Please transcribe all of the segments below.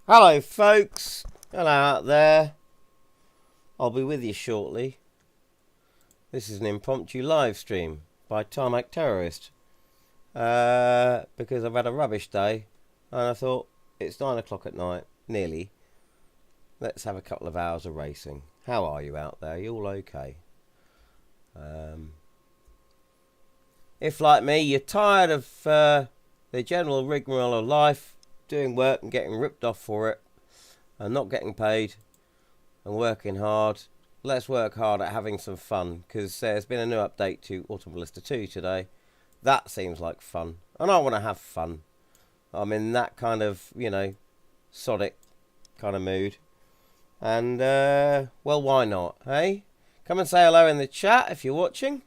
Hello folks, hello out there. I'll be with you shortly. This is an impromptu live stream by Tarmac Terrorist because I've had a rubbish day and I thought it's 9 o'clock at night, nearly. Let's have a couple of hours of racing. How are you out there? You all okay? If like me you're tired of the general rigmarole of life, doing work and getting ripped off for it and not getting paid and working hard, let's work hard at having some fun, because there's been a new update to Automobilista 2 today. That seems like fun and I want to have fun. I'm in that kind of, sodic kind of mood, and well, why not, hey? Come and say hello in the chat if you're watching.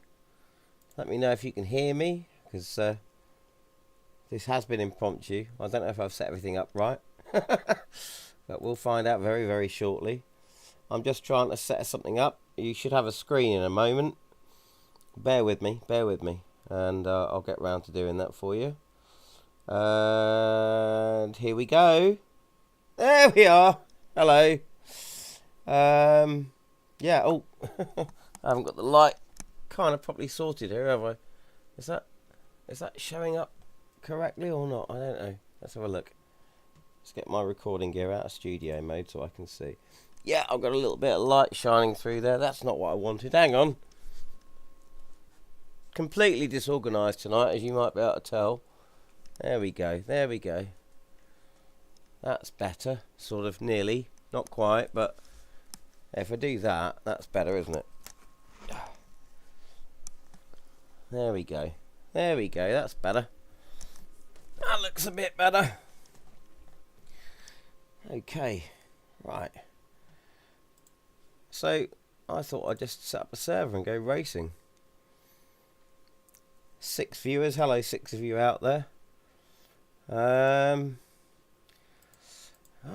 Let me know if you can hear me, because this has been impromptu. I don't know if I've set everything up right. But we'll find out very, very shortly. I'm just trying to set something up. You should have a screen in a moment. Bear with me, and I'll get round to doing that for you. And here we go. There we are. Hello. Yeah, oh, I haven't got the light kind of properly sorted here, have I? Is that showing up correctly or not? I don't know. Let's have a look. Let's get my recording gear out of studio mode so I can see. Yeah, I've got a little bit of light shining through there. That's not what I wanted. Hang on. Completely disorganised tonight, as you might be able to tell. There we go. There we go. That's better. Sort of, nearly. Not quite, but if I do that, that's better, isn't it? There we go. There we go. That's better. That looks a bit better. Okay. Right. So, I thought I'd just set up a server and go racing. 6 viewers. Hello, 6 of you out there. Right,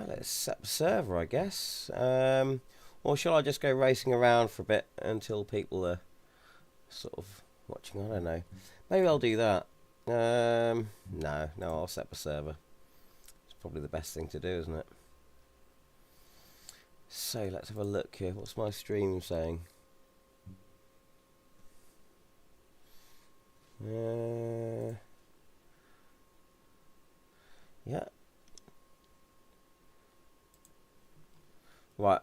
let's set up a server, I guess. Or shall I just go racing around for a bit until people are sort of watching? I don't know. Maybe I'll do that. No, I'll set up a server. It's probably the best thing to do, isn't it? So let's have a look here. What's my stream saying? Yeah. Right.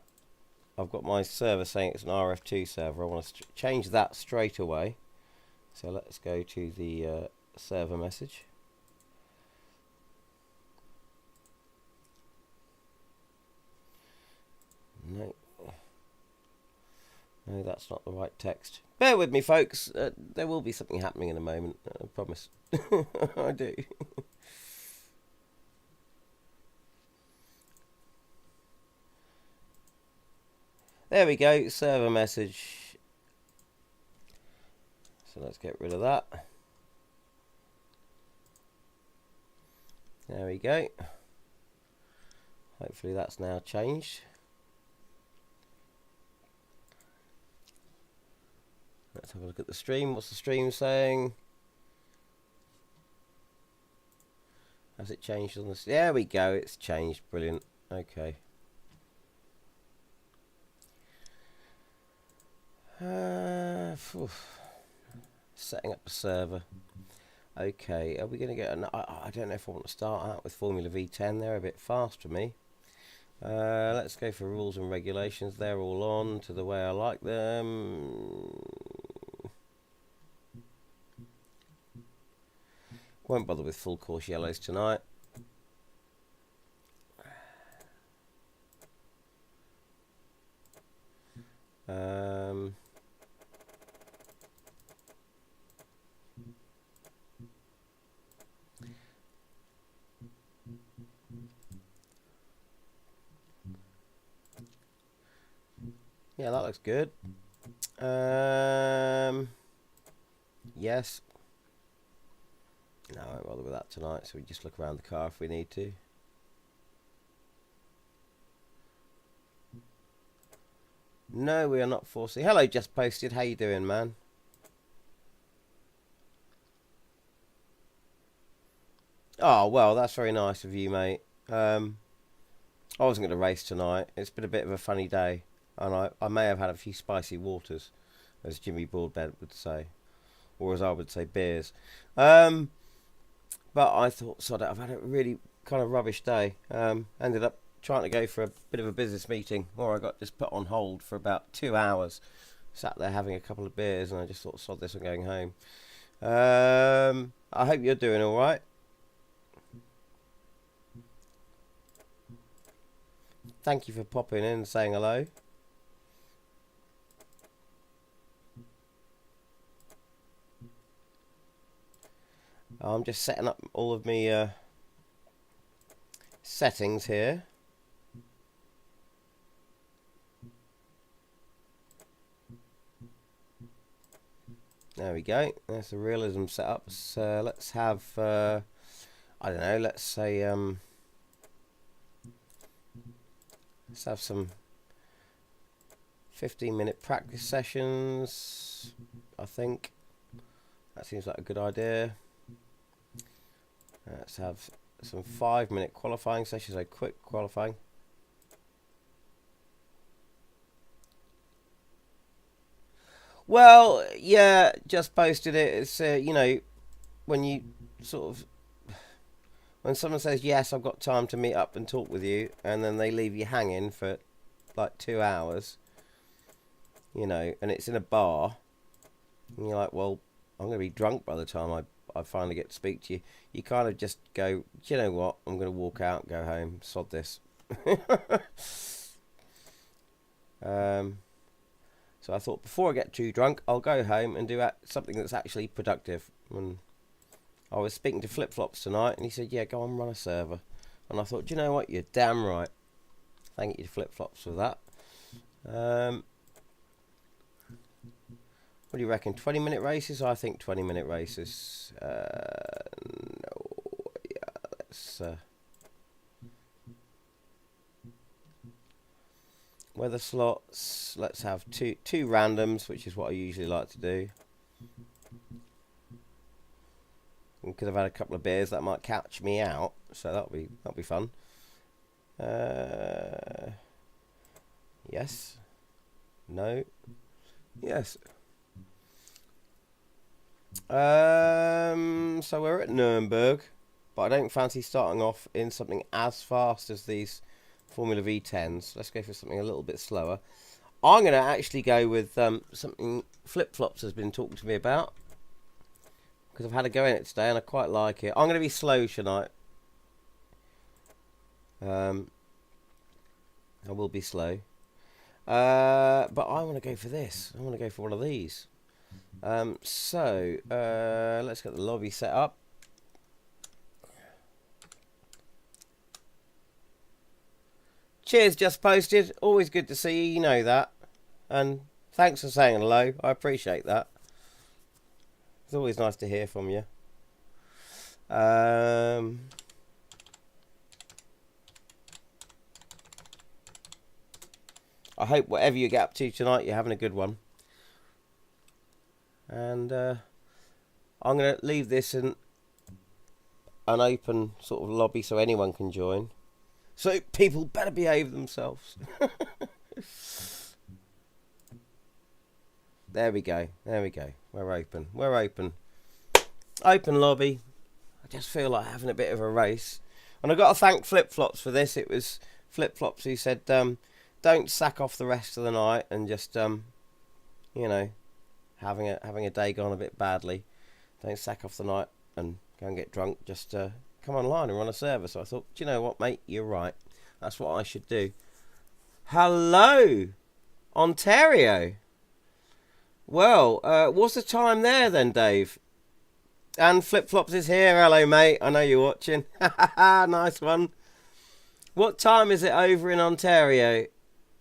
I've got my server saying it's an RF2 server. I want to change that straight away. So let's go to the server message. No, that's not the right text. Bear with me, folks. There will be something happening in a moment. I promise. I do. There we go. Server message. So let's get rid of that. There we go. Hopefully that's now changed. Let's have a look at the stream. What's the stream saying? Has it changed on this? There we go. It's changed. Brilliant. Okay. Setting up a server. Okay. Are we going to get an... I don't know if I want to start out with Formula V10. They're a bit fast for me. Let's go for rules and regulations. They're all on to the way I like them. Won't bother with full course yellows tonight. Yeah, that looks good. Yes. No, I won't bother with that tonight, so we just look around the car if we need to. No, we are not forcing. Hello, Just Posted. How you doing, man? Oh, well, that's very nice of you, mate. I wasn't going to race tonight. It's been a bit of a funny day, and I may have had a few spicy waters, as Jimmy Broadbent would say, or as I would say, beers. But I thought, sod it, I've had a really kind of rubbish day. Ended up trying to go for a bit of a business meeting, or I got just put on hold for about 2 hours. Sat there having a couple of beers, and I just thought, sod this, I'm going home. I hope you're doing all right. Thank you for popping in and saying hello. I'm just setting up all of my settings here. There we go. There's the realism setup. So let's have, I don't know, let's say, let's have some 15-minute practice sessions, I think. That seems like a good idea. Let's have some 5-minute qualifying sessions, so quick qualifying. Well, yeah, just posted it. It's, you know, when you sort of, when someone says, yes, I've got time to meet up and talk with you, and then they leave you hanging for like 2 hours, you know, and it's in a bar, and you're like, well, I'm going to be drunk by the time I finally get to speak to you. You kind of just go, do you know what, I'm going to walk out and go home, sod this. So I thought, before I get too drunk, I'll go home and do something that's actually productive. And I was speaking to Flip Flops tonight, and he said, yeah, go on, run a server. And I thought, do you know what, you're damn right. Thank you to Flip Flops for that. What do you reckon, 20-minute races? I think 20-minute races. No, yeah, let's... weather slots, let's have two randoms, which is what I usually like to do. Because I've had a couple of beers, that might catch me out, so that'll be fun. Yes. No. Yes. So we're at Nuremberg, but I don't fancy starting off in something as fast as these Formula V10s. Let's go for something a little bit slower. I'm going to actually go with something Flip Flops has been talking to me about, because I've had a go in it today and I quite like it. I'm going to be slow tonight. I will be slow. But I want to go for this. I want to go for one of these. So let's get the lobby set up. Cheers, just posted. Always good to see you, you know that. And thanks for saying hello. I appreciate that. It's always nice to hear from you. I hope whatever you get up to tonight, you're having a good one. And I'm going to leave this in an open sort of lobby so anyone can join. So people better behave themselves. There we go. There we go. We're open. We're open. Open lobby. I just feel like having a bit of a race. And I've got to thank Flip Flops for this. It was Flip Flops who said, don't sack off the rest of the night and just, you know, having a day gone a bit badly. Don't sack off the night and go and get drunk. Just come online and run a server. So I thought, do you know what, mate? You're right. That's what I should do. Hello, Ontario. Well, what's the time there then, Dave? And Flip Flops is here. Hello, mate. I know you're watching. Nice one. What time is it over in Ontario,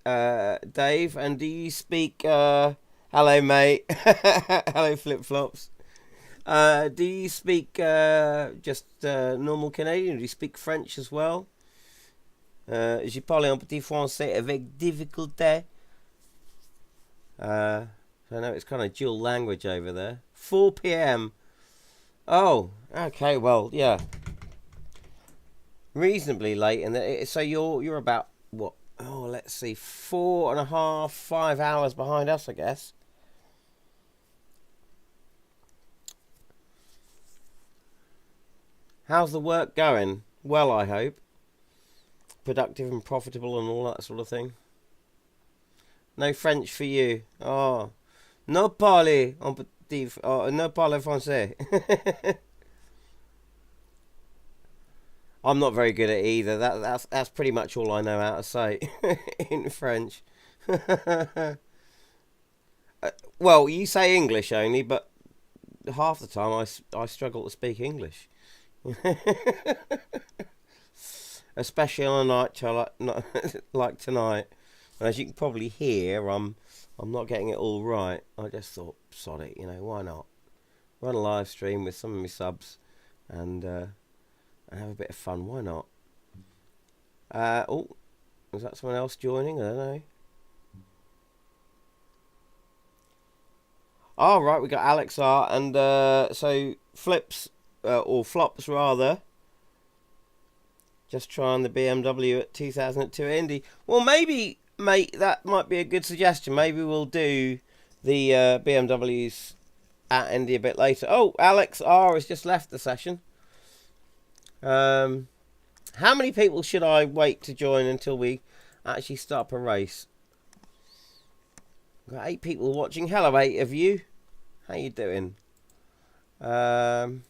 Dave? And do you speak... hello, mate. Hello, Flip Flops. Do you speak just normal Canadian? Do you speak French as well? Je parle un petit français avec difficulté. So I know it's kind of dual language over there. 4 p.m. Oh, okay, well, yeah. reasonably late, and so you're about what? Oh, let's see, 4.5, 5 hours behind us, I guess. How's the work going? Well, I hope. Productive and profitable and all that sort of thing. No French for you. Oh, no parle un petit, no parle français. I'm not very good at it either. That's pretty much all I know how to say in French. Well, you say English only, but half the time I struggle to speak English. Especially on a night like tonight. And as you can probably hear, I'm not getting it all right. I just thought, sod it, why not? Run a live stream with some of my subs and have a bit of fun. Why not? Oh, is that someone else joining? I don't know. Oh, right, we got Alex R. And so flips, or flops rather. Just trying the BMW at 2002 Indy. Well, maybe, mate, that might be a good suggestion. Maybe we'll do the BMWs at Indy a bit later. Oh, Alex R. has just left the session. How many people should I wait to join until we actually start up a race? Got 8 people watching. Hello, 8 of you. How you doing? Do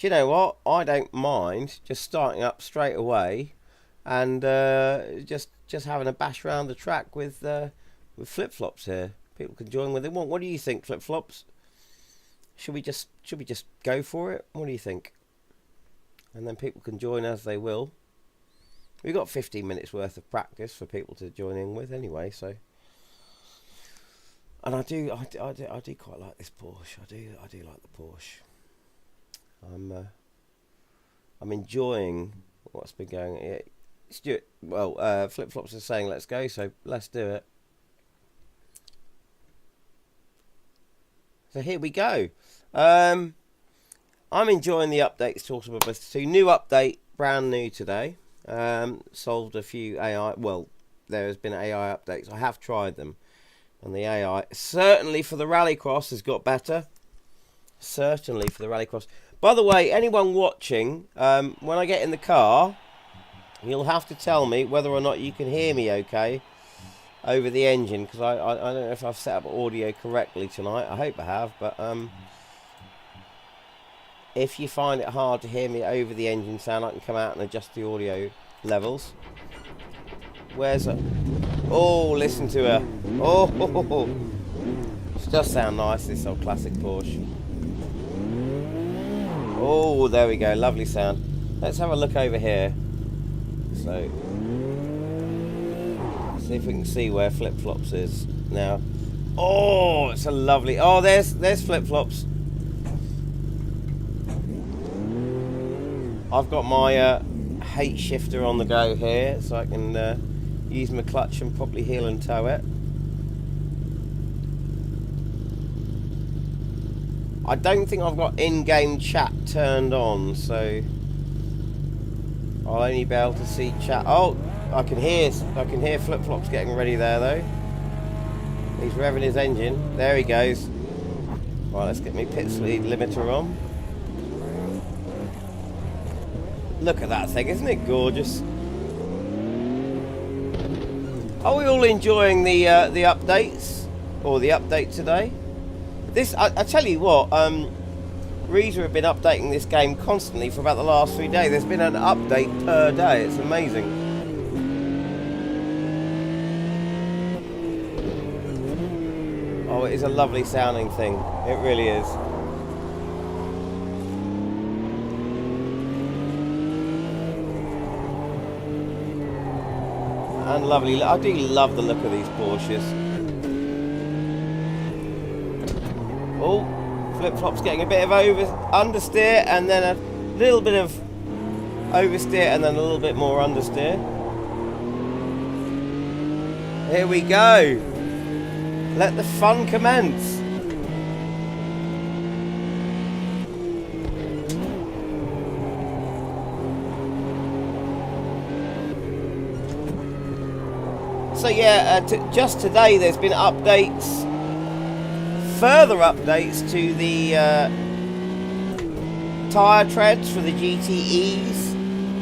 you know what? I don't mind just starting up straight away and just having a bash around the track with flip-flops here. People can join when they want. What do you think, flip-flops? Should we just go for it? What do you think? And then people can join as they will. We've got 15 minutes worth of practice for people to join in with anyway, so. And I do quite like this Porsche. I do like the Porsche. I'm enjoying what's been going on. Stuart, well, Flip Flops are saying let's go, so let's do it. So here we go. I'm enjoying the updates to Automobility 2. New update, brand new today. Solved a few AI. Well, there has been AI updates. I have tried them, and the AI certainly for the Rallycross has got better. Certainly for the Rallycross. By the way, anyone watching, when I get in the car, you'll have to tell me whether or not you can hear me okay over the engine, because I don't know if I've set up audio correctly tonight. I hope I have, but if you find it hard to hear me over the engine sound, I can come out and adjust the audio levels. Where's it? Oh, listen to her. Oh, it does sound nice, this old classic Porsche. Oh, there we go. Lovely sound. Let's have a look over here. So, see if we can see where Flip Flops is now. Oh, it's a lovely. Oh, there's Flip Flops. I've got my H shifter on the go here, so I can use my clutch and probably heel and toe it. I don't think I've got in-game chat turned on, so I'll only be able to see chat. Oh, I can hear Flip Flops getting ready there though. He's revving his engine. There he goes. Right, let's get my pit speed limiter on. Look at that thing, isn't it gorgeous? Are we all enjoying the updates or the update today? This, I tell you what, Reza have been updating this game constantly for about the last 3 days. There's been an update per day. It's amazing. Oh, it is a lovely sounding thing. It really is. And lovely. I do love the look of these Porsches. Oh, Flip Flop's getting a bit of understeer, and then a little bit of oversteer, and then a little bit more understeer. Here we go. Let the fun commence. So yeah, just today there's been updates, further updates to the tyre treads for the GTEs,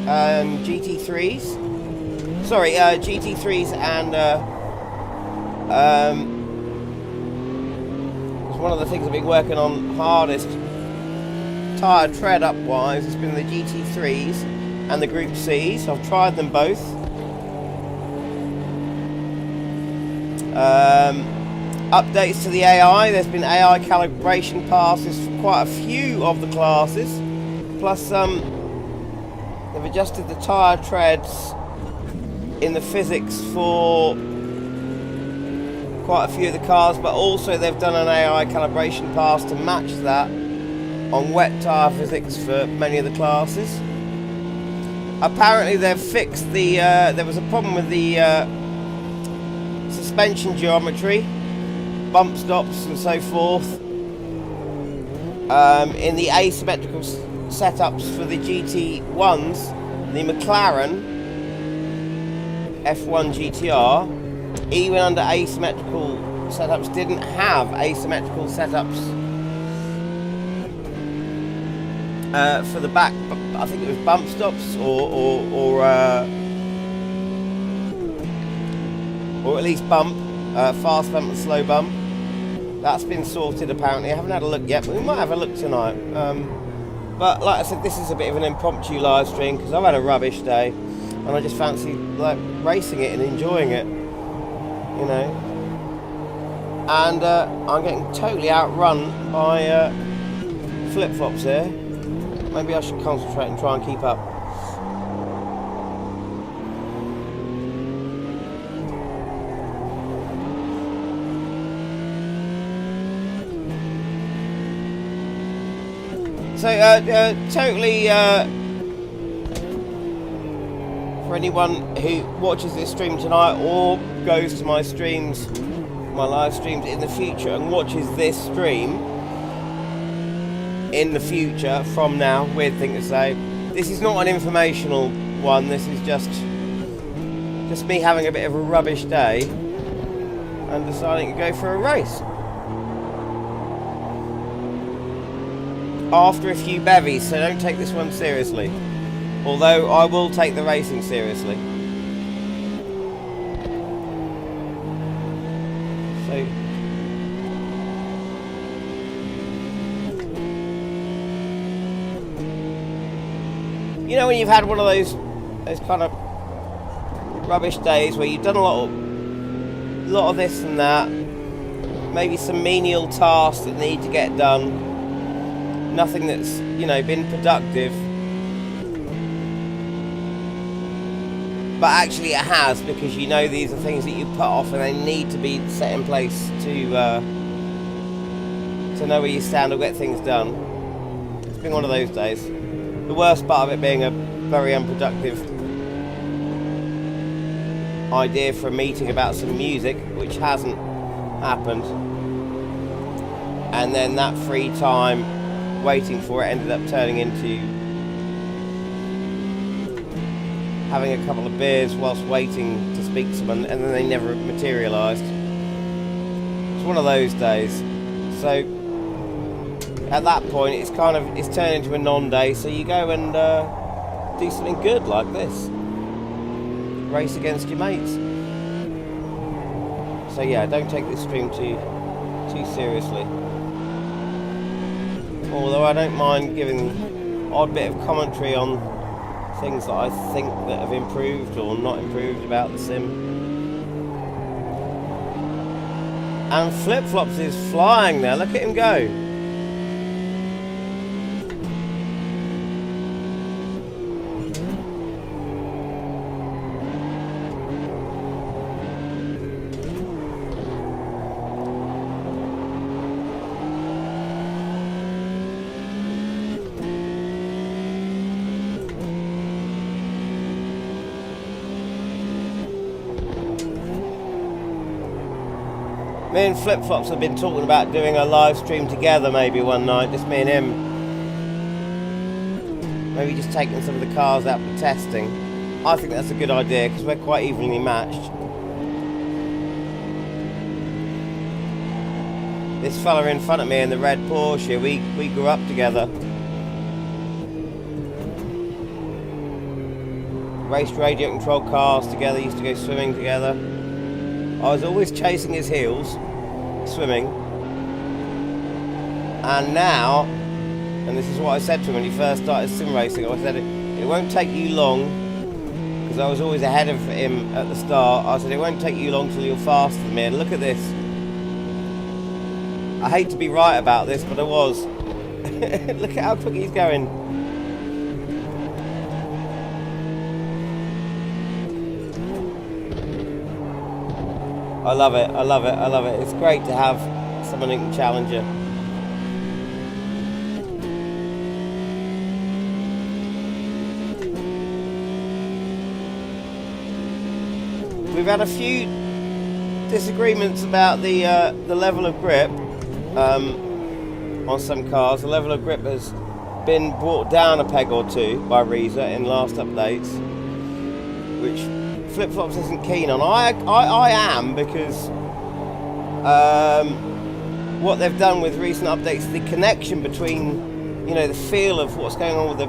GT3s. Sorry, GT3s and it's one of the things I've been working on hardest tyre tread up wise has been the GT3s and the Group Cs. I've tried them both. Updates to the AI. There's been AI calibration passes for quite a few of the classes. Plus, they've adjusted the tyre treads in the physics for quite a few of the cars, but also they've done an AI calibration pass to match that on wet tyre physics for many of the classes. Apparently they've fixed the, there was a problem with the suspension geometry, bump stops and so forth, in the asymmetrical setups for the GT1s. The McLaren F1 GTR, even under asymmetrical setups, didn't have asymmetrical setups for the back. I think it was bump stops or at least bump, fast bump and slow bump. That's been sorted apparently. I haven't had a look yet, but we might have a look tonight. But like I said, this is a bit of an impromptu live stream because I've had a rubbish day and I just fancy like racing it and enjoying it, you know. And I'm getting totally outrun by flip-flops here. Maybe I should concentrate and try and keep up. So totally for anyone who watches this stream tonight or goes to my streams, my live streams in the future and watches this stream in the future from now, weird thing to say, this is not an informational one. This is just me having a bit of a rubbish day and deciding to go for a race after a few bevies, so don't take this one seriously, although I will take the racing seriously. So you know when you've had one of those kind of rubbish days where you've done a lot of this and that, maybe some menial tasks that need to get done, nothing that's, you know, been productive, but actually it has, because you know these are things that you put off and they need to be set in place to know where you stand or get things done. It's been one of those days. The worst part of it being a very unproductive idea for a meeting about some music, which hasn't happened, and then that free time waiting for it ended up turning into having a couple of beers whilst waiting to speak to someone, and then they never materialised. It's one of those days. So at that point it's turned into a non-day, so you go and do something good like this, race against your mates. So yeah, don't take this stream too seriously, although I don't mind giving an odd bit of commentary on things that I think that have improved or not improved about the sim. And Flip-Flops is flying there, look at him go. Me and Flip-Flops have been talking about doing a live stream together maybe one night, just me and him. Maybe just taking some of the cars out for testing. I think that's a good idea because we're quite evenly matched. this fella in front of me in the red Porsche, we grew up together. Raced radio controlled cars together, used to go swimming together. I was always chasing his heels, swimming. And now, and this is what I said to him when he first started sim racing, I said it won't take you long, because I was always ahead of him at the start. I said it won't take you long till you're faster than me, and look at this. I hate to be right about this, but I was. Look at how quick he's going. I love it, I love it, I love it. It's great to have someone who can challenge you. We've had a few disagreements about the level of grip on some cars. The level of grip has been brought down a peg or two by Reza in last updates, which Flip-Flops isn't keen on. I am, because what they've done with recent updates, the connection between, you know, the feel of what's going on with the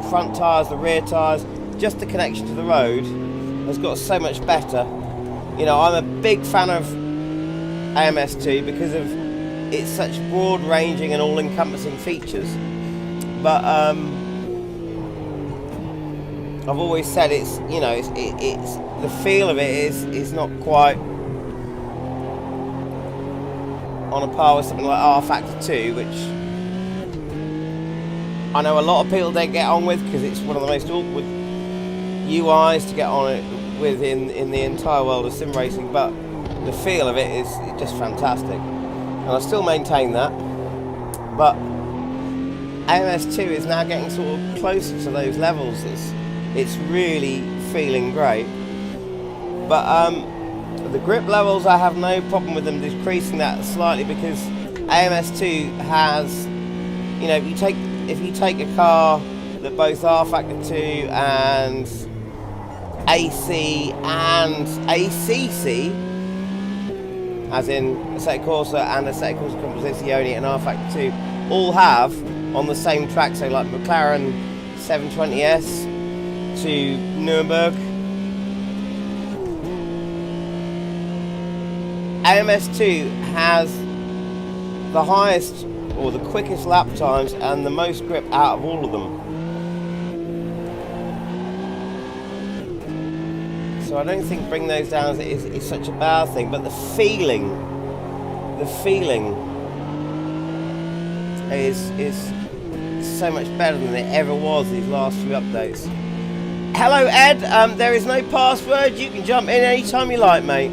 front tyres, the rear tyres, just the connection to the road has got so much better. You know, I'm a big fan of AMS2 because of its such broad-ranging and all-encompassing features. But I've always said it's, you know, it's the feel of it is not quite on a par with something like R Factor 2, which I know a lot of people don't get on with because it's one of the most awkward UIs to get on it with in the entire world of sim racing, but the feel of it is just fantastic, and I still maintain that. But AMS2 is now getting sort of closer to those levels. It's really feeling great. But the grip levels, I have no problem with them decreasing that slightly, because AMS2 has, you know, if you take a car that both R Factor 2 and AC and ACC, as in Assetto Corsa and Assetto Corsa Composizione and R Factor 2, all have on the same track, so like McLaren 720S to Nuremberg. AMS2 has the highest or the quickest lap times and the most grip out of all of them. So I don't think bringing those down is such a bad thing, but the feeling is so much better than it ever was these last few updates. Hello Ed, there is no password, you can jump in anytime you like, mate.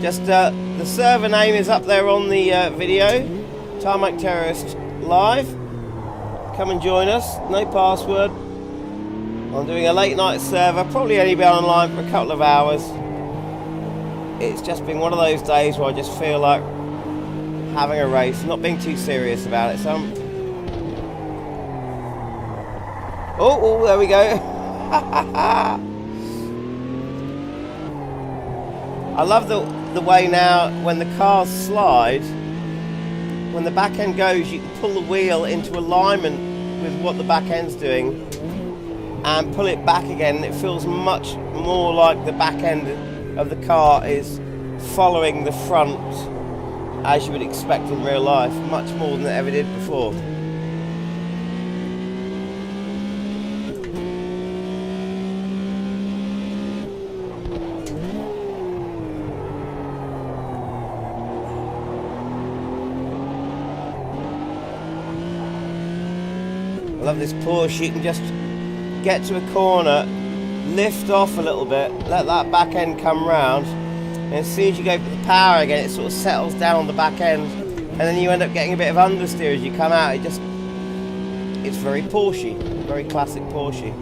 Just the server name is up there on the video, Tarmac Terrorist Live. Come and join us, no password. I'm doing a late night server, probably only be online for a couple of hours. It's just been one of those days where I just feel like having a race, not being too serious about it. So oh, there we go. I love the way now when the cars slide, when the back end goes, you can pull the wheel into alignment with what the back end's doing and pull it back again. It feels much more like the back end of the car is following the front, as you would expect in real life, much more than it ever did before. I love this Porsche. You can just get to a corner, lift off a little bit, let that back end come round, and as soon as you go for the power again, it sort of settles down on the back end, and then you end up getting a bit of understeer as you come out. It's very Porsche, very classic Porsche.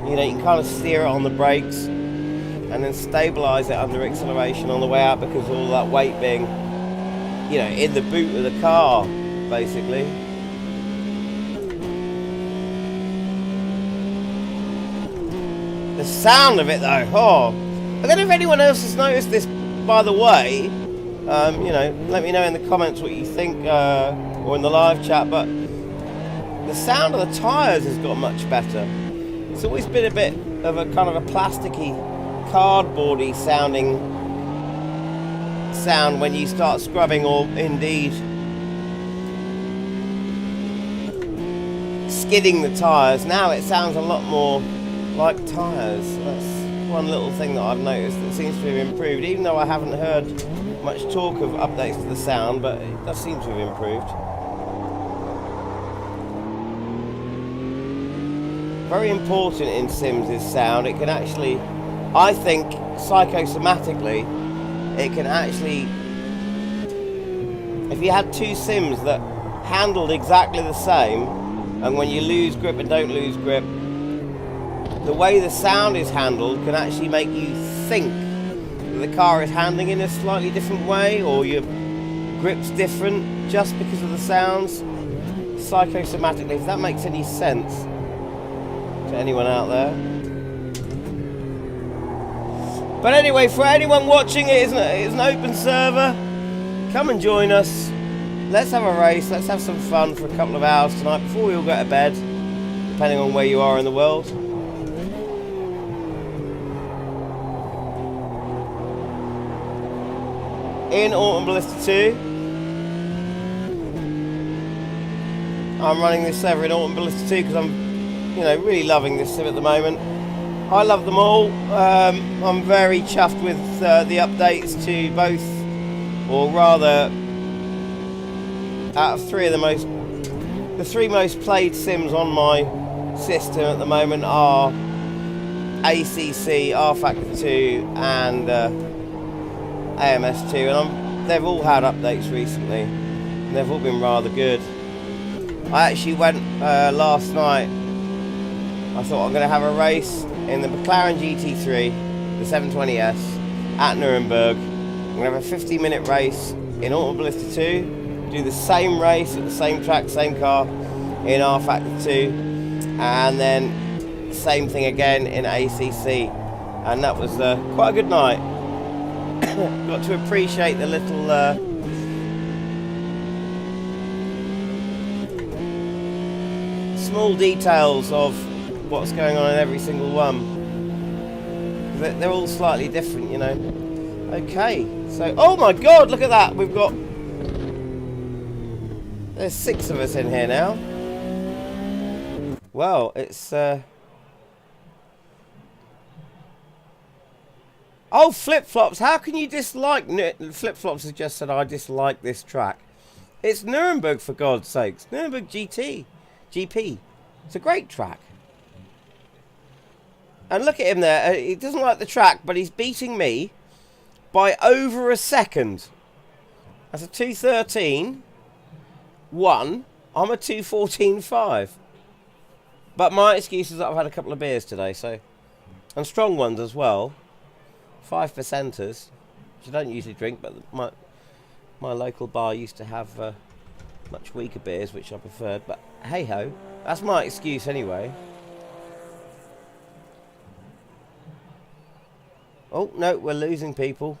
You know, you can kind of steer it on the brakes and then stabilise it under acceleration on the way out, because of all that weight being, you know, in the boot of the car, basically. The sound of it though, I don't know if anyone else has noticed this, by the way, You know, let me know in the comments what you think, or in the live chat. But the sound of the tyres has got much better. It's always been a bit of a kind of a plasticky, cardboardy sound when you start scrubbing, or indeed skidding the tyres. Now it sounds a lot more like tyres. That's one little thing that I've noticed that seems to have improved, even though I haven't heard much talk of updates to the sound, but it does seem to have improved. Very important in Sims is sound. It can actually, I think, psychosomatically, it can actually, if you had two Sims that handled exactly the same, and when you lose grip and don't lose grip, the way the sound is handled can actually make you think that the car is handling in a slightly different way, or your grip's different just because of the sounds, psychosomatically, if that makes any sense to anyone out there. But anyway, for anyone watching, it's an open server. Come and join us. Let's have a race. Let's have some fun for a couple of hours tonight before we all go to bed, depending on where you are in the world. In Autumn Ballista 2. I'm running this server in Autumn Ballista 2 because I'm, you know, really loving this sim at the moment. I love them all. I'm very chuffed with the updates to both, or rather, out of the three most played sims on my system at the moment are ACC, R-Factor 2 and AMS2, and they've all had updates recently, and they've all been rather good. I actually went last night, I thought I'm going to have a race in the McLaren GT3, the 720S, at Nuremberg. I'm going to have a 50-minute race in Autumn Ballista 2, do the same race at the same track, same car, in R-Factor 2, and then same thing again in ACC. And that was quite a good night. Got to appreciate the little small details of what's going on in every single one. They're all slightly different, you know. Okay, so, oh my god, look at that. We've got, there's 6 of us in here now. Well, it's oh, flip-flops, how can you dislike, flip-flops has just said I dislike this track. It's Nuremberg, for God's sakes. Nuremberg GP. It's a great track. And look at him there. He doesn't like the track, but he's beating me by over a second. That's a 2:13.1. I'm a 2:14.5. But my excuse is that I've had a couple of beers today, so, and strong ones as well. 5%ers, which I don't usually drink, but my local bar used to have much weaker beers, which I preferred. But hey ho, that's my excuse anyway. Oh no, we're losing people.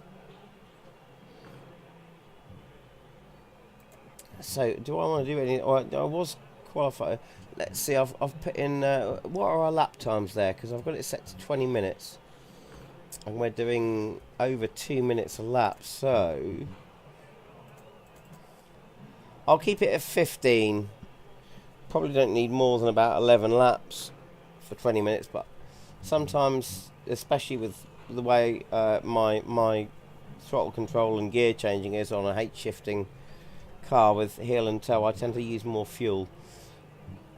So do I want to do any? I was qualified. Let's see. I've put in what are our lap times there, because I've got it set to 20 minutes, and we're doing over 2 minutes a lap. So I'll keep it at 15. Probably don't need more than about 11 laps for 20 minutes, but sometimes, especially with the way my throttle control and gear changing is on a H shifting car with heel and toe, I tend to use more fuel.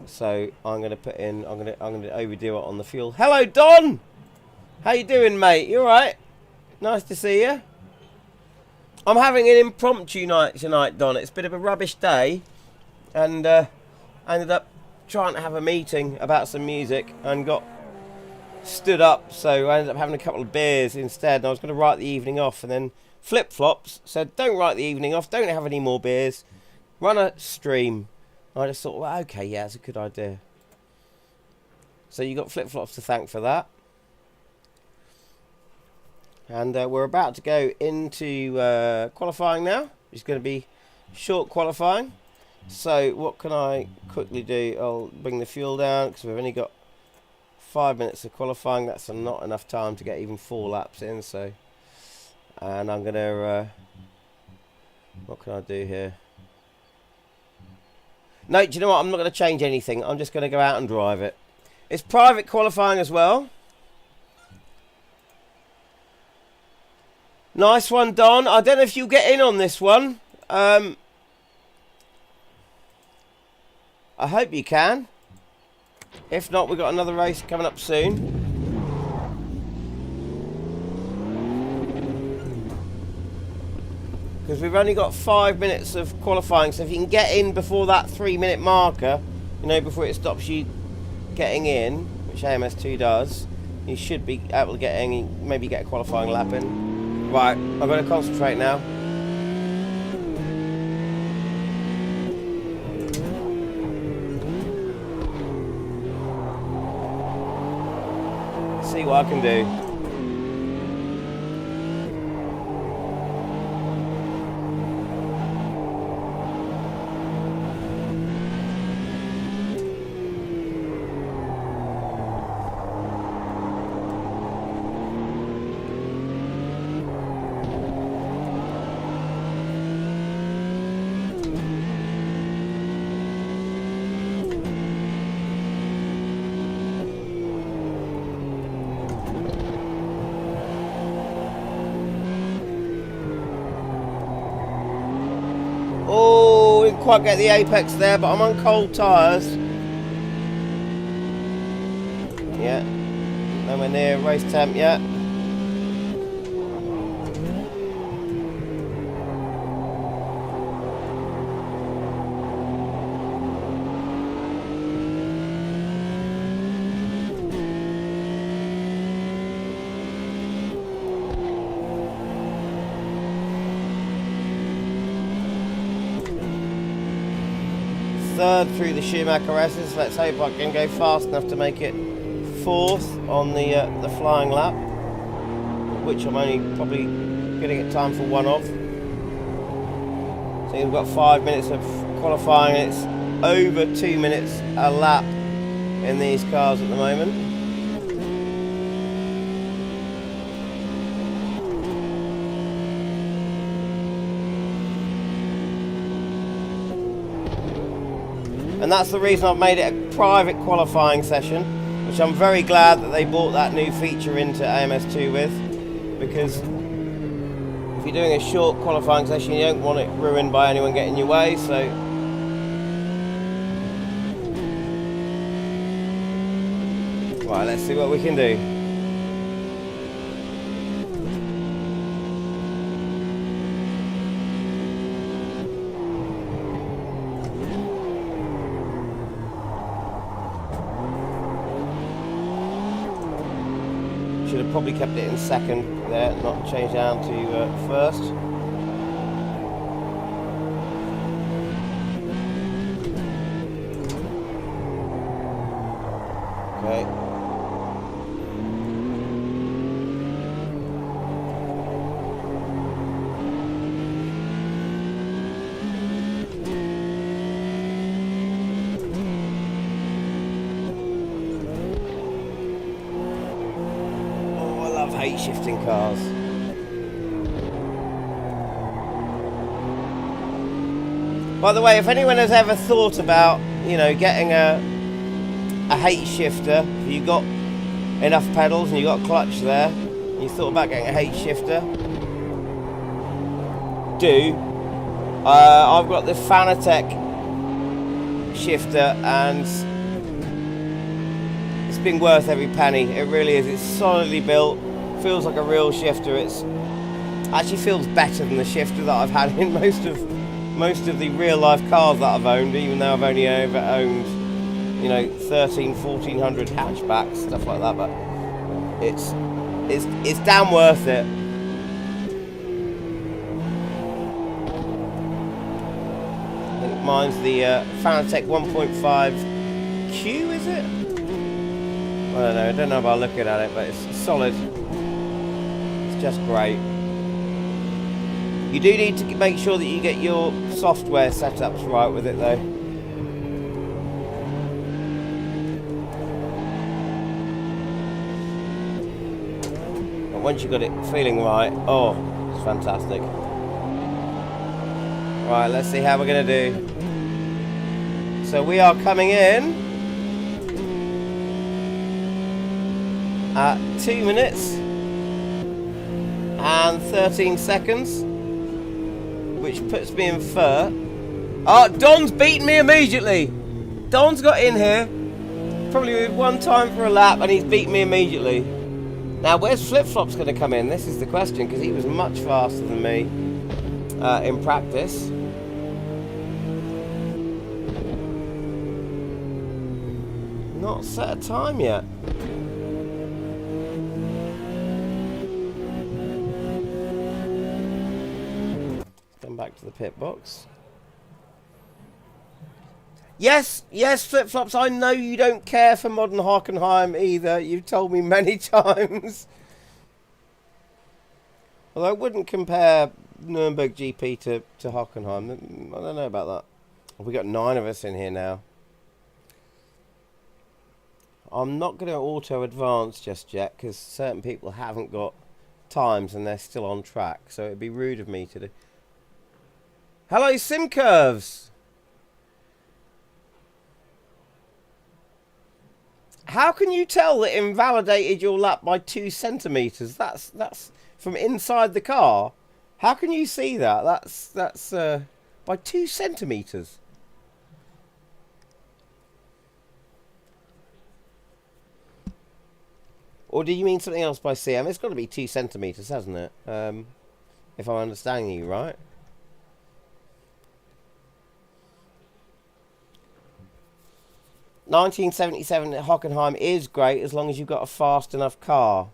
So I'm going to put in, I'm going to overdo it on the fuel. Hello, Don. How you doing, mate? You all right? Nice to see you. I'm having an impromptu night tonight, Don. It's a bit of a rubbish day, and I ended up trying to have a meeting about some music and got stood up, so I ended up having a couple of beers instead, and I was going to write the evening off, and then Flip-Flops said, don't write the evening off, don't have any more beers, run a stream. I just thought, well, okay, yeah, that's a good idea. So you got Flip-Flops to thank for that. And we're about to go into qualifying now. It's going to be short qualifying. So what can I quickly do? I'll bring the fuel down because we've only got 5 minutes of qualifying. That's not enough time to get even 4 laps in. So, and I'm going to, what can I do here? No, do you know what? I'm not going to change anything. I'm just going to go out and drive it. It's private qualifying as well. Nice one, Don. I don't know if you get in on this one. I hope you can. If not, we've got another race coming up soon. Because we've only got 5 minutes of qualifying, so if you can get in before that 3-minute marker, you know, before it stops you getting in, which AMS2 does, you should be able to get in, maybe get a qualifying lap in. Right, I've got to concentrate now. See what I can do. Oh, didn't quite get the apex there, but I'm on cold tyres. Yeah, nowhere near race temp yet. Third through the Schumacher S's. Let's hope I can go fast enough to make it 4th on the flying lap, which I'm only probably getting it time for 1 of. So we've got 5 minutes of qualifying. It's over 2 minutes a lap in these cars at the moment. And that's the reason I've made it a private qualifying session, which I'm very glad that they brought that new feature into AMS2 with, because if you're doing a short qualifying session, you don't want it ruined by anyone getting in your way. So right, let's see what we can do. Should have probably kept it in 2nd there, not changed down to 1st. Okay. Hate shifting cars. By the way, if anyone has ever thought about, you know, getting a hate shifter, if you got enough pedals and you got clutch there, and you thought about getting a hate shifter, do. I've got the FANATEC shifter and it's been worth every penny. It really is. It's solidly built. Feels like a real shifter. It's actually feels better than the shifter that I've had in most of the real life cars that I've owned, even though I've only ever owned, you know, 1400 hatchbacks, stuff like that. But it's damn worth it. I think mine's the FANATEC 1.5 Q, is it? I don't know about looking at it, but it's solid. just great. You do need to make sure that you get your software setups right with it though. But once you've got it feeling right, oh, it's fantastic. Right, let's see how we're going to do. So we are coming in at 2 minutes and 13 seconds, which puts me in third. Oh, Don's beaten me immediately. Don's got in here, probably with 1 time for a lap, and he's beaten me immediately. Now, where's Flip Flop's going to come in? This is the question, because he was much faster than me in practice. Not set a time yet. Come back to the pit box. Yes, yes, Flip Flops, I know you don't care for modern Hockenheim either. You've told me many times. Although I wouldn't compare Nürburgring GP to Hockenheim. I don't know about that. We've got 9 of us in here now. I'm not going to auto advance just yet because certain people haven't got times and they're still on track. So it'd be rude of me to do. Hello, SimCurves. How can you tell that invalidated your lap by 2 centimeters? That's from inside the car. How can you see that? That's by 2 centimeters. Or do you mean something else by CM? It's got to be 2 centimeters, hasn't it? If I'm understanding you right. $19.77 at Hockenheim is great as long as you've got a fast enough car.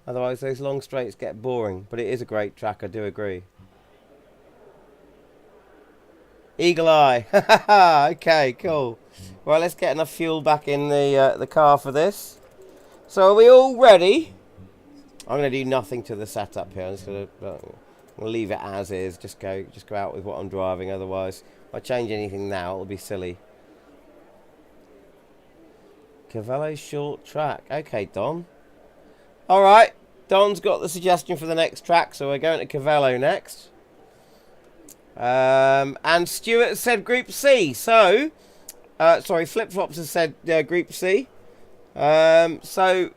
Otherwise those long straights get boring. But it is a great track, I do agree. Eagle Eye. Okay, cool. Right, let's get enough fuel back in the car for this. So are we all ready? I'm going to do nothing to the setup here. I'm just going to leave it as is. Just go out with what I'm driving. Otherwise, if I change anything now, it'll be silly. Cavallo short track. Okay, Don. All right. Don's got the suggestion for the next track, so we're going to Cavallo next. And Stuart said Group C. So, sorry, Flip Flops has said Group C. So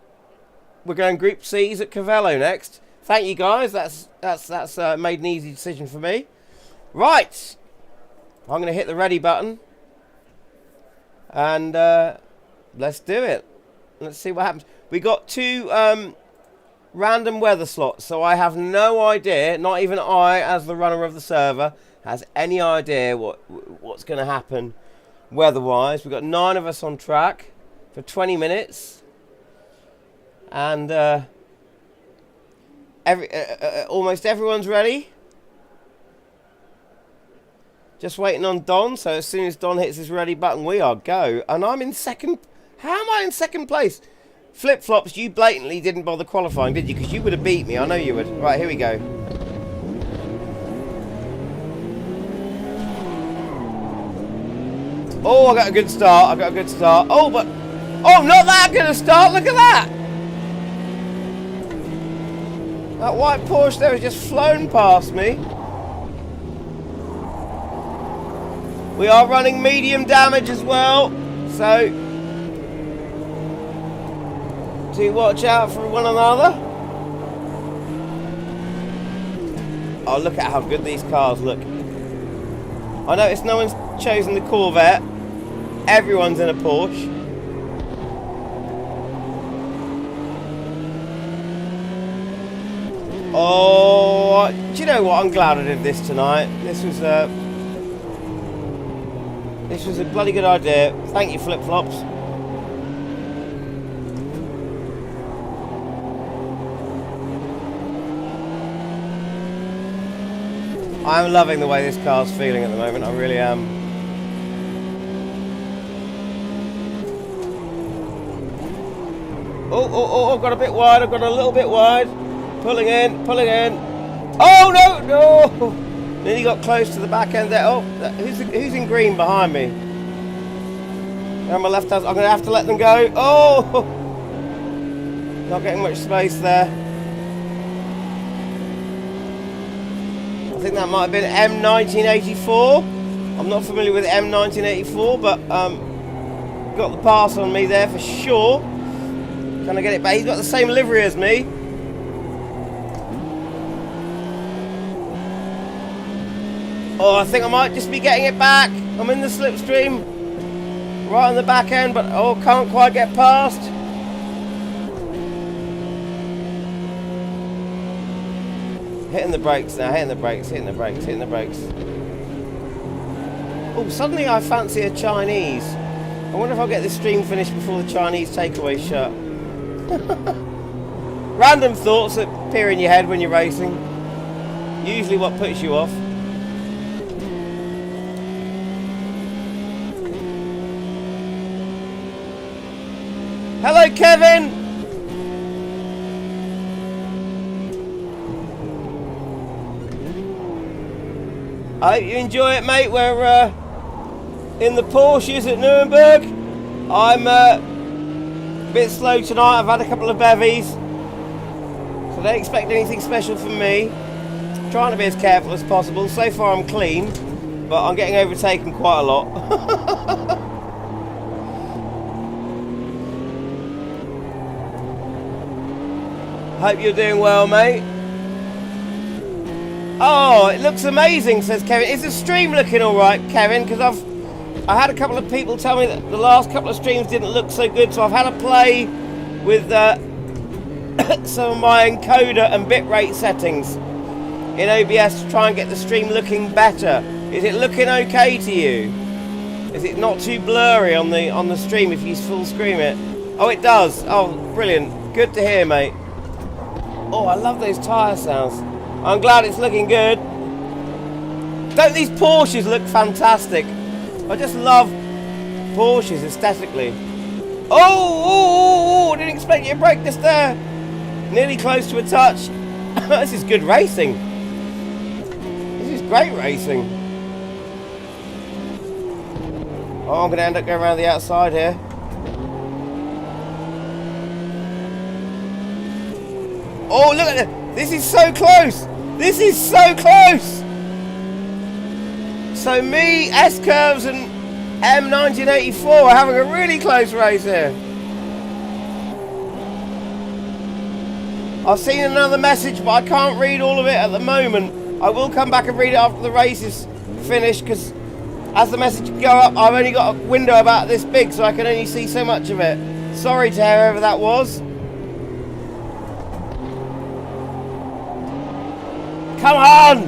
we're going Group C's at Cavallo next. Thank you guys. That's made an easy decision for me. Right, I'm going to hit the ready button, and let's do it. Let's see what happens. We got 2 random weather slots, so I have no idea. Not even I, as the runner of the server, has any idea what's going to happen weather-wise. We've got 9 of us on track for 20 minutes, and almost everyone's ready. Just waiting on Don, so as soon as Don hits his ready button, we are go. And I'm in second. How am I in second place? Flip Flops, you blatantly didn't bother qualifying, did you? Because you would have beat me. I know you would. Right, here we go. Oh, I got a good start. Oh, but... Oh, not that good a start. Look at that. That white Porsche there has just flown past me. We are running medium damage as well. So... do watch out for one another. Oh, look at how good these cars look. I noticed no one's chosen the Corvette. Everyone's in a Porsche. Oh, do you know what? I'm glad I did this tonight. This was a bloody good idea. Thank you, Flip Flops. I'm loving the way this car's feeling at the moment. I really am. Oh, got a bit wide. I've got a little bit wide. Pulling in. Oh, no. Nearly got close to the back end there. Oh, who's in green behind me? On my left hand, I'm going to have to let them go. Oh! Not getting much space there. I think that might have been M1984. I'm not familiar with M1984, but got the pass on me there for sure. Can I get it back? He's got the same livery as me. Oh, I think I might just be getting it back. I'm in the slipstream. Right on the back end, but oh, can't quite get past. Hitting the brakes now, hitting the brakes. Oh, suddenly I fancy a Chinese. I wonder if I'll get this stream finished before the Chinese takeaway shut. Random thoughts that appear in your head when you're racing. Usually what puts you off. Hello, Kevin! I hope you enjoy it, mate. We're in the Porsches at Nuremberg. I'm a bit slow tonight. I've had a couple of bevies, so don't expect anything special from me. I'm trying to be as careful as possible. So far I'm clean, but I'm getting overtaken quite a lot. Hope you're doing well, mate. Oh, it looks amazing, says Kevin. Is the stream looking all right, Kevin? Because I had a couple of people tell me that the last couple of streams didn't look so good, so I've had to play with some of my encoder and bitrate settings in OBS to try and get the stream looking better. Is it looking okay to you? Is it not too blurry on the stream if you full screen it? Oh, it does. Oh, brilliant. Good to hear, mate. Oh, I love those tyre sounds. I'm glad it's looking good. Don't these Porsches look fantastic? I just love Porsches aesthetically. Oh, didn't expect you to break this there. Nearly close to a touch. This is good racing. This is great racing. Oh, I'm going to end up going around the outside here. Oh, look at it. This is so close. This is so close. So me, S-Curves and M1984 are having a really close race here. I've seen another message, but I can't read all of it at the moment. I will come back and read it after the race is finished, because as the message go up, I've only got a window about this big, so I can only see so much of it. Sorry to whoever that was. Come on!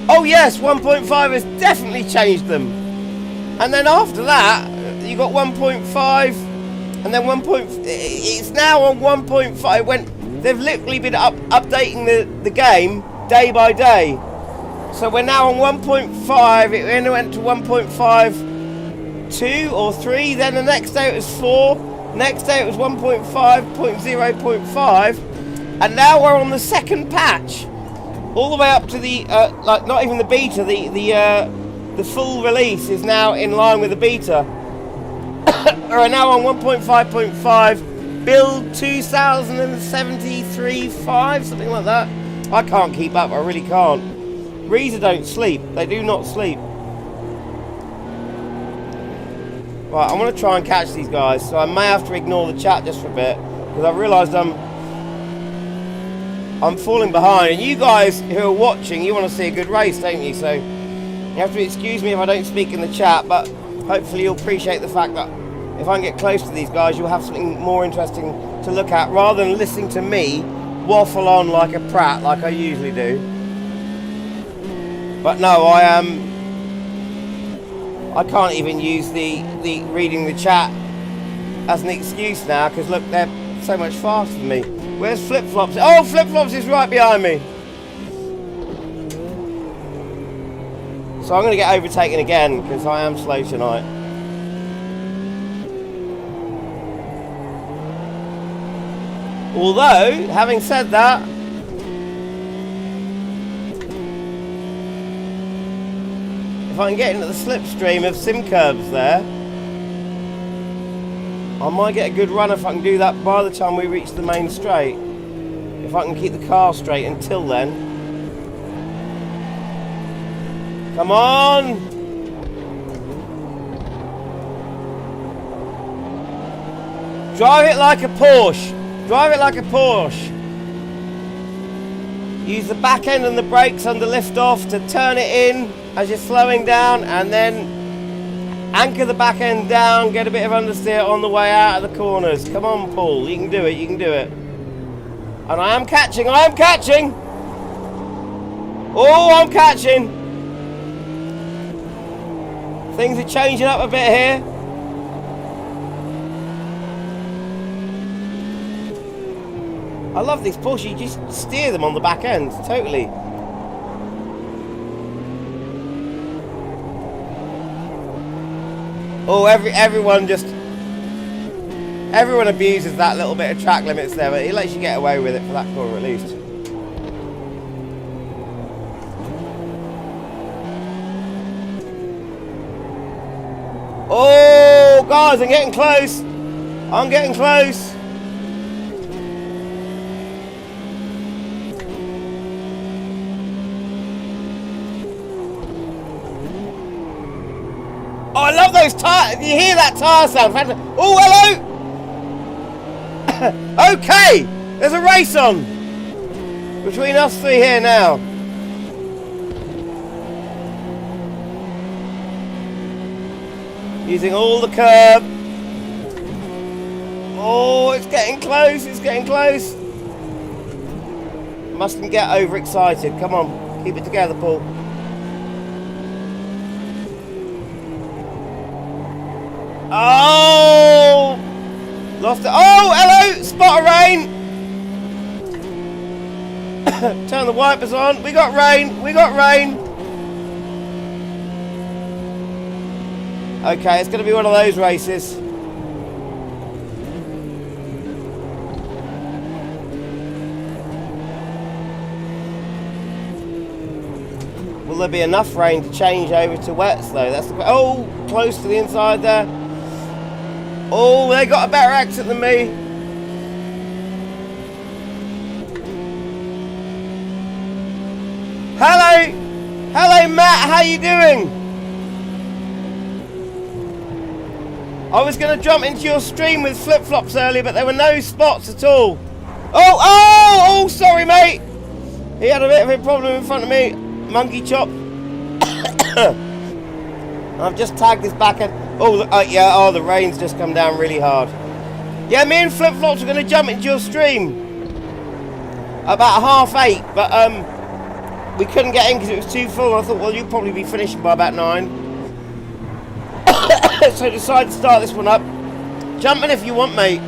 Oh yes, 1.5 has definitely changed them. And then after that, you got 1.5, and then 1. It's now on 1.5. They've literally been updating the game day by day. So we're now on 1.5. It then went to 1.5.2 or 3. Then the next day it was 4. Next day it was 1.5.0.5, and now we're on the second patch, all the way up to the like not even the beta. The full release is now in line with the beta. We're now on 1.5.5, build 2073.5, something like that. I can't keep up. I really can't. Reza don't sleep. They do not sleep. Right, I'm going to try and catch these guys, so I may have to ignore the chat just for a bit, because I've realised I'm falling behind, and you guys who are watching, you want to see a good race, don't you? So you have to excuse me if I don't speak in the chat, but hopefully you'll appreciate the fact that if I can get close to these guys, you'll have something more interesting to look at, rather than listening to me waffle on like a prat, like I usually do. But no, I can't even use the reading the chat as an excuse now, because look, they're so much faster than me. Where's Flip-Flops? Oh, Flip-Flops is right behind me. So I'm going to get overtaken again, because I am slow tonight. Although, having said that, if I can get into the slipstream of sim curbs there, I might get a good run if I can do that by the time we reach the main straight. If I can keep the car straight until then. Come on! Drive it like a Porsche. Drive it like a Porsche. Use the back end and the brakes under lift off to turn it in as you're slowing down, and then anchor the back end down, get a bit of understeer on the way out of the corners. Come on, Paul, you can do it, you can do it. And I am catching, I am catching! Oh, I'm catching! Things are changing up a bit here. I love these Porsche, you just steer them on the back end, totally. Oh, everyone abuses that little bit of track limits there, but it lets you get away with it for that corner at least. Oh, guys, I'm getting close. I'm getting close. Oh, I love those tires. You hear that tire sound? Oh, hello. Okay, there's a race on between us three here now. Using all the curb. Oh, it's getting close, it's getting close. Mustn't get overexcited. Come on, keep it together, Paul. Oh! Lost it. Oh, hello! Spot of rain! Turn the wipers on. We got rain, we got rain. Okay, it's going to be one of those races. Will there be enough rain to change over to wets though? That's the, oh, close to the inside there. Oh, they got a better exit than me. Hello, hello Matt, how you doing? I was going to jump into your stream with flip-flops earlier, but there were no spots at all. Oh, sorry, mate. He had a bit of a problem in front of me. Monkey chop. I've just tagged this back end. Oh, yeah, oh, the rain's just come down really hard. Yeah, me and flip-flops are going to jump into your stream about 8:30, but we couldn't get in because it was too full. I thought, well, you'll probably be finishing by about 9. So I decided to start this one up. Jump in if you want, mate.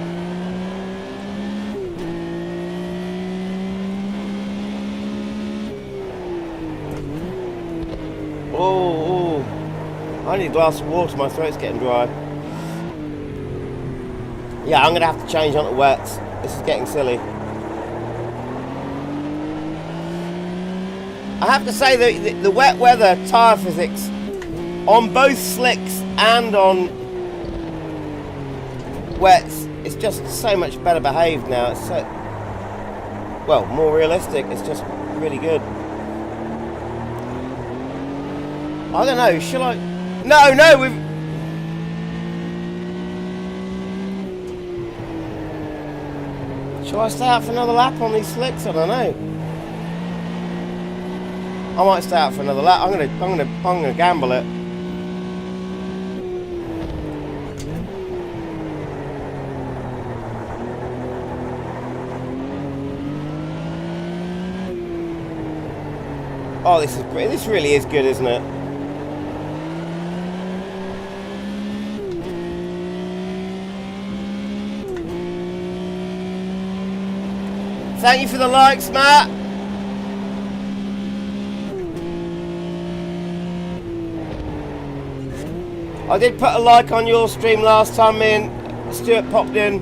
Oh, I need a glass of water, my throat's getting dry. Yeah, I'm going to have to change onto wets. This is getting silly. I have to say that the wet weather tyre physics on both slicks and on wets, it's just so much better behaved now. It's so, well, more realistic. It's just really good. I don't know, shall I? No, we've... Shall I stay out for another lap on these slicks? I don't know. I might stay out for another lap. I'm gonna gamble it. Oh, this is great. This really is good, isn't it? Thank you for the likes, Matt. I did put a like on your stream last time me and Stuart popped in.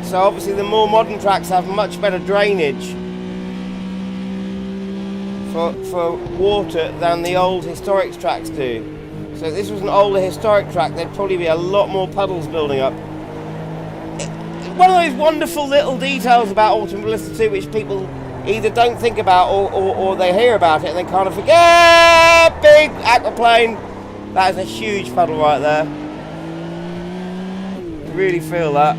So obviously the more modern tracks have much better drainage for water than the old historic tracks do. So if this was an older historic track, there'd probably be a lot more puddles building up. One of those wonderful little details about Automobilista 2 which people either don't think about or they hear about it and then kind of forget. Big aquaplane. That is a huge puddle right there. Really feel that.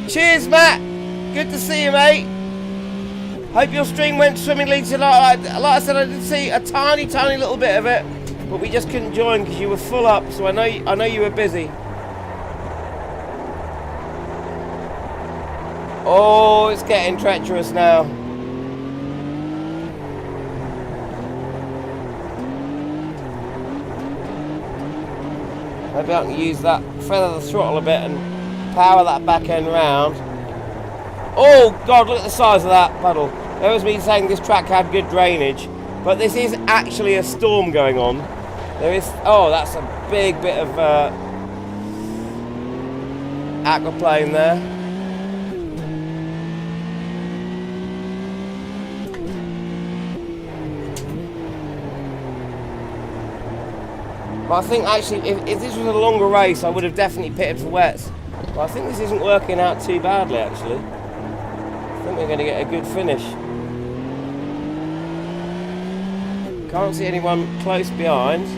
Cheers, Matt. Good to see you, mate. Hope your stream went swimmingly tonight. Like I said, I did see a tiny little bit of it, but we just couldn't join because you were full up. So I know you were busy. Oh, it's getting treacherous now. Maybe I can use that, feather the throttle a bit and power that back end round. Oh God, look at the size of that puddle. There was me saying this track had good drainage, but this is actually a storm going on. There is, oh, that's a big bit of aquaplane there. But I think actually, if this was a longer race, I would have definitely pitted for wets. But I think this isn't working out too badly, actually. I think we're going to get a good finish. Can't see anyone close behind.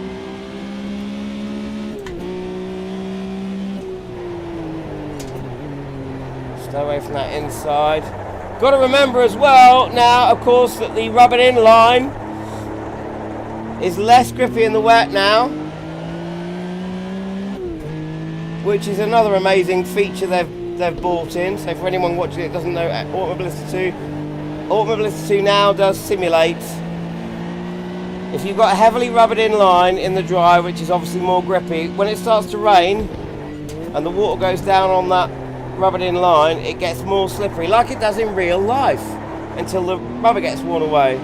Stay away from that inside. Got to remember as well, now, of course, that the rubbing in line is less grippy in the wet now, which is another amazing feature they've brought in. So for anyone watching it doesn't know, Automobilista 2 now does simulate. If you've got a heavily rubbered in line in the dry, which is obviously more grippy, when it starts to rain and the water goes down on that rubbered in line, it gets more slippery, like it does in real life, until the rubber gets worn away.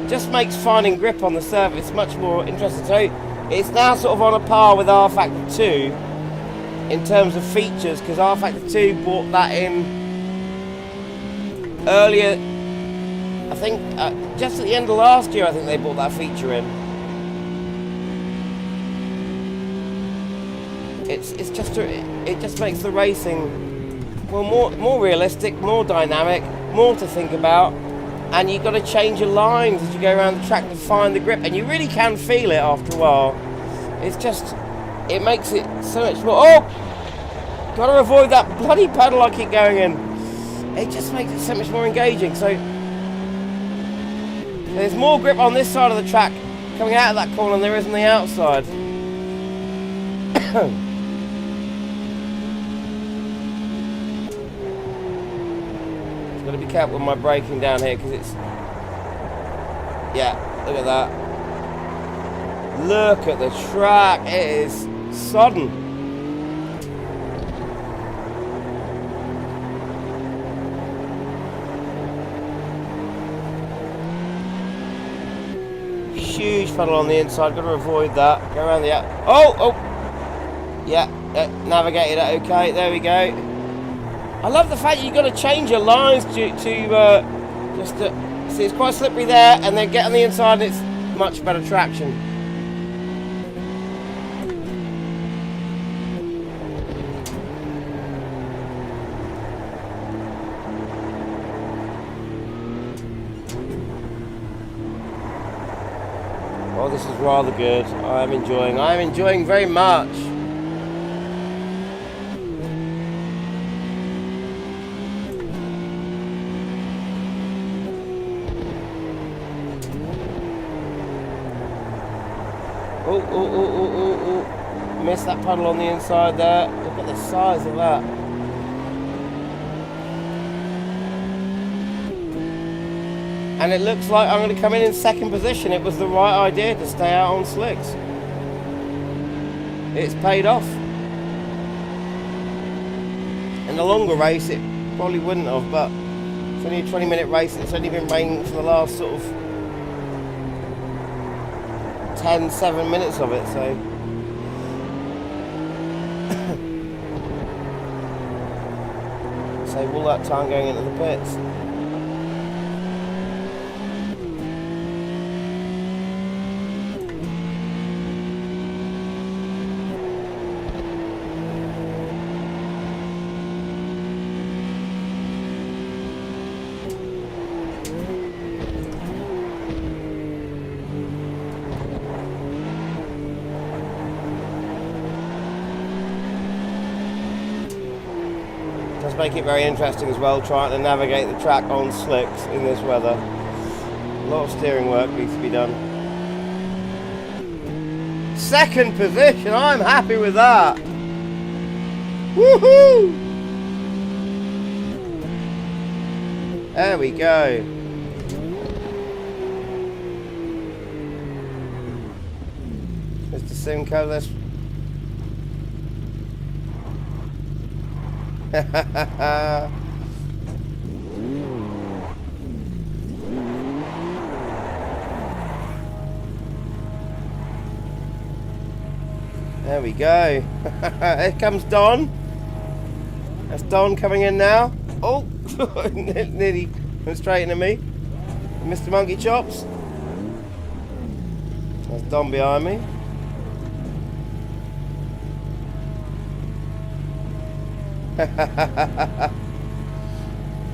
Just makes finding grip on the surface much more interesting. So it's now sort of on a par with R Factor 2 in terms of features, because R Factor 2 brought that in earlier, I think just at the end of last year. I think they brought that feature in. It just makes the racing, well, more realistic, more dynamic, more to think about. And you've got to change your lines as you go around the track to find the grip, and you really can feel it after a while. It's just, it makes it so much more. Oh, got to avoid that bloody pedal I keep going in. It just makes it so much more engaging. So there's more grip on this side of the track coming out of that corner than there is on the outside. Got to be careful with my braking down here because it's, yeah, look at that. Look at the track, it is sodden. Huge puddle on the inside, got to avoid that. Go around the, oh, yeah, navigated it okay, there we go. I love the fact you've got to change your lines see, it's quite slippery there, and then get on the inside and it's much better traction. Oh, this is rather good. I am enjoying very much. Oh. Missed that puddle on the inside there. Look at the size of that. And it looks like I'm going to come in second position. It was the right idea to stay out on slicks. It's paid off. In the longer race, it probably wouldn't have, but it's only a 20-minute race. It's only been raining for the last sort of 7 minutes of it, so Save all that time going into the pits. Make it very interesting as well, trying to navigate the track on slicks in this weather. A lot of steering work needs to be done. Second position, I'm happy with that. Woohoo! There we go. Mr. Simcoe, let's there we go. Here comes Don. That's Don coming in now. Oh, nearly went straight into me. Mr. Monkey Chops. That's Don behind me.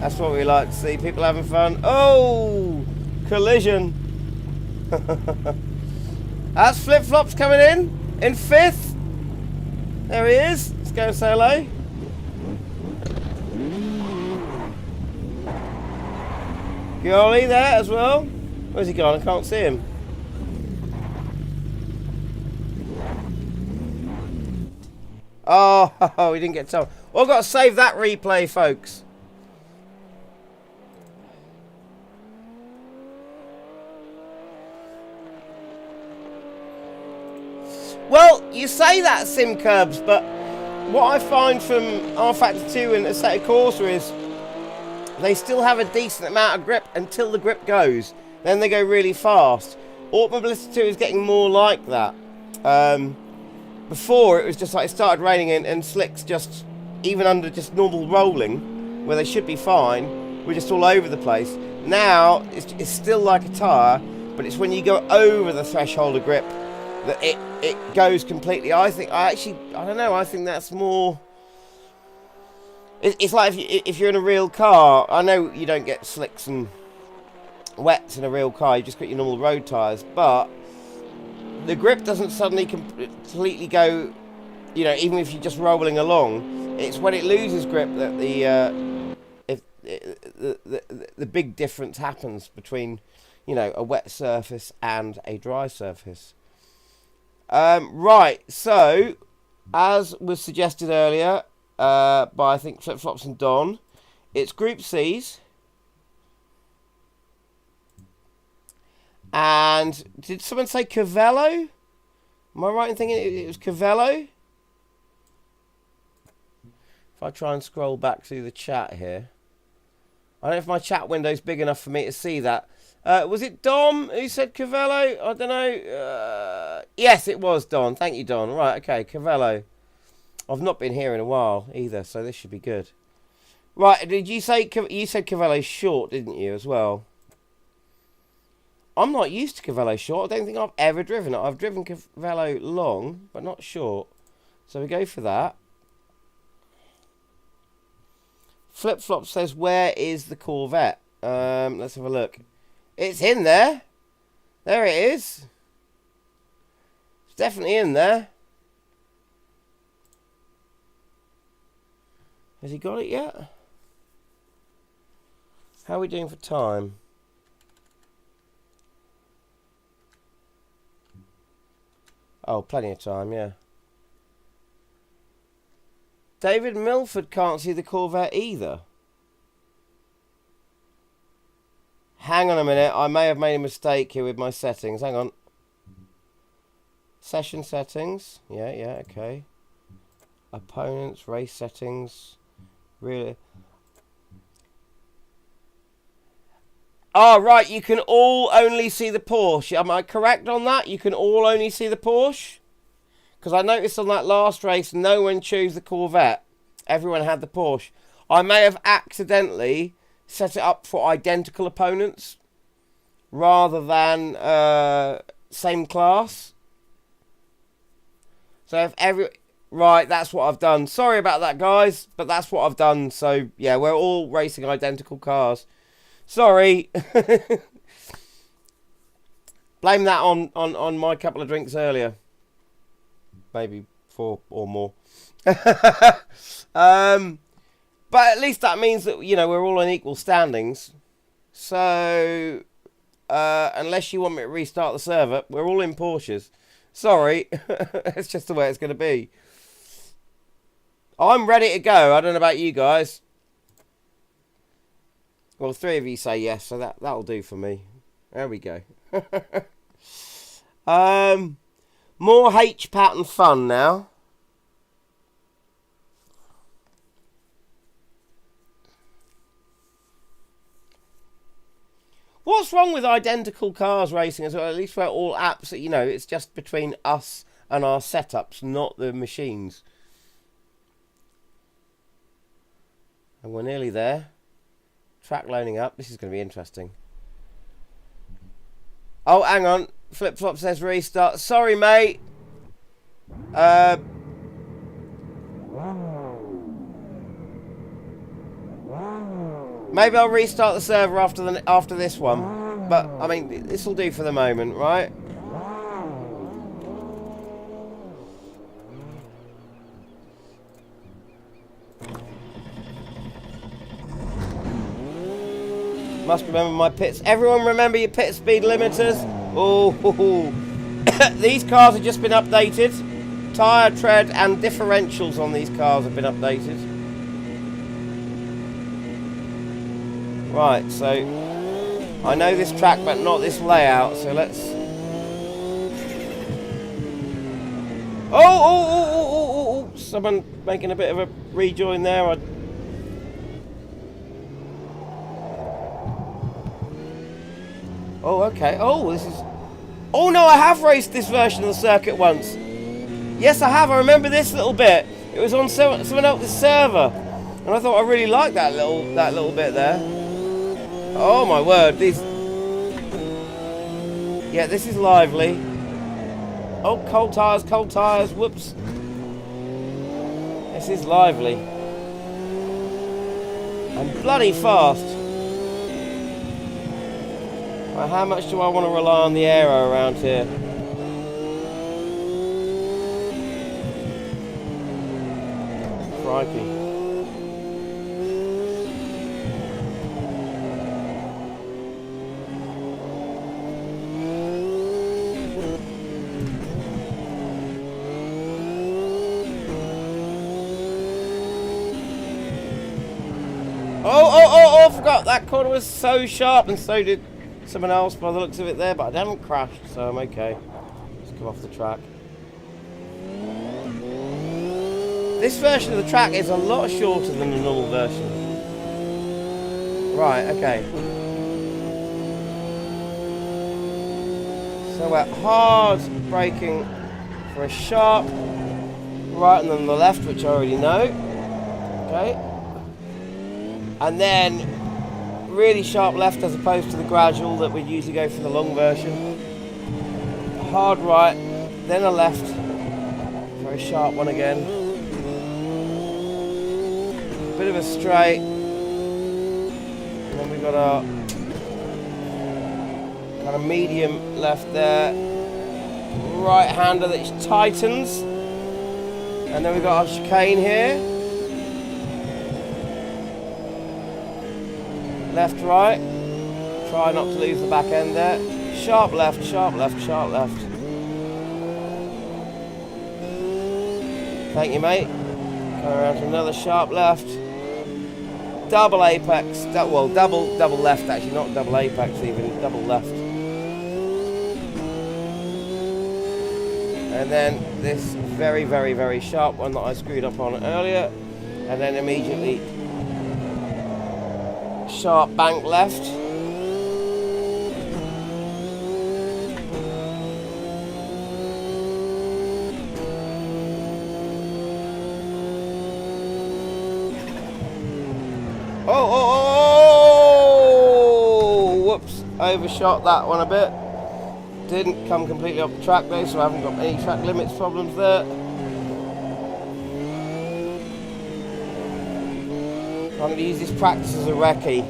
That's what we like to see, people having fun. Oh, collision. That's Flip Flops coming in 5th. There he is. Let's go and say hello. Golly there as well. Where's he gone? I can't see him. Oh, we didn't get time. Well, I've got to save that replay, folks. Well, you say that, Sim Curbs, but what I find from R-Factor 2 and Assetto Corsa is they still have a decent amount of grip until the grip goes. Then they go really fast. Automobility 2 is getting more like that. Before, it was just like it started raining and slicks just, even under just normal rolling, where they should be fine, we're just all over the place. Now, it's still like a tyre, but it's when you go over the threshold of grip that it goes completely. I think that's more... It's like if you're in a real car, I know you don't get slicks and wets in a real car, you just got your normal road tyres, but the grip doesn't suddenly completely go, you know, even if you're just rolling along. It's when it loses grip that the big difference happens between, you know, a wet surface and a dry surface. Right, so as was suggested earlier by I think Flip Flops and Don, it's Group C's. And did someone say Cavello? Am I right in thinking it was Cavello? If I try and scroll back through the chat here. I don't know if my chat window's big enough for me to see that. Was it Dom who said Cavello? I don't know. Yes, it was Don. Thank you, Don. Right, okay, Cavello. I've not been here in a while either, so this should be good. Right, did you say... You said Cavello short, didn't you, as well? I'm not used to Cavello short. I don't think I've ever driven it. I've driven Cavello long, but not short. So we go for that. Flip Flop says, where is the Corvette? Let's have a look. It's in there. There it is. It's definitely in there. Has he got it yet? How are we doing for time? Oh, plenty of time, yeah. David Milford can't see the Corvette either. Hang on a minute, I may have made a mistake here with my settings. Hang on. Session settings. Yeah, okay. Opponents, race settings. Really? Oh, right, you can all only see the Porsche. Am I correct on that? You can all only see the Porsche? Because I noticed on that last race, no one chose the Corvette. Everyone had the Porsche. I may have accidentally set it up for identical opponents rather than same class. So if right, that's what I've done. Sorry about that, guys, but that's what I've done. So yeah, we're all racing identical cars. Sorry. Blame that on my couple of drinks earlier. Maybe 4 or more. But at least that means that, you know, we're all on equal standings. So unless you want me to restart the server, we're all in Porsches. Sorry. It's just the way it's going to be. I'm ready to go. I don't know about you guys. Well, 3 of you say yes, so that'll do for me. There we go. More H-pattern fun now. What's wrong with identical cars racing as well? At least we're all apps, you know, it's just between us and our setups, not the machines. And we're nearly there. Track loading up. This is going to be interesting. Oh, hang on. Flip Flop says restart. Sorry, mate. Maybe I'll restart the server after this one. But, I mean, this will do for the moment, right? Must remember my pits. Everyone remember your pit speed limiters. Oh, these cars have just been updated. Tyre tread and differentials on these cars have been updated. Right, so I know this track but not this layout, so let's... Oh, someone making a bit of a rejoin there. Oh, okay. Oh, this is... Oh, no, I have raced this version of the circuit once. Yes, I have. I remember this little bit. It was on someone else's server. And I thought I really liked that little bit there. Oh, my word. These... Yeah, this is lively. Oh, cold tyres. Whoops. This is lively. And bloody fast. Well, how much do I want to rely on the aero around here? Crikey. Oh, I forgot. That corner was so sharp, and so did someone else by the looks of it there, but I haven't crashed, so I'm okay. Just come off the track. This version of the track is a lot shorter than the normal version. Right, okay. So we're hard braking for a sharp right and then the left, which I already know. Okay. And then really sharp left as opposed to the gradual that we'd usually go for the long version. Hard right, then a left. Very sharp one again. Bit of a straight. And then we've got our kind of medium left there. Right hander that tightens. And then we've got our chicane here. Left, right. Try not to lose the back end there. Sharp left, sharp left, sharp left. Thank you, mate. Go around to another sharp left. Double apex. Well, double left, actually, not double apex even. Double left. And then this very, very, very sharp one that I screwed up on earlier. And then immediately sharp bank left. Oh! Whoops. Overshot that one a bit. Didn't come completely off the track though, so I haven't got any track limits problems there. I'm going to use this practice as a recce.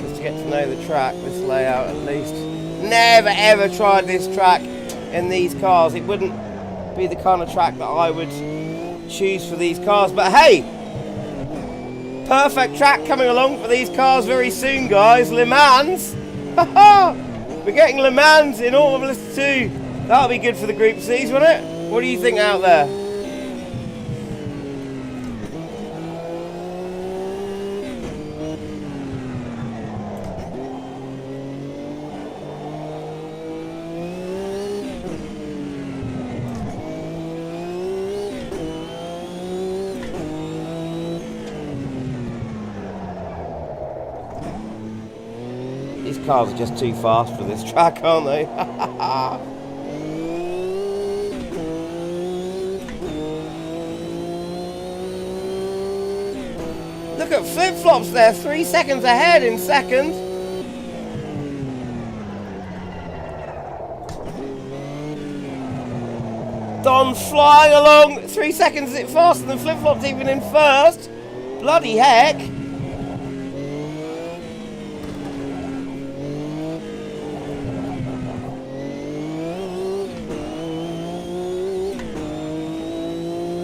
Just to get to know the track, this layout at least. Never ever tried this track in these cars. It wouldn't be the kind of track that I would choose for these cars. But hey! Perfect track coming along for these cars very soon, guys. Le Mans! We're getting Le Mans in Automobilist 2. That'll be good for the Group C's, won't it? What do you think out there? These cars are just too fast for this track, aren't they? Look at flip-flops there, 3 seconds ahead in second. Don flying along, 3 seconds faster than flip-flops even in first. Bloody heck.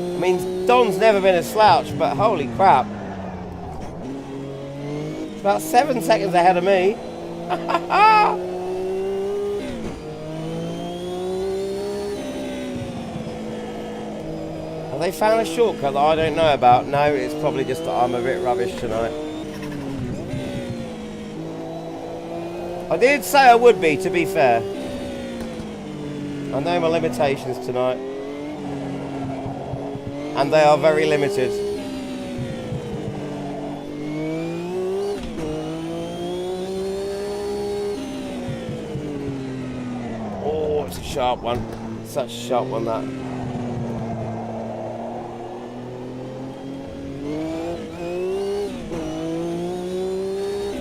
I mean, Don's never been a slouch, but holy crap. It's about 7 seconds ahead of me. Have they found a shortcut that I don't know about? No, it's probably just that I'm a bit rubbish tonight. I did say I would be, to be fair. I know my limitations tonight. And they are very limited. Oh, it's a sharp one. Such a sharp one, that.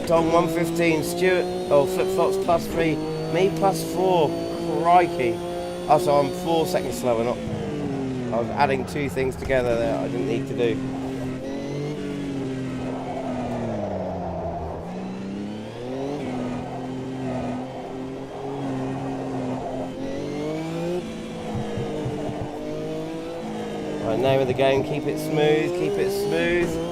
Don 115, Stuart, oh, flip-flops +3, me +4, crikey. Oh, so I'm 4 seconds slower, not... I was adding 2 things together that I didn't need to do. Right, name of the game, keep it smooth, keep it smooth.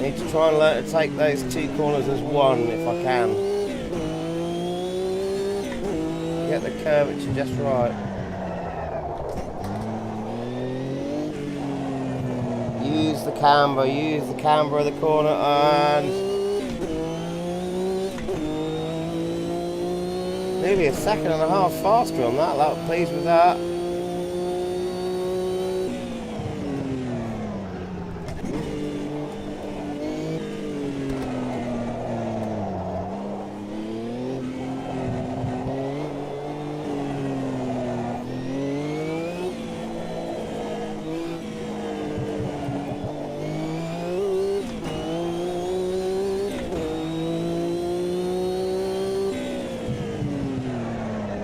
Need to try and learn to take those 2 corners as one if I can. Get the curvature just right. Use the camber of the corner, and nearly a second and a half faster on that. I'm pleased with that.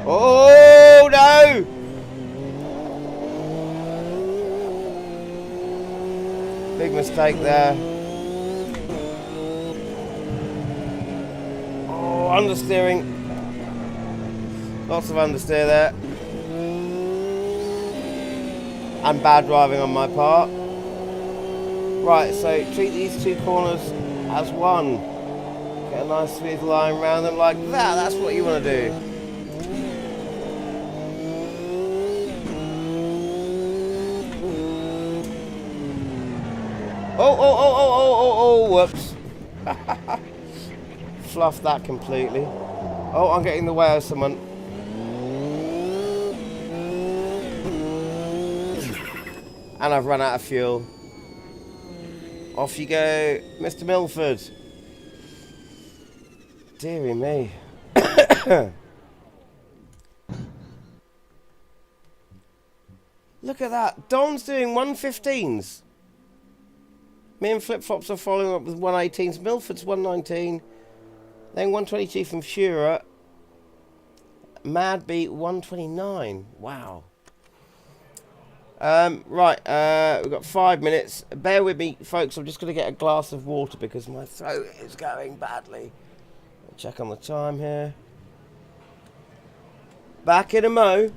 Oh no! Big mistake there. Oh, understeering. Lots of understeer there. And bad driving on my part. Right, so treat these 2 corners as one. Get a nice smooth line around them like that. That's what you want to do. Oh, whoops. Fluffed that completely. Oh, I'm getting in the way of someone. And I've run out of fuel. Off you go, Mr. Milford. Deary me. Look at that. Don's doing 115s. Me and Flip Flops are following up with 118s. Milford's 119. Then 122 from Shearer. Mad Beat 129. Wow. Right, we've got 5 minutes. Bear with me, folks. I'm just going to get a glass of water because my throat is going badly. Check on the time here. Back in a mo.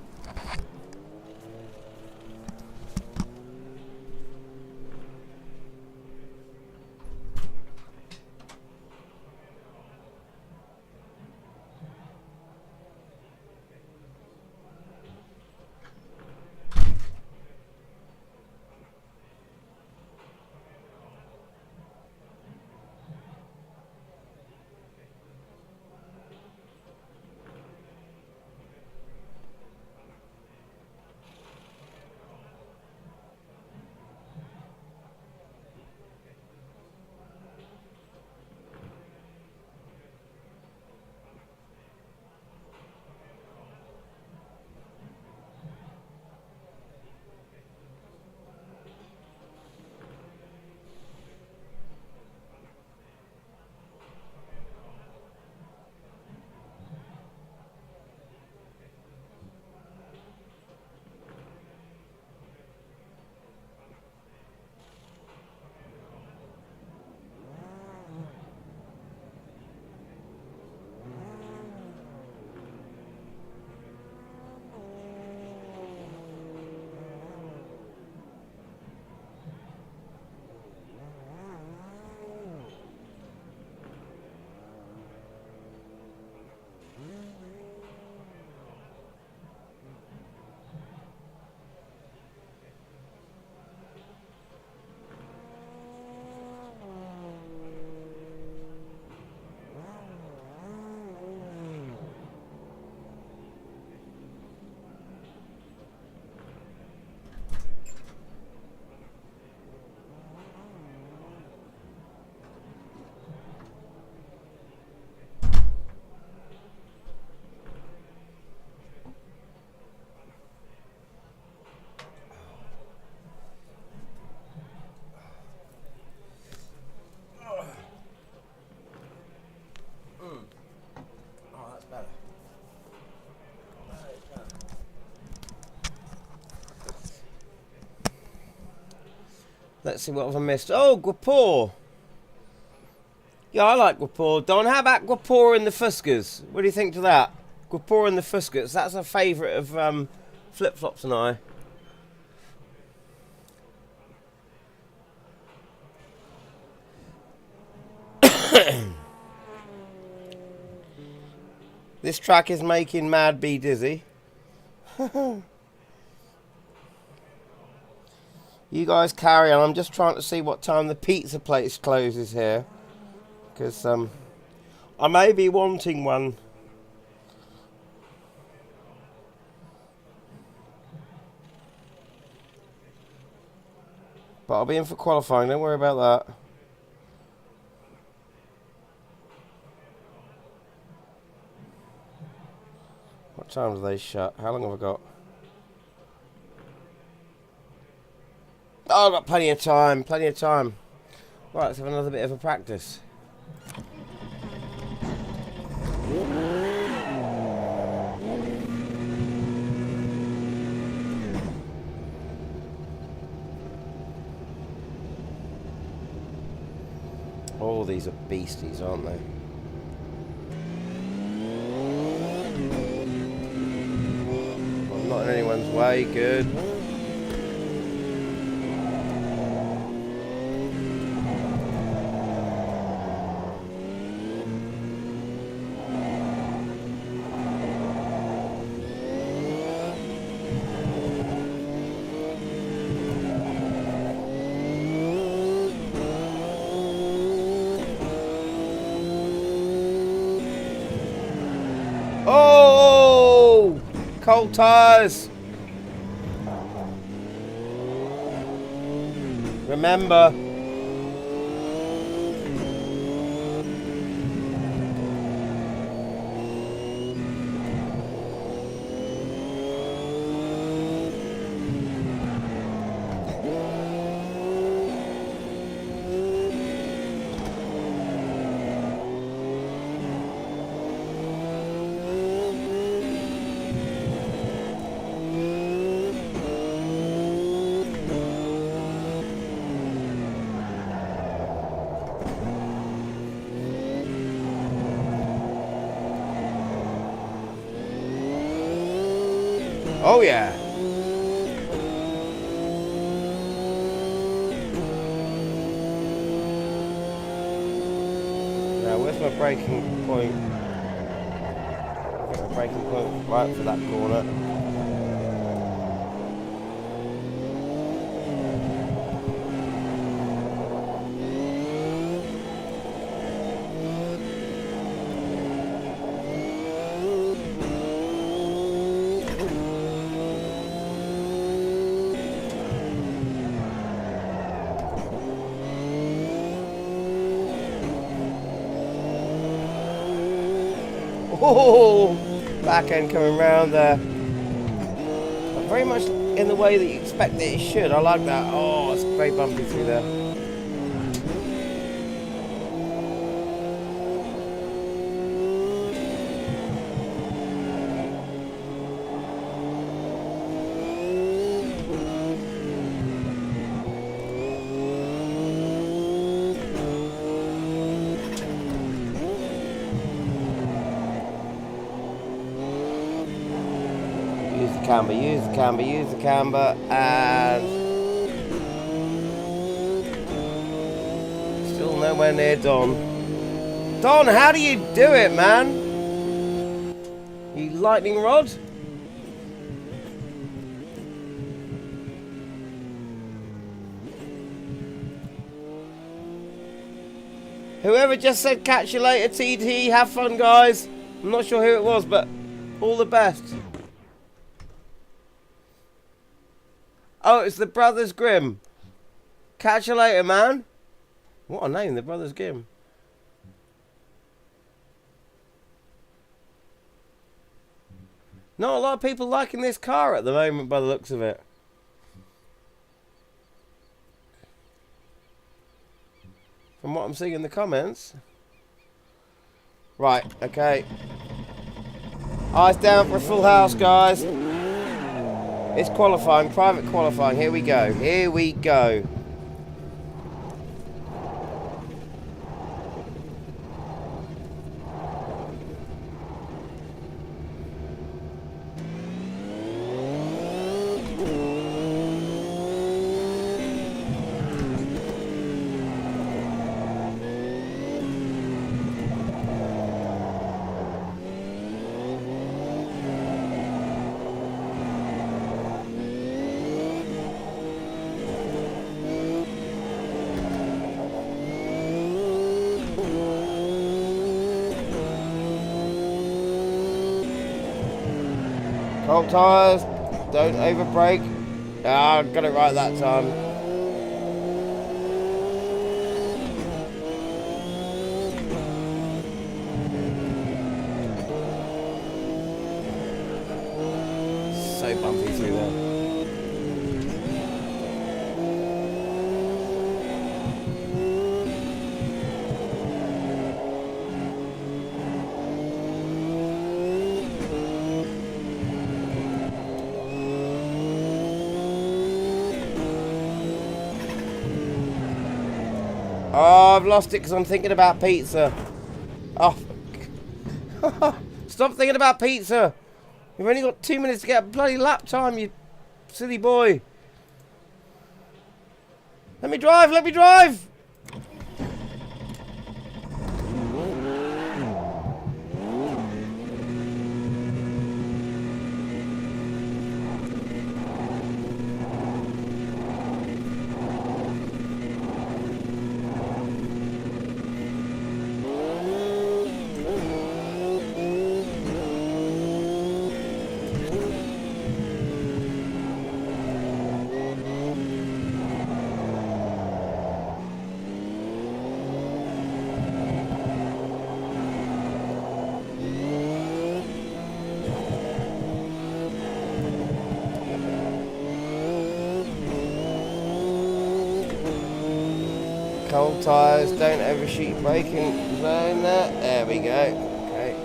Let's see what have I missed. Oh, Guapore. Yeah, I like Guapore. Don, how about Guapore and the Fuskas? What do you think to that? Guapore and the Fuskas. That's a favourite of Flip Flops and I. This track is making Mad Bee dizzy. You guys carry on. I'm just trying to see what time the pizza place closes here. Because I may be wanting one. But I'll be in for qualifying. Don't worry about that. What time do they shut? How long have I got? Oh, I've got plenty of time, plenty of time. Right, let's have another bit of a practice. Oh, these are beasties, aren't they? I'm not in anyone's way, good. Cold tyres. Remember. Oh yeah. Now where's my braking point? I think my braking point right for that corner. Oh, back end coming round there. Very much in the way that you expect that it should. I like that. Oh, it's very bumpy through there. Camber, use the camber, use the camber, and still nowhere near Don. Don, how do you do it, man? You lightning rod? Whoever just said catch you later, TT, have fun, guys. I'm not sure who it was, but all the best. Oh, it's the Brothers Grimm. Catch you later, man. What a name, the Brothers Grimm. Not a lot of people liking this car at the moment by the looks of it. From what I'm seeing in the comments. Right, okay. Eyes down for a full house, guys. It's qualifying, private qualifying. Here we go. Here we go. Cold tyres, don't over brake. Ah, got it right that time. So bumpy through there. Oh, I've lost it because I'm thinking about pizza. Oh, stop thinking about pizza. You've only got 2 minutes to get a bloody lap time, you silly boy. Let me drive, let me drive. Cold tyres, don't overshoot your braking zone there. There we go. Okay.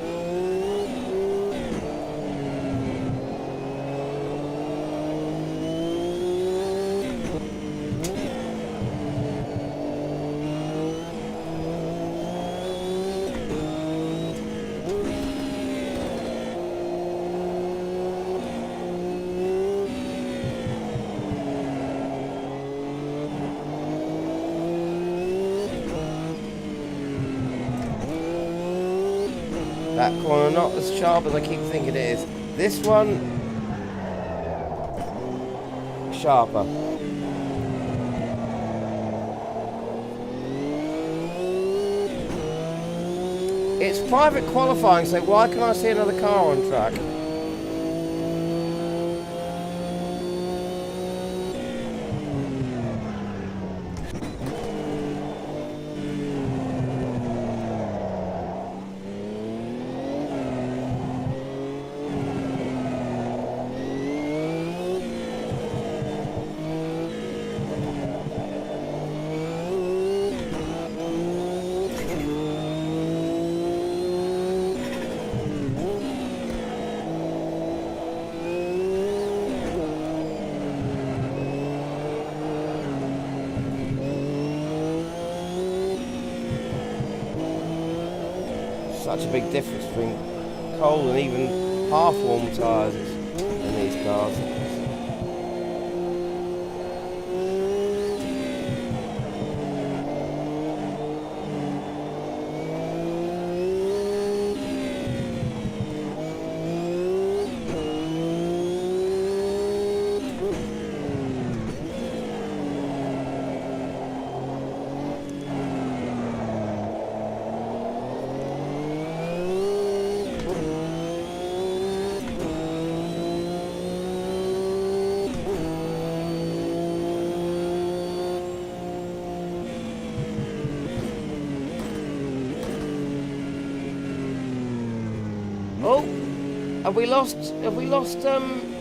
That corner not as sharp as I keep thinking it is. This one, sharper. It's private qualifying, so why can't I see another car on track? Such a big difference between cold and even half-warm tyres in these cars. Oh, have we lost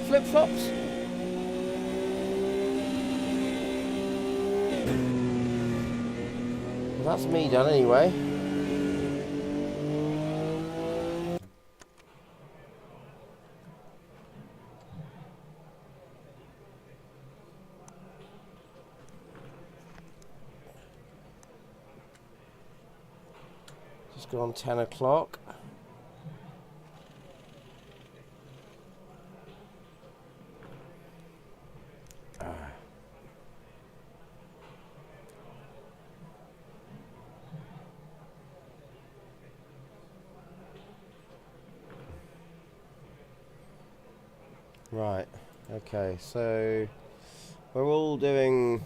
flip-flops? Well, that's me done anyway. Just go on 10 o'clock. Right, okay, so we're all doing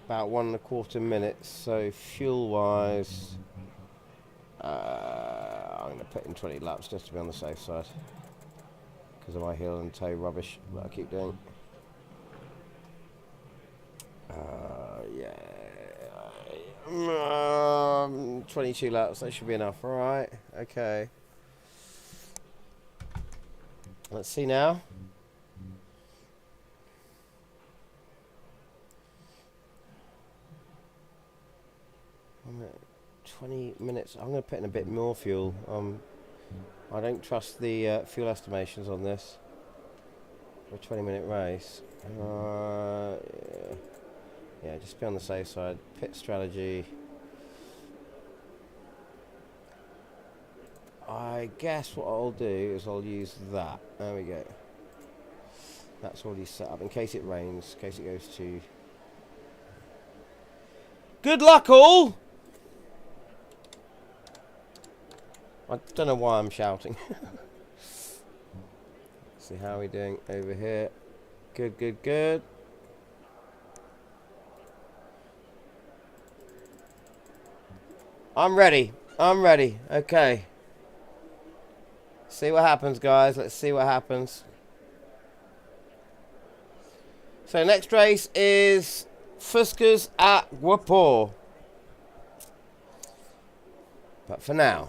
about 1.25 minutes, so fuel wise, I'm going to put in 20 laps just to be on the safe side because of my heel and toe rubbish that I keep doing. Yeah, 22 laps, that should be enough. Alright, okay. Let's see now. I'm at 20 minutes. I'm going to put in a bit more fuel. I don't trust the fuel estimations on this for a 20-minute race. Yeah, just be on the safe side. Pit strategy. I guess what I'll do is I'll use that. There we go. That's already set up in case it rains, in case it goes to... Good luck all! I don't know why I'm shouting. See how we're doing over here. Good, good, good. I'm ready. I'm ready. Okay. See what happens, guys. Let's see what happens. So next race is Fuskas at Wapor. But for now,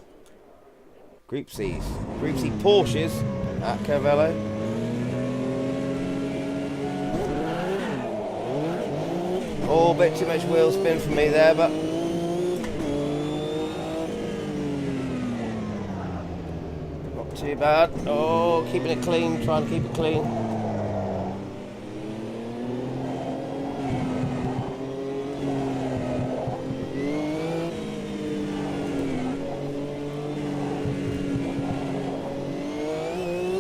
Group C's. Group C Porsches at Cavello. Oh, a bit too much wheel spin for me there, but not too bad. Oh, keeping it clean, trying to keep it clean.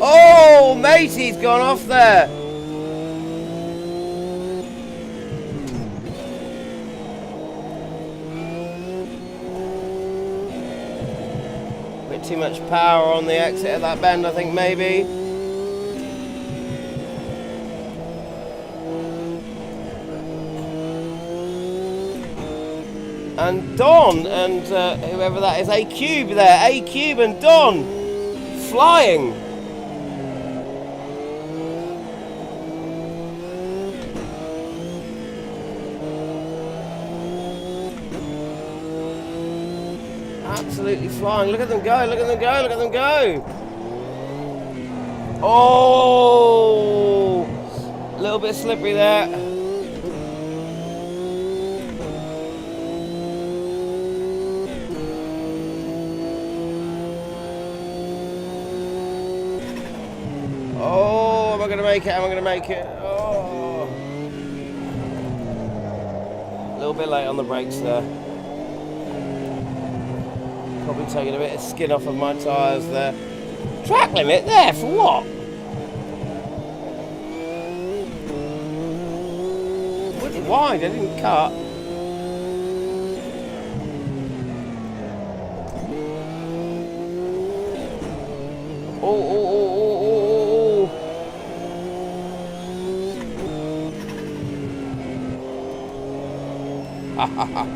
Oh, matey's gone off there. Bit too much power on the exit of that bend, I think, maybe. And Don and whoever that is, A-Cube there, A-Cube and Don flying. Absolutely flying. Look at them go, look at them go, look at them go. Oh, a little bit slippery there. Oh, am I going to make it? Am I going to make it? Oh. A little bit late on the brakes there. Probably taking a bit of skin off of my tyres there. Track limit there for what? Pretty wide, I didn't cut. Oh. Ha ha ha.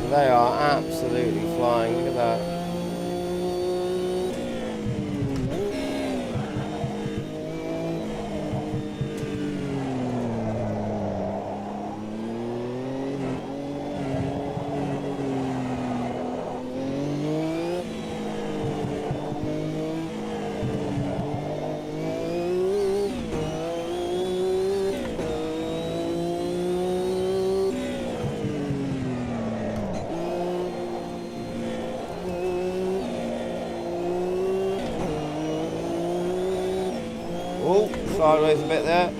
They are absolutely flying, look at that. Oh, sideways a bit there.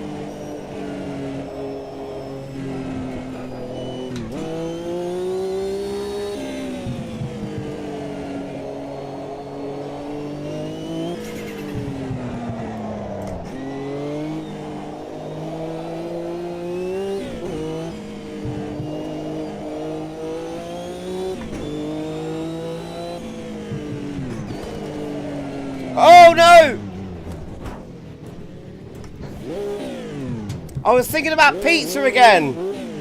Oh no! I was thinking about pizza again.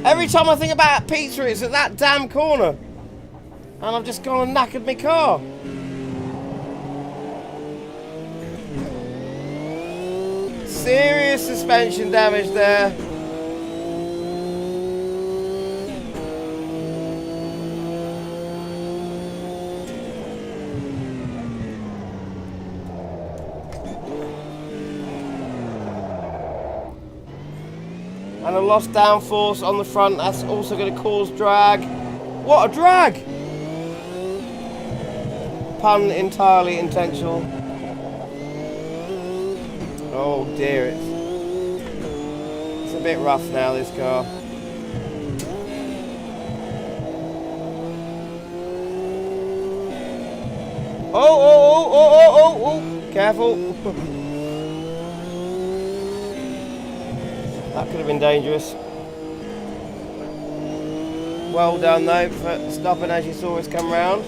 Every time I think about pizza, it's at that damn corner. And I've just gone and knackered my car. Serious suspension damage there. And a lost downforce on the front, that's also going to cause drag. What a drag! Pun entirely intentional. Oh dear, it's a bit rough now, this car. Oh, careful. That could have been dangerous. Well done though for stopping as you saw us come round.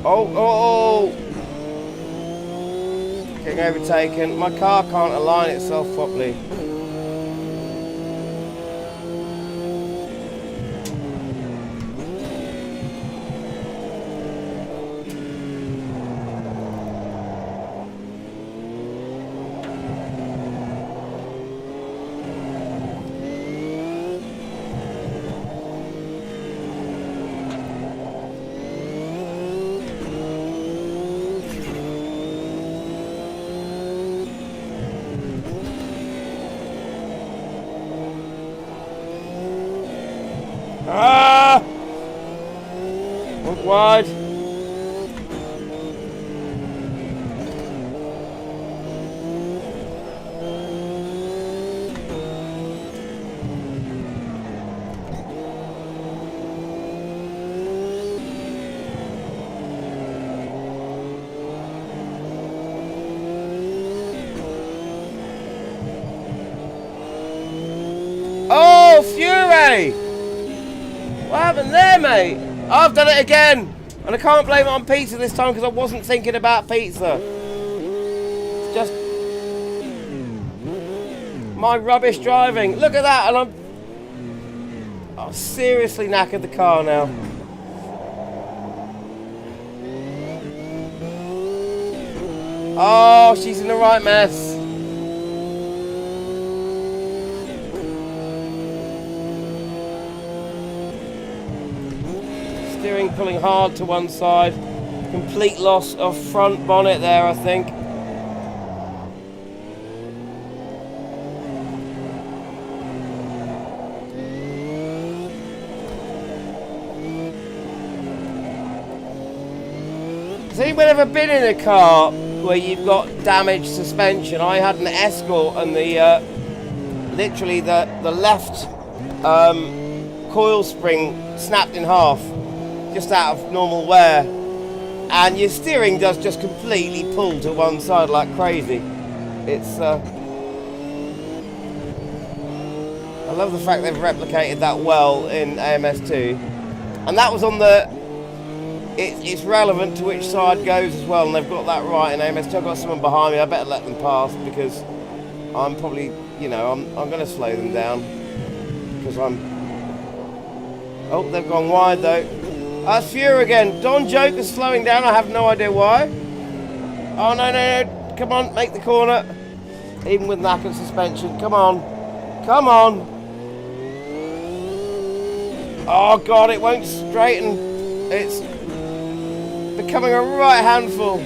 Oh! Getting overtaken. My car can't align itself properly. Ah! Went wide. Oh, Fury! What happened there, mate? I've done it again! And I can't blame it on pizza this time because I wasn't thinking about pizza. It's just my rubbish driving. Look at that, and I'm seriously knackered the car now. Oh, she's in the right mess. Steering pulling hard to one side. Complete loss of front bonnet there, I think. Has anyone ever been in a car where you've got damaged suspension? I had an Escort and the literally the left coil spring snapped in half just out of normal wear, and your steering does just completely pull to one side like crazy. It's I love the fact they've replicated that well in AMS2, and that was on the it's relevant to which side goes as well, and they've got that right in AMS2. I've got someone behind me. I better let them pass because I'm probably, you know, I'm going to slow them down because oh, they've gone wide though. That's Fury again. Don Joker's slowing down. I have no idea why. Oh, no. Come on, make the corner. Even with knackered suspension. Come on. Come on. Oh, God, it won't straighten. It's becoming a right handful.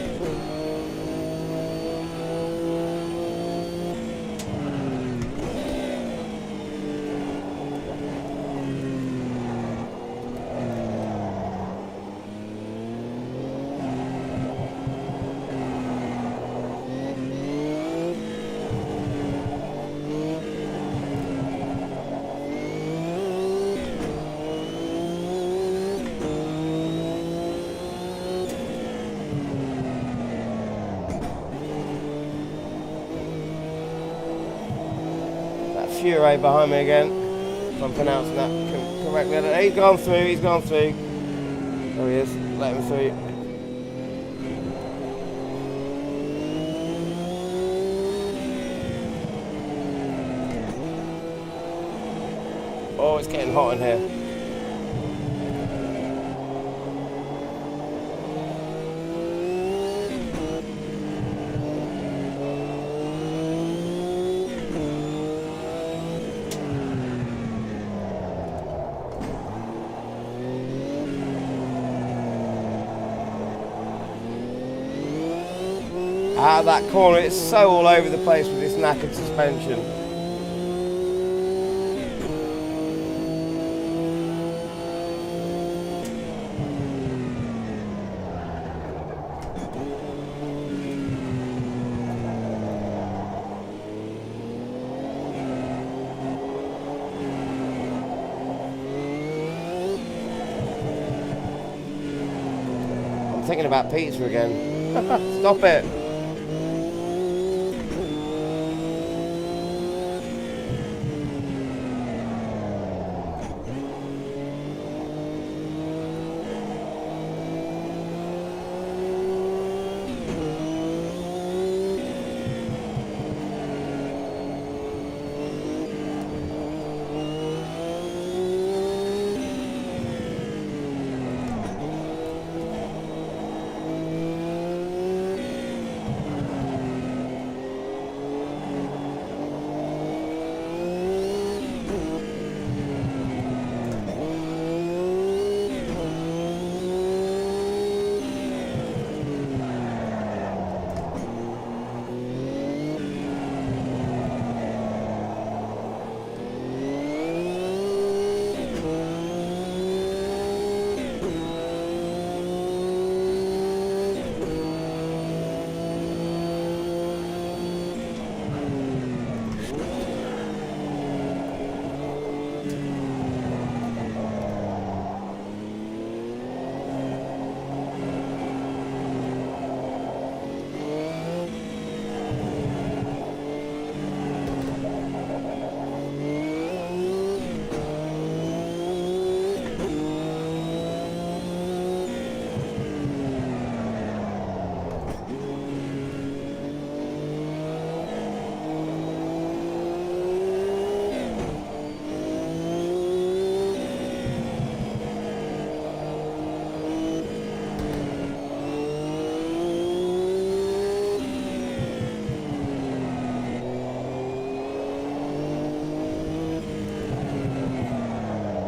Fury behind me again, if I'm pronouncing that correctly. He's gone through. There he is, let him through. Oh, it's getting hot in here. Out of that corner, it's so all over the place with this knackered suspension. I'm thinking about pizza again. Stop it.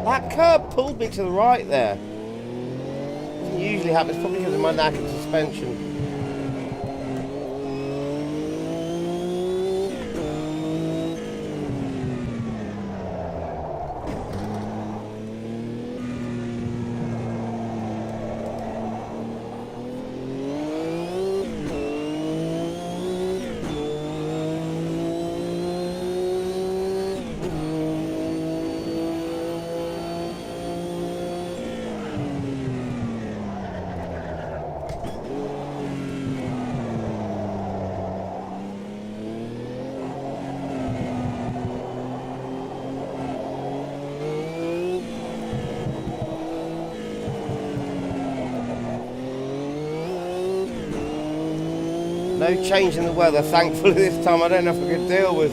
That curb pulled me to the right there. Doesn't usually happen. It's probably because of my knackered suspension. No change in the weather, thankfully this time. I don't know if I could deal with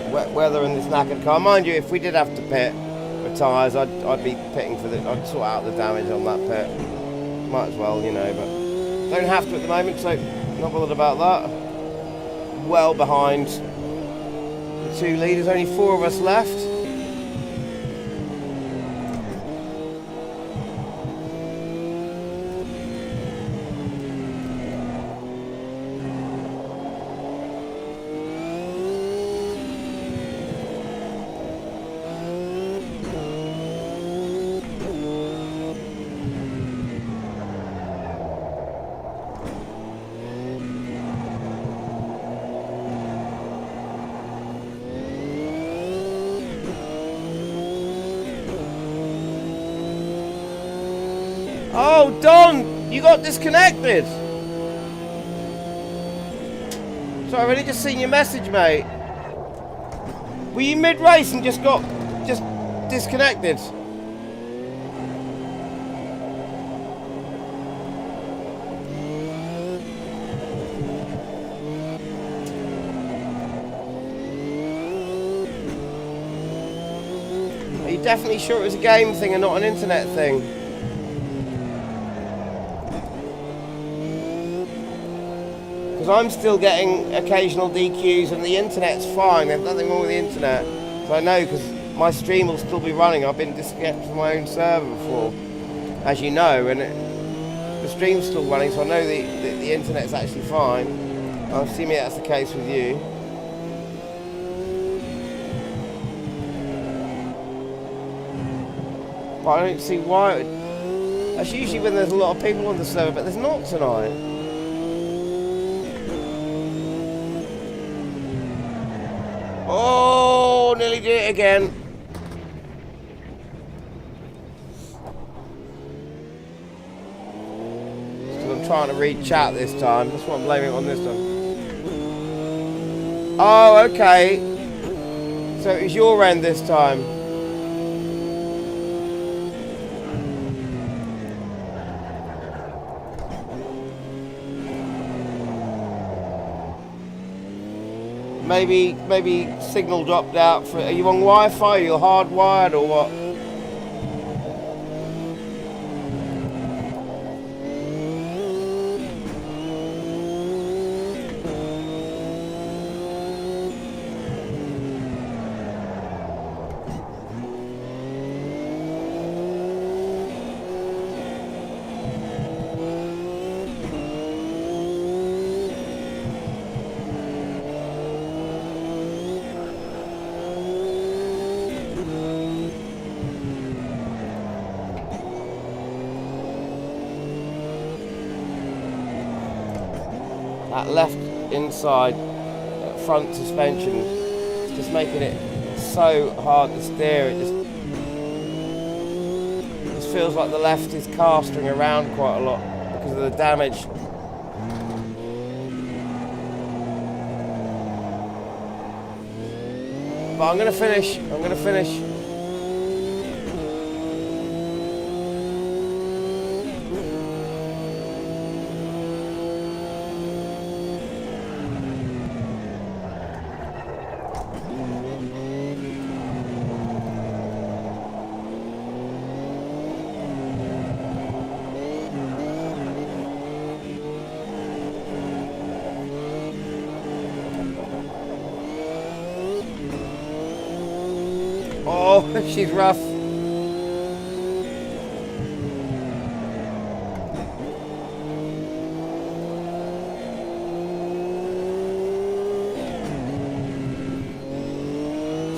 wet weather in this knackered car. Mind you, if we did have to pit for tyres, I'd be pitting for I'd sort out the damage on that pit. Might as well, you know, but don't have to at the moment, so not bothered about that. Well behind the 2 leaders, only 4 of us left. Oh, Don, you got disconnected. Sorry, I've only just seen your message, mate. Were you mid-race and just disconnected? Are you definitely sure it was a game thing and not an internet thing? Because I'm still getting occasional DQs and the internet's fine. There's nothing wrong with the internet. So I know, because my stream will still be running. I've been disconnected from my own server before, as you know, and the stream's still running, so I know the internet's actually fine. I'm assuming that's the case with you. But I don't see why. That's usually when there's a lot of people on the server, but there's not tonight. Oh, nearly did it again. Still, I'm trying to read chat this time. That's what I'm blaming it on this time. Oh, okay. So it was your end this time. Maybe signal dropped out. Are you on Wi-Fi? Are you hardwired or what? That left inside front suspension is just making it so hard to steer. It just feels like the left is castering around quite a lot because of the damage. But I'm going to finish. Oh, she's rough.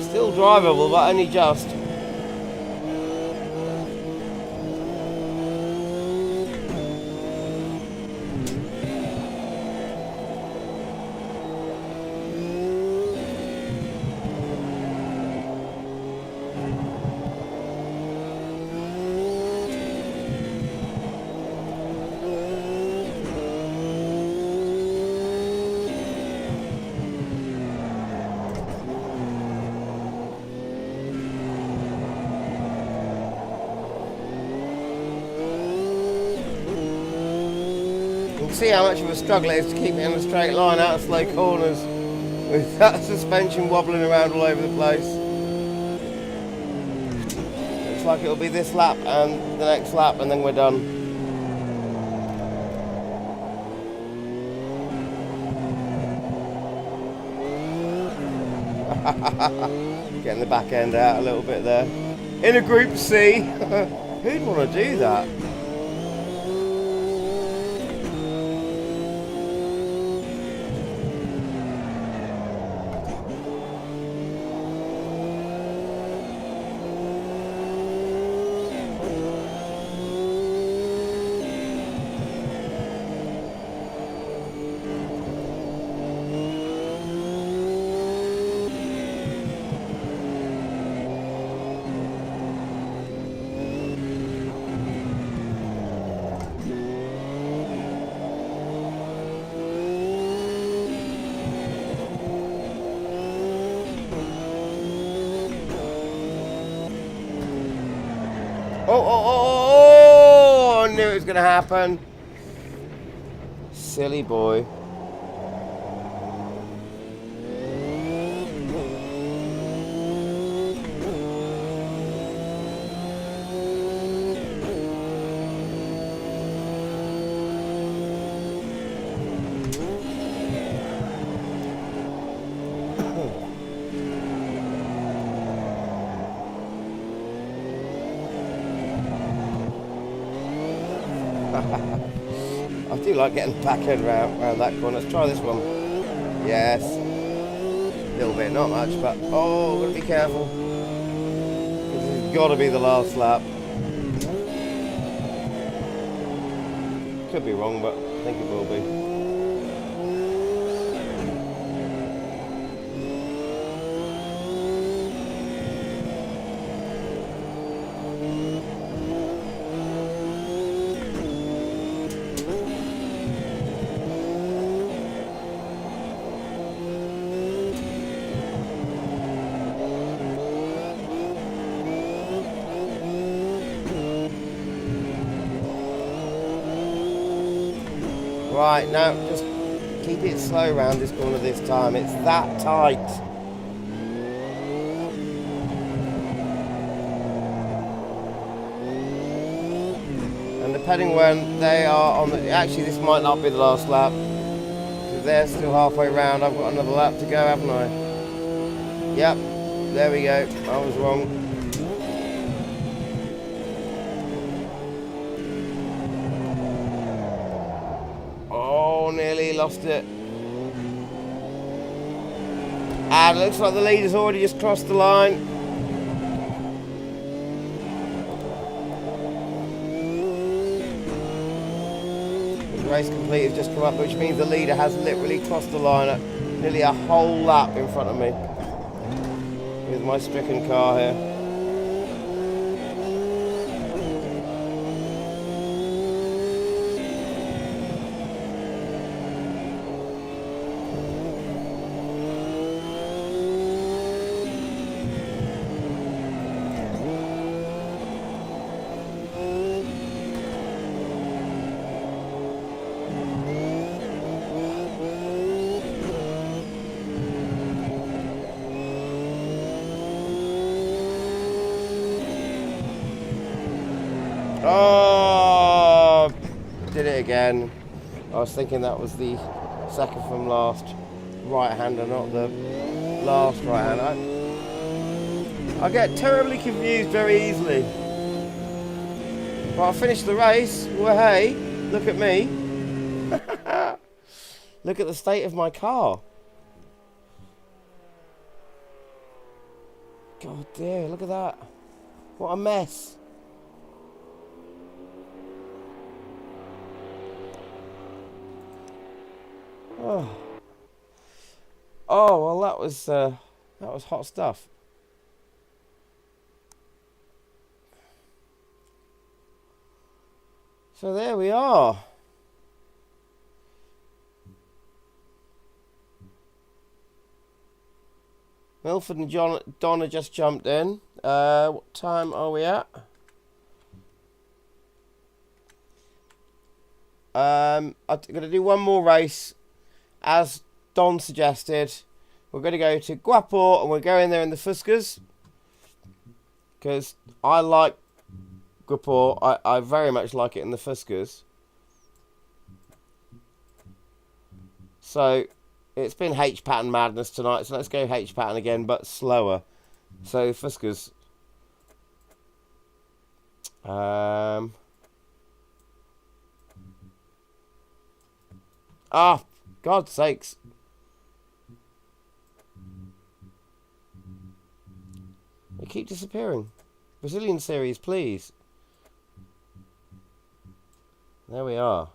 Still drivable, but only just. See how much of a struggle it is to keep it in a straight line out of slow corners with that suspension wobbling around all over the place. Looks like it'll be this lap and the next lap and then we're done. Getting the back end out a little bit there. In a Group C. Who'd want to do that? Oh, I knew it was going to happen. Silly boy. I do like getting the back end round that corner. Let's try this one. Yes. A little bit, not much, but oh, gotta be careful. This has got to be the last lap. Could be wrong, but I think it will be. Right, now just keep it slow around this corner this time. It's that tight. And depending when they are on the... Actually, this might not be the last lap. Because they're still halfway round. I've got another lap to go, haven't I? Yep, there we go. I was wrong. Nearly lost it. And it looks like the leader's already just crossed the line. The race complete has just come up, which means the leader has literally crossed the line at nearly a whole lap in front of me. With my stricken car here. Oh, did it again. I was thinking that was the second from last right-hander, not the last right-hander. I get terribly confused very easily. But I finished the race. Well, hey, look at me. Look at the state of my car. God dear, look at that. What a mess. Oh, well, that was hot stuff. So there we are. Milford and Donna just jumped in. What time are we at? I'm going to do one more race. As Don suggested, we're going to go to Guaport and we're going there in the Fuscas. Because I like Guaport. I very much like it in the Fuscas. So it's been H pattern madness tonight, so let's go H pattern again, but slower. So Fuscas. God's sakes. They keep disappearing. Brazilian series, please. There we are.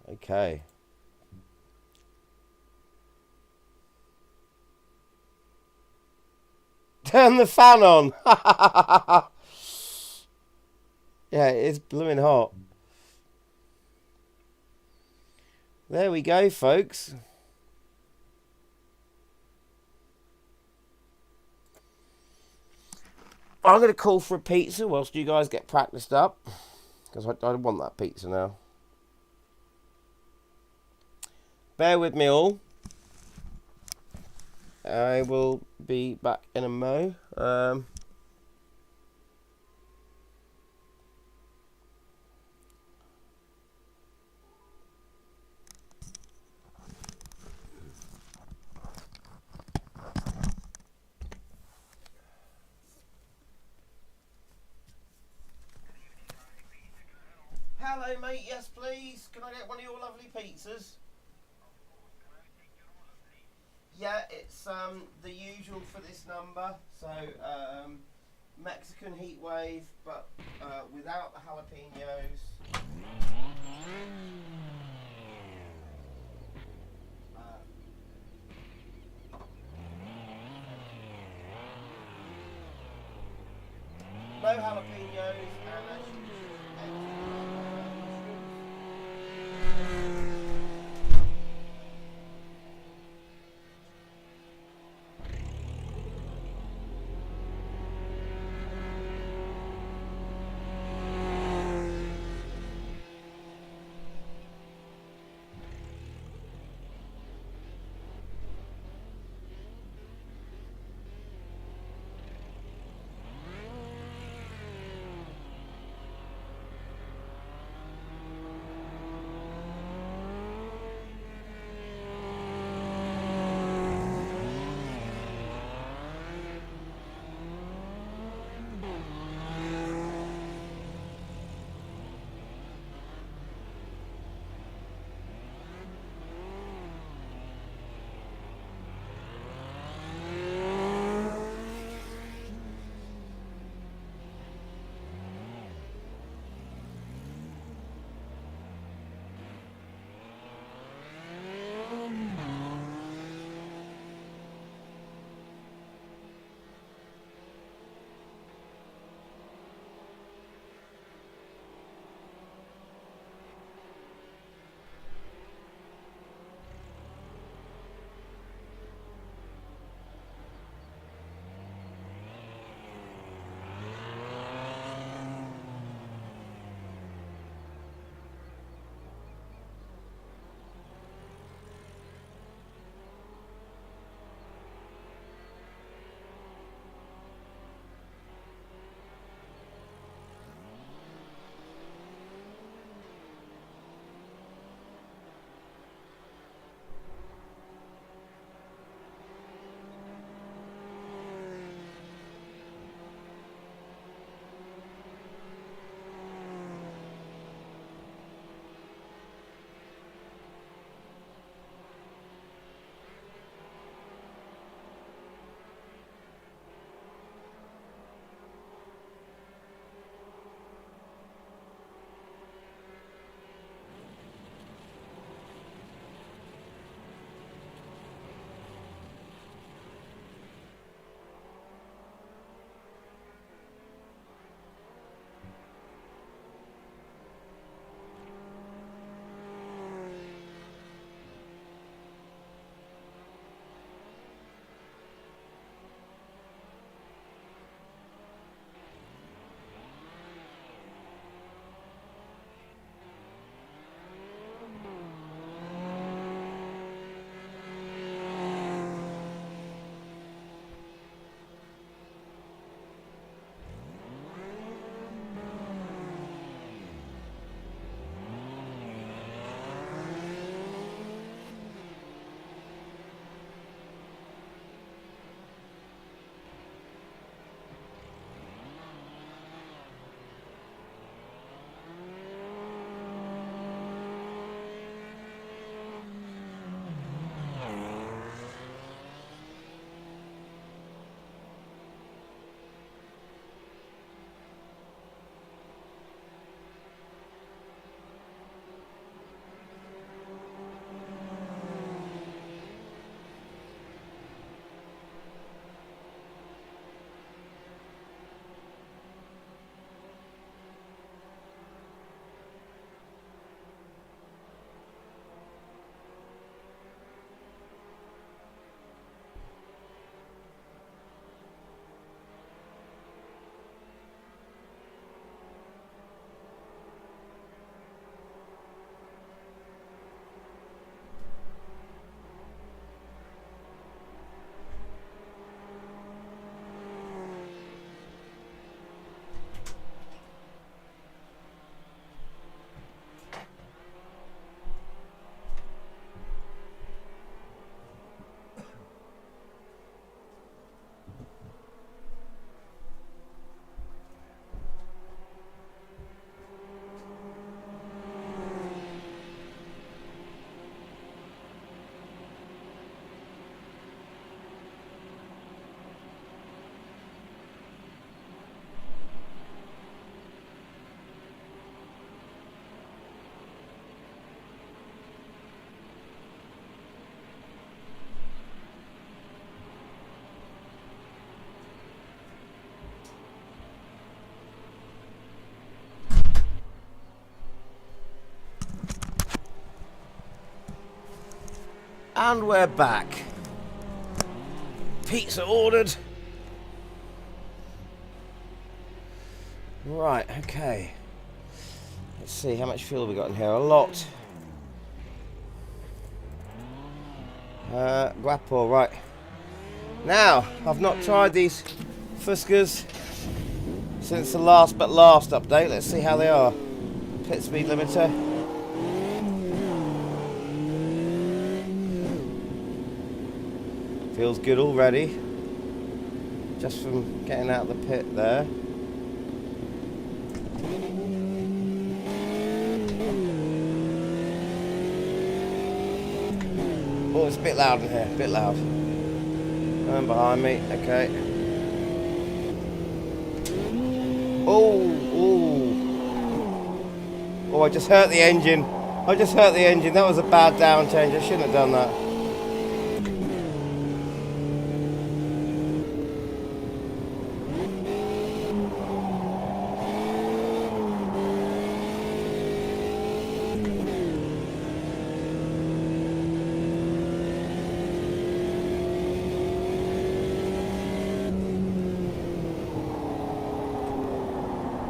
Okay. Turn the fan on. Yeah, it is blooming hot. There we go, folks. I'm going to call for a pizza whilst you guys get practiced up. Because I want that pizza now. Bear with me all. I will be back in a mo. Hello, mate. Yes, please. Can I get one of your lovely pizzas? Yeah, it's the usual for this number. So Mexican heat wave, but without the jalapenos. No jalapenos and as And we're back. Pizza ordered. Right, okay. Let's see, how much fuel have we got in here? A lot. Guapo, right. Now, I've not tried these Fuscas since the last update. Let's see how they are. Pit speed limiter. Feels good already. Just from getting out of the pit there. Oh, it's a bit loud in here, a bit loud. And behind me, okay. Oh, I just hurt the engine. That was a bad down change. I shouldn't have done that.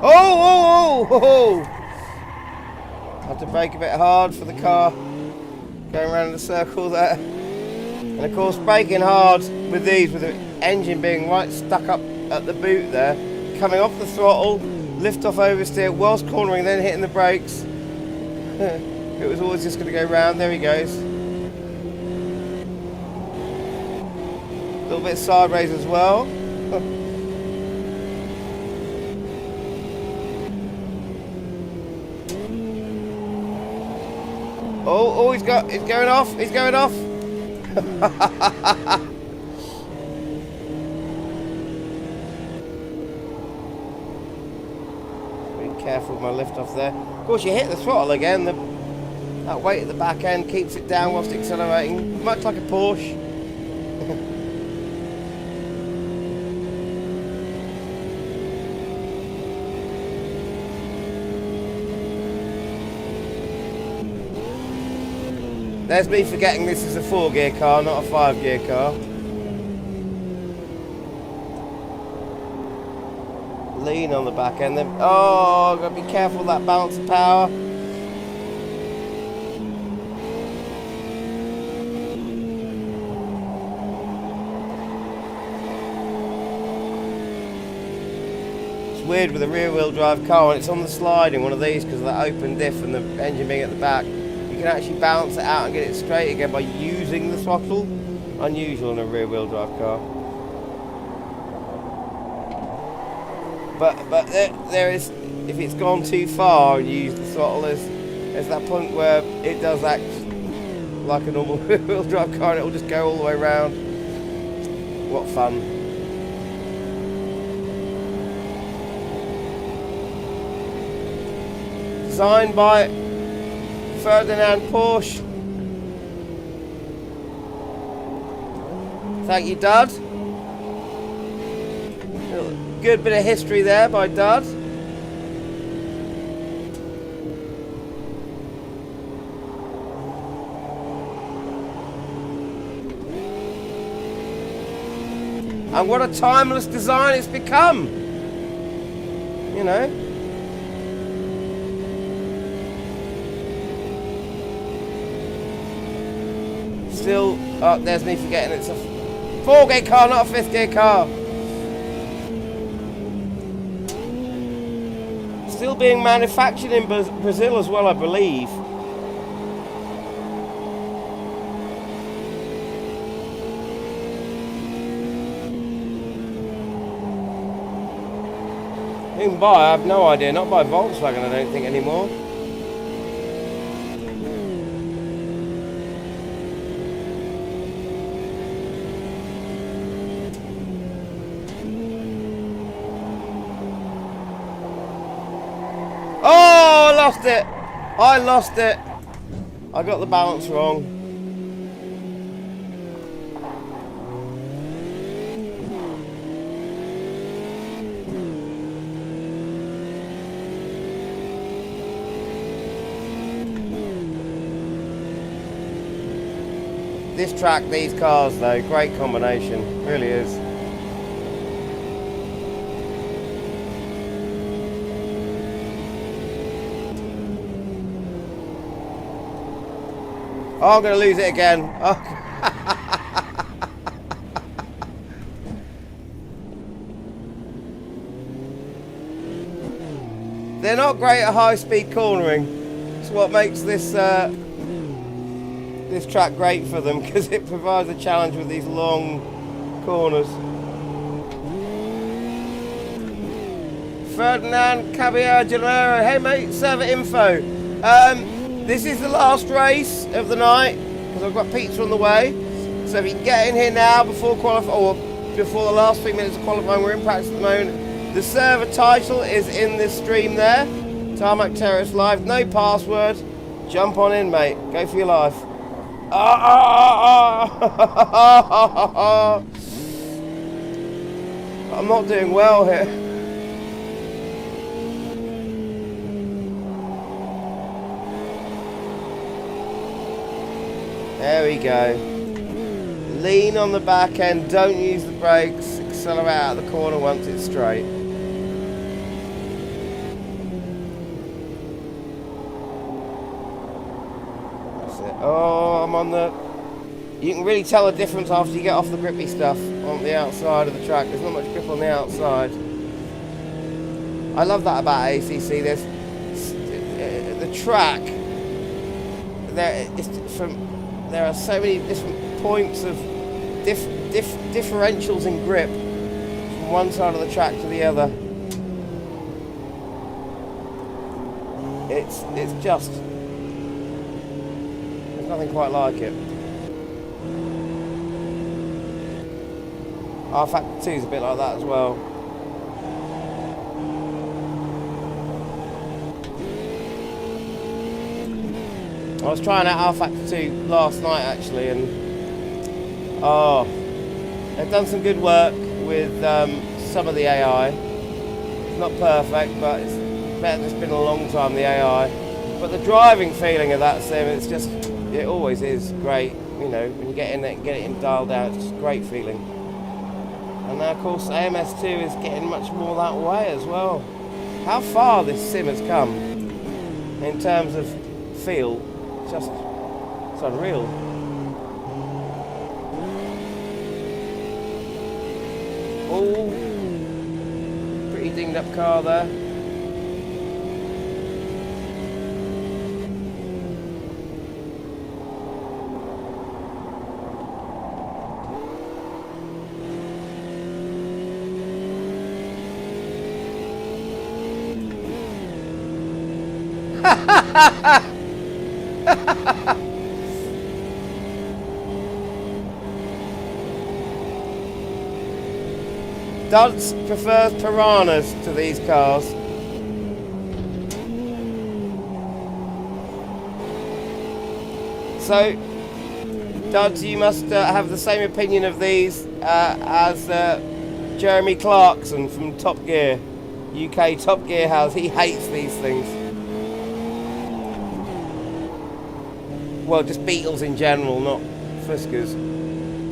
Oh! Had to brake a bit hard for the car going around in a circle there. And of course, braking hard with these, with the engine being right stuck up at the boot there, coming off the throttle, lift off oversteer, whilst cornering, then hitting the brakes. It was always just going to go round. There he goes. A little bit sideways as well. Oh, he's going off. Be careful with my lift off there. Of course, you hit the throttle again. That weight at the back end keeps it down whilst accelerating, much like a Porsche. There's me forgetting this is a 4-gear car, not a 5-gear car. Lean on the back end then. Oh, gotta be careful of that balance of power. It's weird with a rear-wheel drive car when it's on the slide in one of these because of that open diff and the engine being at the back. You can actually balance it out and get it straight again by using the throttle. Unusual in a rear-wheel drive car. But there is, if it's gone too far and you use the throttle, there's that point where it does act like a normal rear-wheel drive car and it will just go all the way around. What fun. Designed by Ferdinand Porsche. Thank you, Dad. Good bit of history there by Dad. And what a timeless design it's become. You know. Still, oh, there's me forgetting it's a 4-gear car, not a 5th-gear car. Still being manufactured in Brazil as well, I believe. Even by, I have no idea, not by Volkswagen I don't think anymore. Oh, I lost it. I got the balance wrong. This track, these cars though, great combination, really is. Oh, I'm going to lose it again. Oh. They're not great at high-speed cornering. It's what makes this this track great for them, because it provides a challenge with these long corners. Ferdinand Caballero, hey mate, server info. This is the last race of the night, because I've got pizza on the way. So if you can get in here now before before the last 3 minutes of qualifying, we're in practice at the moment. The server title is in this stream there. Tarmac Terrace Live, no password. Jump on in, mate. Go for your life. I'm not doing well here. There we go. Lean on the back end, don't use the brakes, accelerate out of the corner once it's straight. That's it. Oh, I'm on the... You can really tell the difference after you get off the grippy stuff on the outside of the track. There's not much grip on the outside. I love that about ACC. There's the track. There are so many different points of differentials in grip from one side of the track to the other. It's just, there's nothing quite like it. R Factor 2 is a bit like that as well. I was trying out R Factor 2 last night actually, and they've done some good work with some of the AI. It's not perfect, but it's better than it's been a long time, the AI. But the driving feeling of that sim, it always is great. You know, when you get in it and get it dialed down, it's just a great feeling. And now of course AMS2 is getting much more that way as well. How far this sim has come in terms of feel. It's unreal. Oh, pretty dinged up car there. Duds prefers piranhas to these cars. So, Duds, you must have the same opinion of these as Jeremy Clarkson from Top Gear. UK Top Gear has. He hates these things. Well, just Beetles in general, not Fiskars.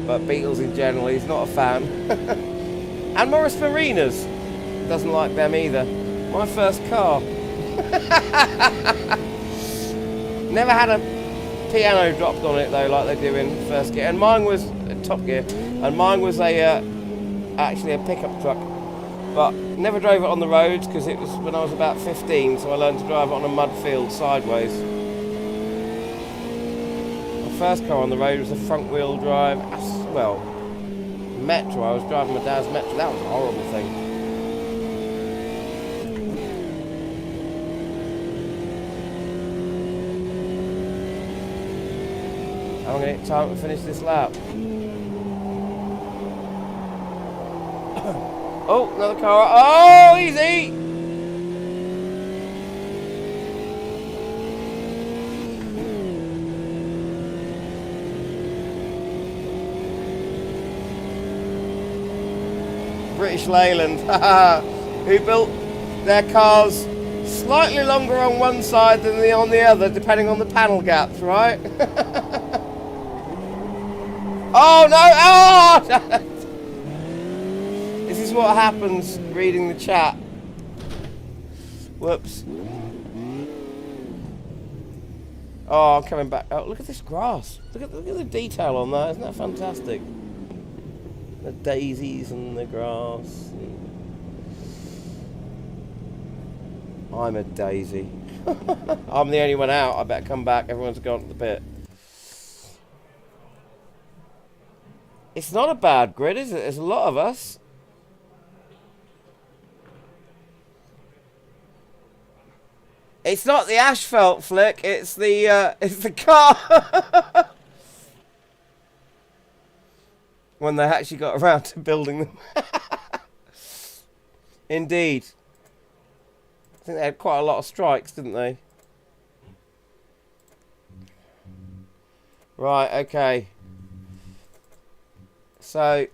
But Beetles in general, he's not a fan. And Morris Marinas doesn't like them either. My first car. Never had a piano dropped on it though, like they do in first gear. And mine was Top Gear, and mine was actually a pickup truck. But never drove it on the roads because it was when I was about 15, so I learned to drive it on a mud field sideways. My first car on the road was a front wheel drive, Metro. I was driving my dad's Metro. That was a horrible thing. I'm going to get time to finish this lap. Oh, another car. Oh, easy! British Leyland, who built their cars slightly longer on one side than on the other, depending on the panel gaps, right? Oh no! Oh! This is what happens reading the chat. Whoops. Oh, I'm coming back. Oh, look at this grass. Look at the detail on that. Isn't that fantastic? The daisies and the grass. I'm a daisy. I'm the only one out. I better come back. Everyone's gone to the pit. It's not a bad grid, is it? There's a lot of us. It's not the asphalt flick. It's the car. When they actually got around to building them. Indeed. I think they had quite a lot of strikes, didn't they? Right, okay. So,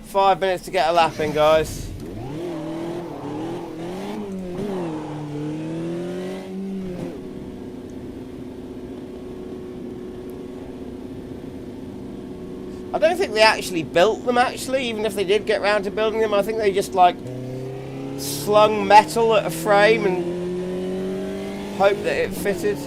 5 minutes to get a lap in, guys. I don't think they actually built them, actually, even if they did get round to building them. I think they just, like, slung metal at a frame and hoped that it fitted.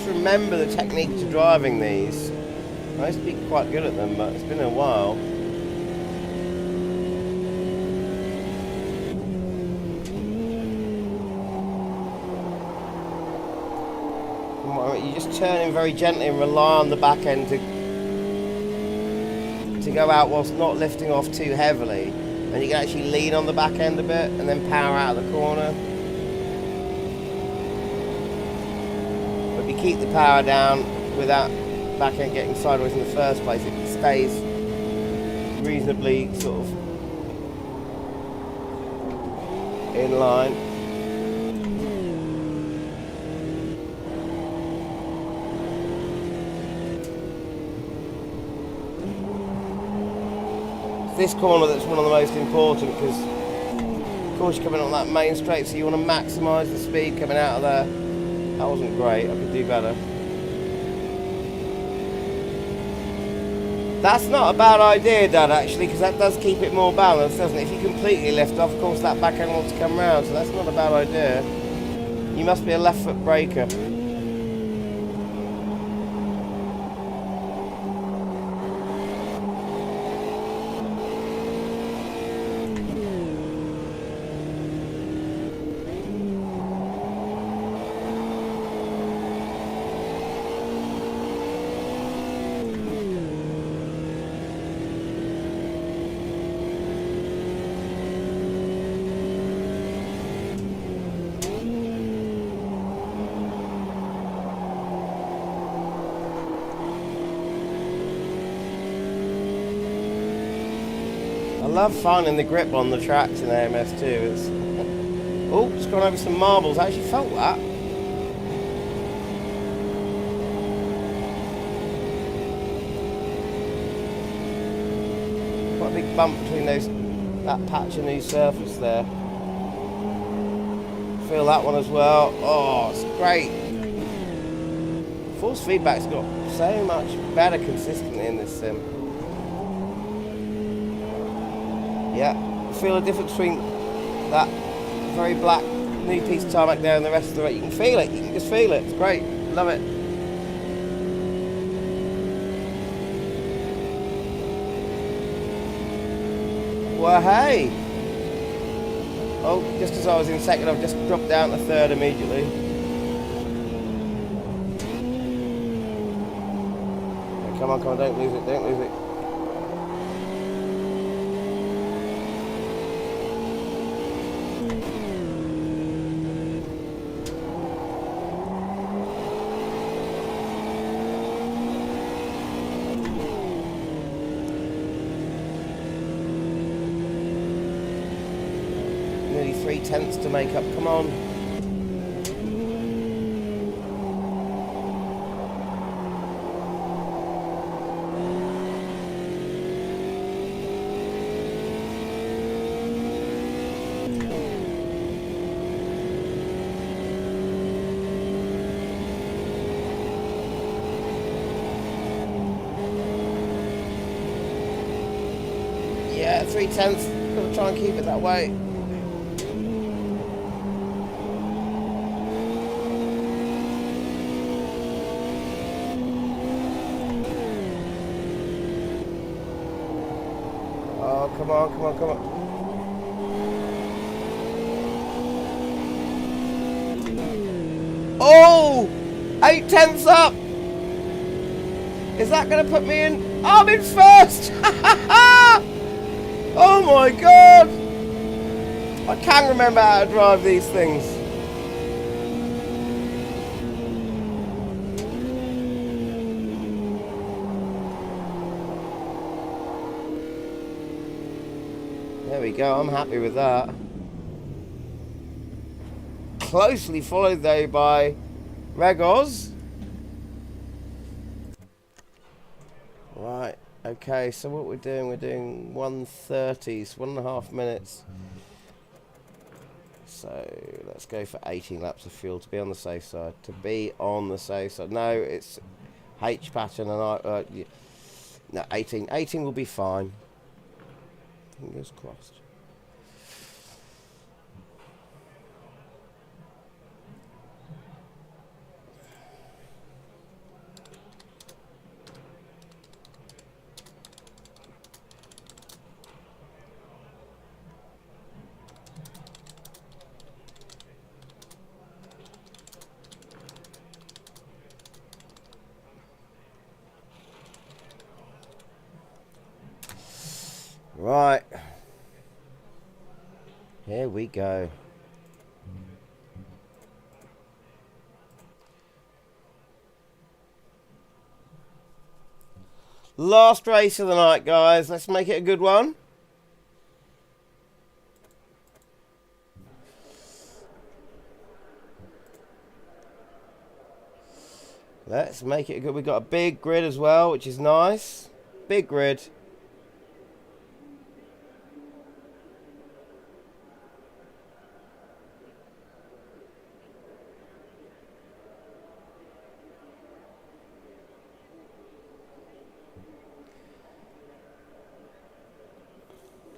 Remember the technique to driving these. I used to be quite good at them, but it's been a while. You just turn in very gently and rely on the back end to go out whilst not lifting off too heavily, and you can actually lean on the back end a bit and then power out of the corner. Keep the power down without back end getting sideways in the first place. It stays reasonably sort of in line. It's this corner that's one of the most important, because of course you're coming on that main straight, so you want to maximise the speed coming out of there. That wasn't great, I could do better. That's not a bad idea, Dad, actually, because that does keep it more balanced, doesn't it? If you completely lift off, of course that back end wants to come round, so that's not a bad idea. You must be a left foot braker. I love finding the grip on the tracks in AMS2. It's oh, just gone over some marbles. I actually felt that. Quite a big bump between that patch and new surface there. Feel that one as well. Oh, it's great. Force feedback's got so much better consistently in this sim. Yeah, feel the difference between that very black new piece of tarmac there and the rest of the road. You can feel it, you can just feel it. It's great, love it. Well, hey. Oh, just as I was in second, I've just dropped down to third immediately. Okay, come on, don't lose it, don't lose it. tenths to make up. Come on. Yeah, 3/10. Gotta try and keep it that way. Oh, come on, come on, come on. Oh! 8/10 up! Is that going to put me in? I'm in first! Oh my god! I can't remember how to drive these things. There we go, I'm happy with that. Closely followed though by Regoz. Right, okay, so what we're doing 1:30s, 1.5 minutes. So let's go for 18 laps of fuel to be on the safe side. To be on the safe side. No, it's H pattern and no, 18. 18 will be fine. Fingers crossed. Right, here we go. Last race of the night, guys. Let's make it a good one. Let's make it good. We've got a big grid as well, which is nice. Big grid.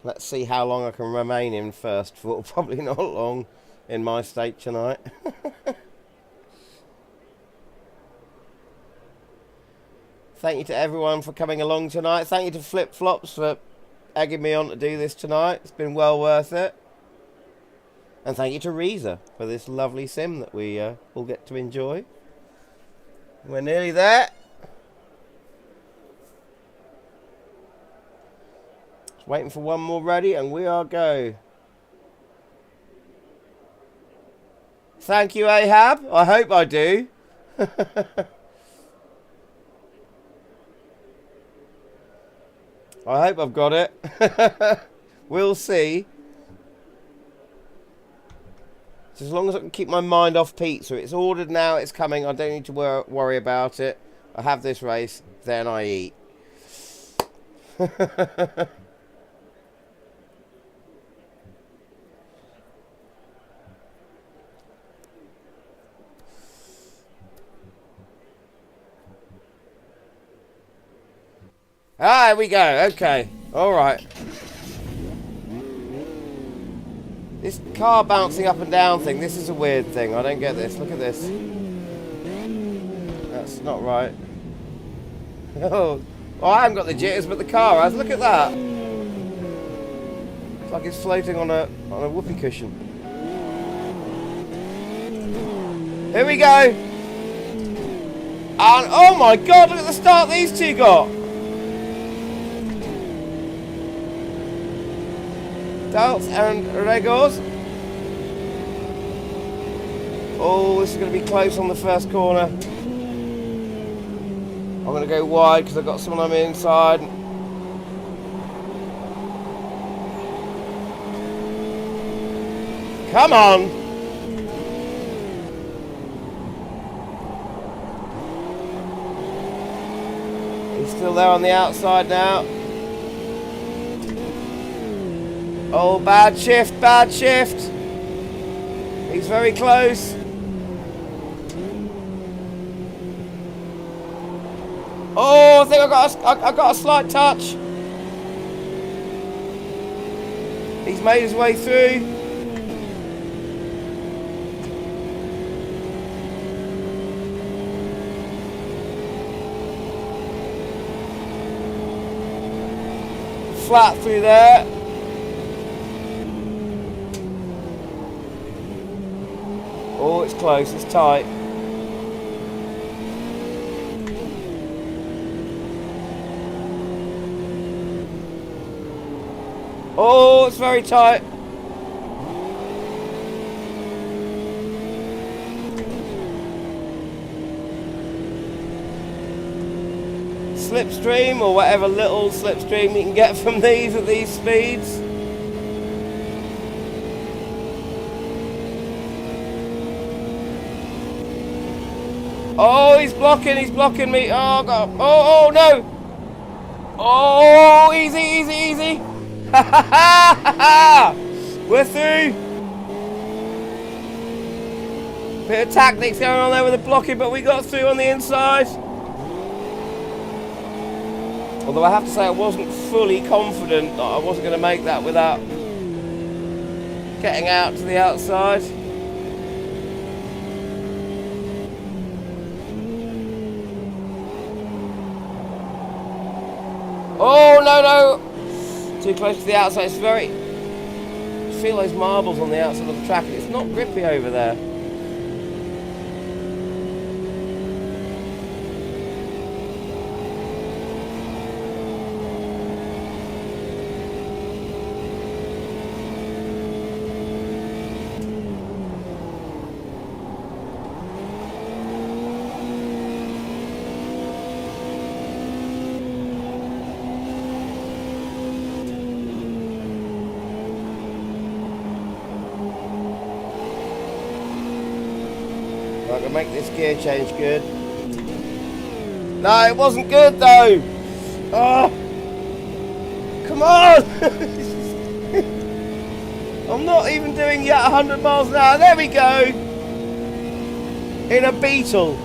Let's see how long I can remain in first for. Probably not long in my state tonight. Thank you to everyone for coming along tonight. Thank you to Flip Flops for egging me on to do this tonight. It's been well worth it. And thank you to Reza for this lovely sim that we all get to enjoy. We're nearly there. Just waiting for one more ready and we are go. Thank you, Ahab. I hope I do. I hope I've got it. We'll see. So as long as I can keep my mind off pizza. It's ordered now, it's coming. I don't need to worry about it. I have this race, then I eat. Ah, here we go. Okay. Alright. This car bouncing up and down thing, this is a weird thing. I don't get this. Look at this. That's not right. Oh, well, I haven't got the jitters, but the car has. Look at that. It's like it's floating on a whoopee cushion. Here we go. And oh my god, look at the start these two got. Dalt and Regoz. Oh, this is going to be close on the first corner. I'm going to go wide because I've got someone on the inside. Come on. He's still there on the outside now. Oh, bad shift, bad shift. He's very close. Oh, I think I got a slight touch. He's made his way through. Flat through there. Oh, it's close, it's tight. Oh, it's very tight. Slipstream, or whatever little slipstream you can get from these at these speeds. Oh, he's blocking me. Oh, God. Oh, no. Oh, easy, easy, easy. We're through. Bit of tactics going on there with the blocking, but we got through on the inside. Although I have to say I wasn't fully confident that I wasn't going to make that without getting out to the outside. Oh, no. Too close to the outside. It's very... I feel those marbles on the outside of the track. It's not grippy over there. I can make this gear change good. No, it wasn't good though. Oh, come on! I'm not even doing yet 100 miles an hour. There we go. In a Beetle.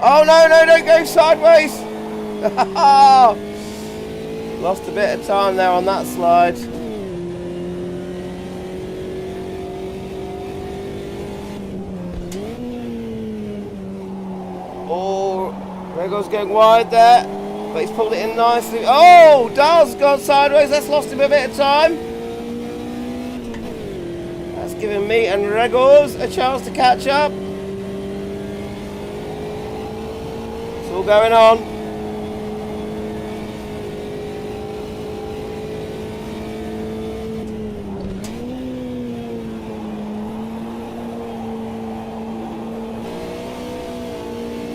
Oh no, don't go sideways! Lost a bit of time there on that slide. Oh, Gregor's going wide there, but he's pulled it in nicely. Oh, Dar's gone sideways, that's lost him a bit of time. That's given me and Gregor's a chance to catch up. All going on.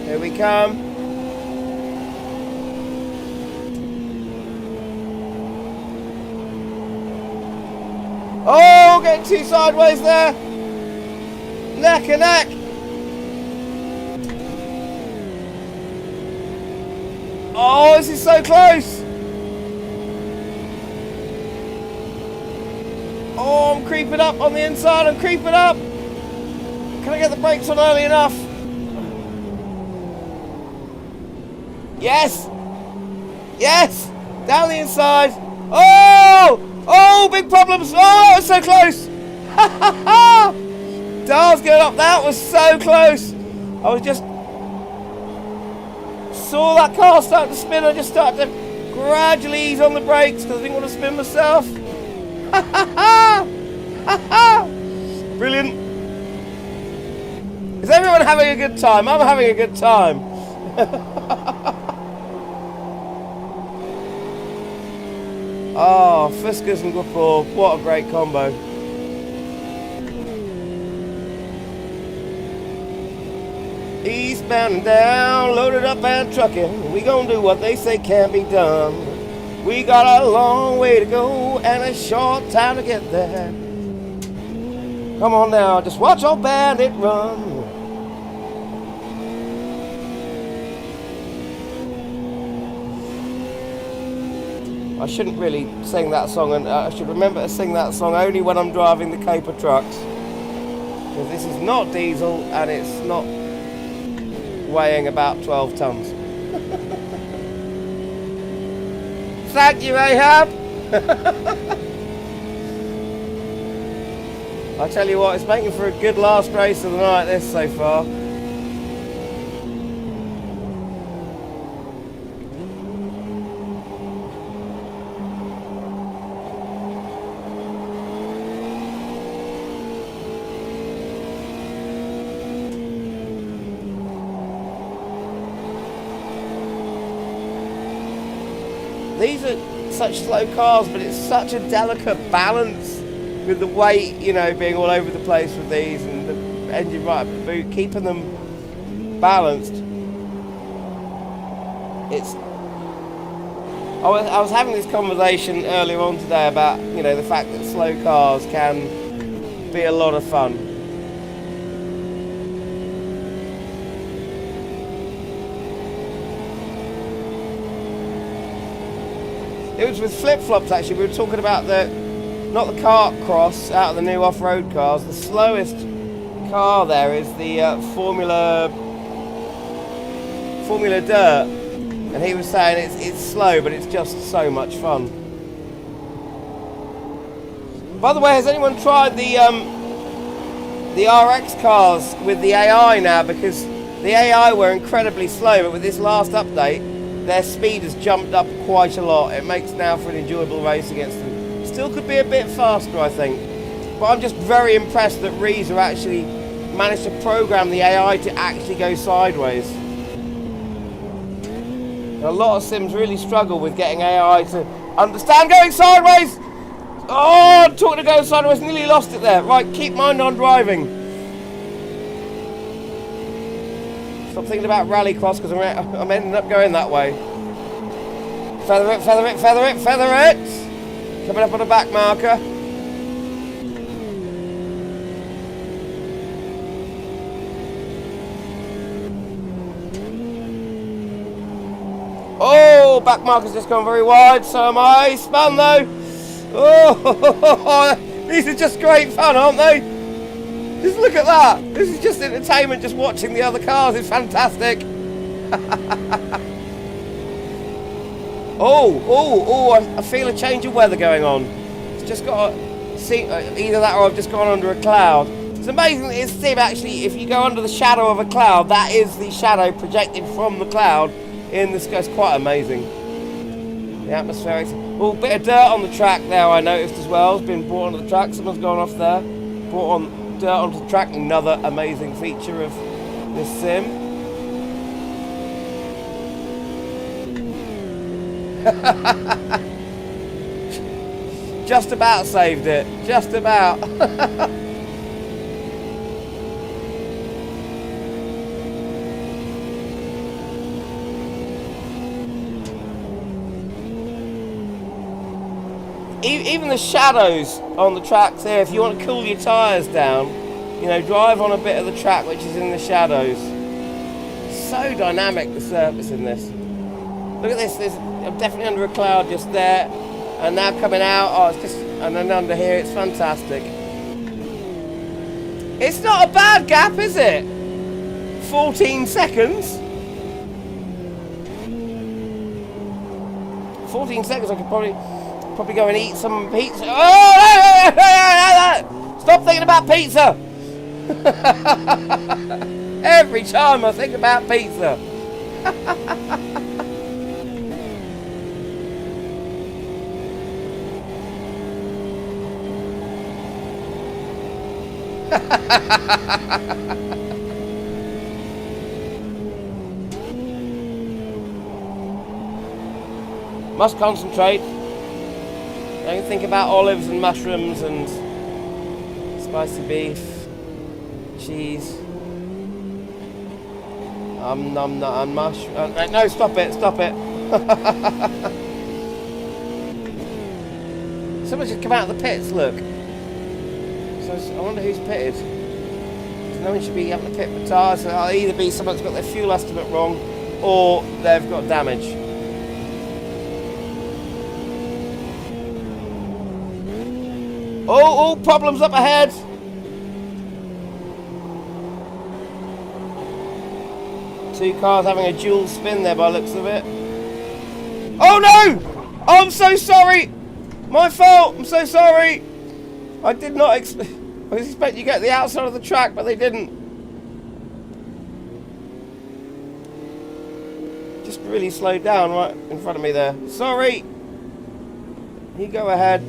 Here we come. Oh, getting too sideways there. Neck and neck. Oh, this is so close! Oh, I'm creeping up on the inside, I'm creeping up! Can I get the brakes on early enough? Yes! Yes! Down the inside! Oh! Oh, big problems! Oh, it's so close! Ha ha ha! Dar's going up, that was so close! I was just... saw that car start to spin, I just started to gradually ease on the brakes because I didn't want to spin myself. Ha ha ha! Ha ha! Brilliant. Is everyone having a good time? I'm having a good time. Oh, Fuskas and Guppor, what a great combo. Eastbound and down, loaded up and trucking. We gonna do what they say can't be done. We got a long way to go and a short time to get there. Come on now, just watch old Bandit run. I shouldn't really sing that song, and I should remember to sing that song only when I'm driving the Caper trucks. Because this is not diesel and it's not weighing about 12 tons. Thank you, Ahab. I tell you what, it's making for a good last race of the night, this so far. These are such slow cars, but it's such a delicate balance with the weight, you know, being all over the place with these, and the engine right up the boot, keeping them balanced. It's. I was having this conversation earlier on today about, you know, the fact that slow cars can be a lot of fun. It was with flip-flops actually. We were talking about not the kart cross out of the new off-road cars. The slowest car there is the Formula Dirt, and he was saying it's slow, but it's just so much fun. By the way, has anyone tried the RX cars with the AI now? Because the AI were incredibly slow, but with this last update, their speed has jumped up quite a lot. It makes now for an enjoyable race against them. Still could be a bit faster, I think. But I'm just very impressed that Reza actually managed to program the AI to actually go sideways. A lot of sims really struggle with getting AI to understand going sideways. Oh, I'm talking to going sideways, nearly lost it there. Right, keep mind on driving. Stop thinking about rallycross because I'm ending up going that way. Feather it, feather it, feather it, feather it. Coming up on a back marker. Oh, back marker's just gone very wide, so am I. Spun though. Oh, these are just great fun, aren't they? Just look at that. This is just entertainment, just watching the other cars. It's fantastic. Oh, I feel a change of weather going on. It's just got to see, either that or I've just gone under a cloud. It's amazing that it's sim actually, if you go under the shadow of a cloud, that is the shadow projected from the cloud in the sky. It's quite amazing. The atmospheric. Oh, bit of dirt on the track there, I noticed as well. It's been brought onto the track. Someone's gone off there. Brought on dirt onto the track. Another amazing feature of this sim. Just about saved it. Just about. Even the shadows on the tracks here, if you want to cool your tyres down, you know, drive on a bit of the track which is in the shadows. So dynamic, the surface in this. Look at this, I'm definitely under a cloud just there, and now coming out, oh, it's just, and then under here, it's fantastic. It's not a bad gap, is it? 14 seconds. 14 seconds, I could probably go and eat some pizza. Oh! Stop thinking about pizza! Every time I think about pizza. Must concentrate. Don't think about olives and mushrooms and spicy beef, cheese. Mush. No, stop it, stop it. Someone should come out of the pits, look. So I wonder who's pitted. No one should be having to pit for tyres. So it'll either be someone's got their fuel estimate wrong or they've got damage. Oh, problems up ahead. Two cars having a dual spin there by the looks of it. Oh no! Oh, I'm so sorry! My fault! I'm so sorry! I did not expect... I was expecting you to get the outside of the track, but they didn't. Just really slowed down right in front of me there. Sorry! You go ahead.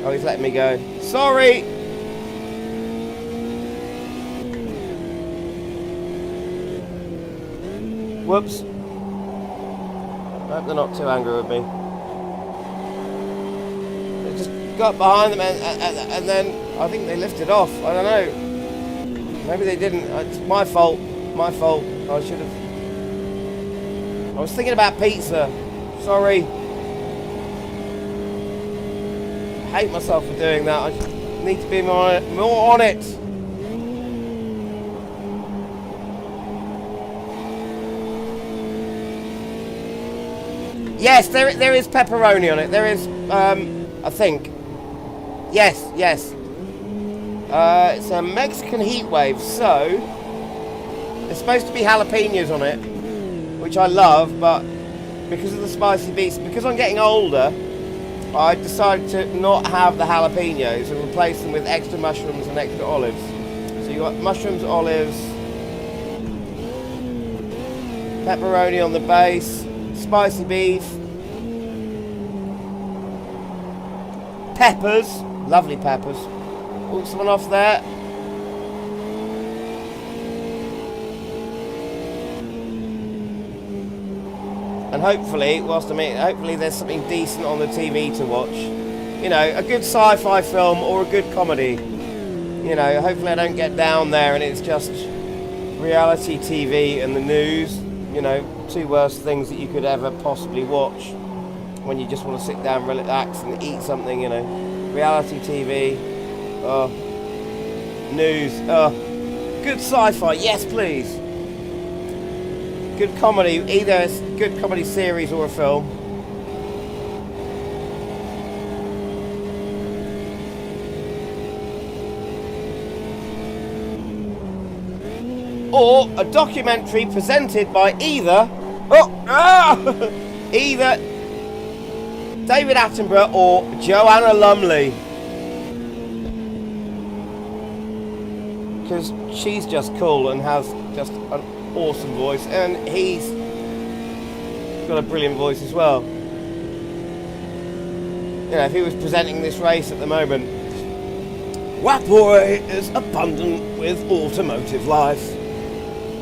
Oh, he's letting me go. Sorry! Whoops. I hope they're not too angry with me. They just got behind them and then I think they lifted off. I don't know. Maybe they didn't. It's my fault. My fault. I should have... I was thinking about pizza. Sorry. I hate myself for doing that. I just need to be more on it. Yes, there is pepperoni on it. There is, I think. Yes. It's a Mexican heat wave, so there's supposed to be jalapenos on it, which I love, but because of the spicy beef, because I'm getting older, I decided to not have the jalapenos and replace them with extra mushrooms and extra olives. So you got mushrooms, olives, pepperoni on the base, spicy beef, peppers, lovely peppers. Oh, someone off there. And hopefully, hopefully there's something decent on the TV to watch. You know, a good sci-fi film or a good comedy. You know, hopefully I don't get down there and it's just reality TV and the news. You know, two worst things that you could ever possibly watch when you just want to sit down, relax and eat something, you know. Reality TV, news, good sci-fi, yes please. Good comedy, either a good comedy series or a film. Or a documentary presented by either either David Attenborough or Joanna Lumley, because she's just cool and has just an awesome voice, and he's got a brilliant voice as well. You know, if he was presenting this race at the moment, Wapoi is abundant with automotive life.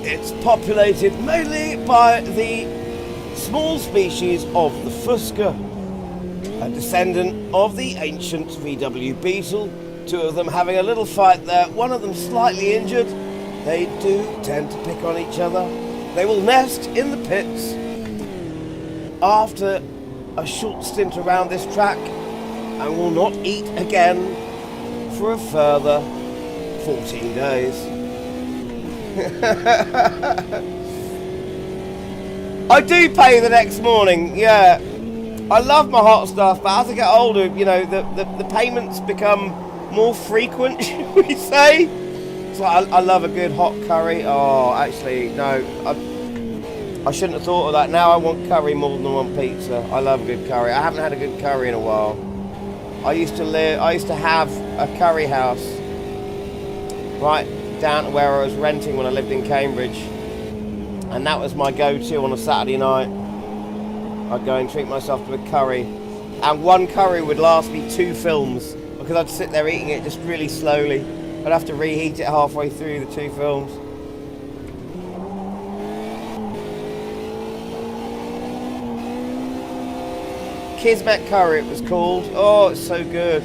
It's populated mainly by the small species of the Fusca, a descendant of the ancient VW Beetle, two of them having a little fight there, one of them slightly injured. They do tend to pick on each other. They will nest in the pits after a short stint around this track and will not eat again for a further 14 days. I do pay the next morning, yeah. I love my hot stuff, but as I get older, you know, the payments become more frequent, should we say? It's like, I love a good hot curry. Oh, actually, no, I shouldn't have thought of that. Now I want curry more than I want pizza. I love a good curry. I haven't had a good curry in a while. I used to have a curry house right down to where I was renting when I lived in Cambridge, and that was my go-to on a Saturday night. I'd go and treat myself to a curry, and one curry would last me 2 films because I'd sit there eating it just really slowly. I'd have to reheat it halfway through the 2 films. Kismet curry it was called. Oh, it's so good.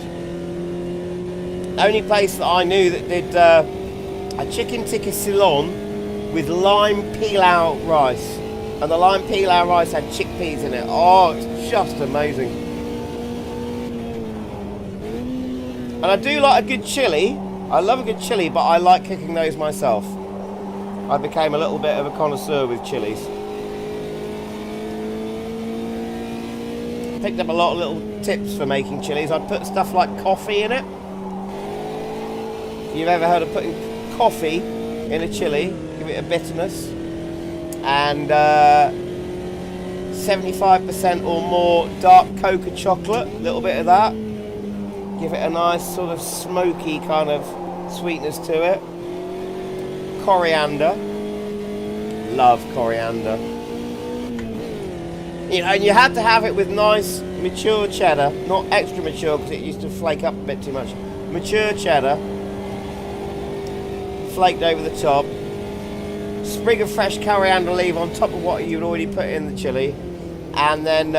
Only place that I knew that did a chicken tikka Ceylon with lime pilau rice. And the lime pilau rice had chickpeas in it. Oh, it's just amazing. And I do like a good chilli. I love a good chilli, but I like cooking those myself. I became a little bit of a connoisseur with chilies. Picked up a lot of little tips for making chilies. I'd put stuff like coffee in it. If you've ever heard of putting coffee in a chili, give it a bitterness. And 75% or more dark cocoa chocolate, a little bit of that. Give it a nice sort of smoky kind of sweetness to it. Coriander. Love coriander. You know, and you had to have it with nice mature cheddar, not extra mature because it used to flake up a bit too much. Mature cheddar, flaked over the top. Sprig of fresh coriander leaf on top of what you'd already put in the chili, and then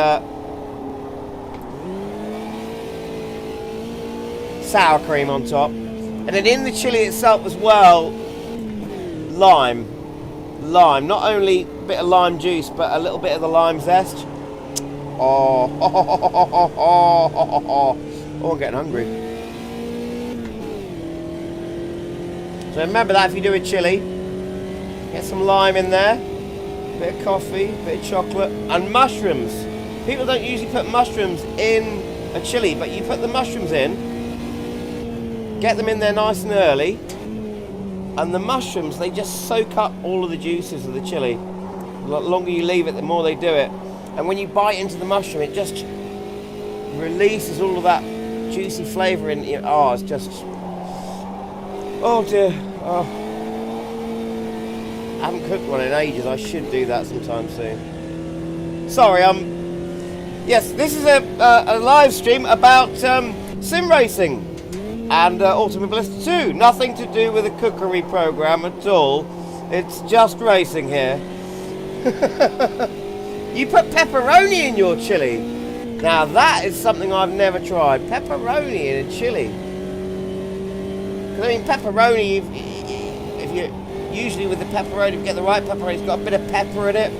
sour cream on top, and then in the chili itself as well, lime. Not only a bit of lime juice, but a little bit of the lime zest. Oh, I'm getting hungry. So remember that if you do a chili, get some lime in there, a bit of coffee, a bit of chocolate, and mushrooms. People don't usually put mushrooms in a chili, but you put the mushrooms in, get them in there nice and early, and the mushrooms, they just soak up all of the juices of the chili. The longer you leave it, the more they do it. And when you bite into the mushroom, it just releases all of that juicy flavour in. Oh, it's just... Oh dear. Oh. I haven't cooked one in ages. I should do that sometime soon. Sorry, yes, this is a live stream about sim racing and Automobilista 2. Nothing to do with a cookery program at all. It's just racing here. You put pepperoni in your chili. Now that is something I've never tried. Pepperoni in a chili. I mean, pepperoni, if you usually with the pepperoni, if you get the right pepperoni, it's got a bit of pepper in it.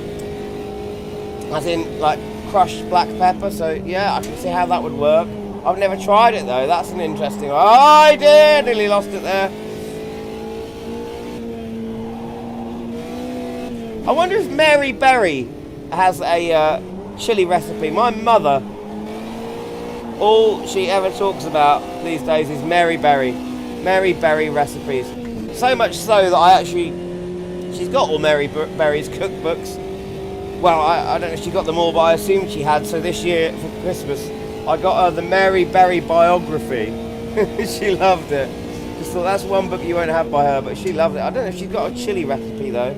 As in, like, crushed black pepper. So, yeah, I can see how that would work. I've never tried it, though. That's an interesting... Oh, I did! Nearly lost it there. I wonder if Mary Berry has a chili recipe. My mother, all she ever talks about these days is Mary Berry. Mary Berry recipes. So much so that she's got all Mary Berry's cookbooks. Well, I don't know if she got them all, but I assumed she had. So this year for Christmas, I got her the Mary Berry biography. She loved it. Just thought that's one book you won't have by her, but she loved it. I don't know if she's got a chili recipe though.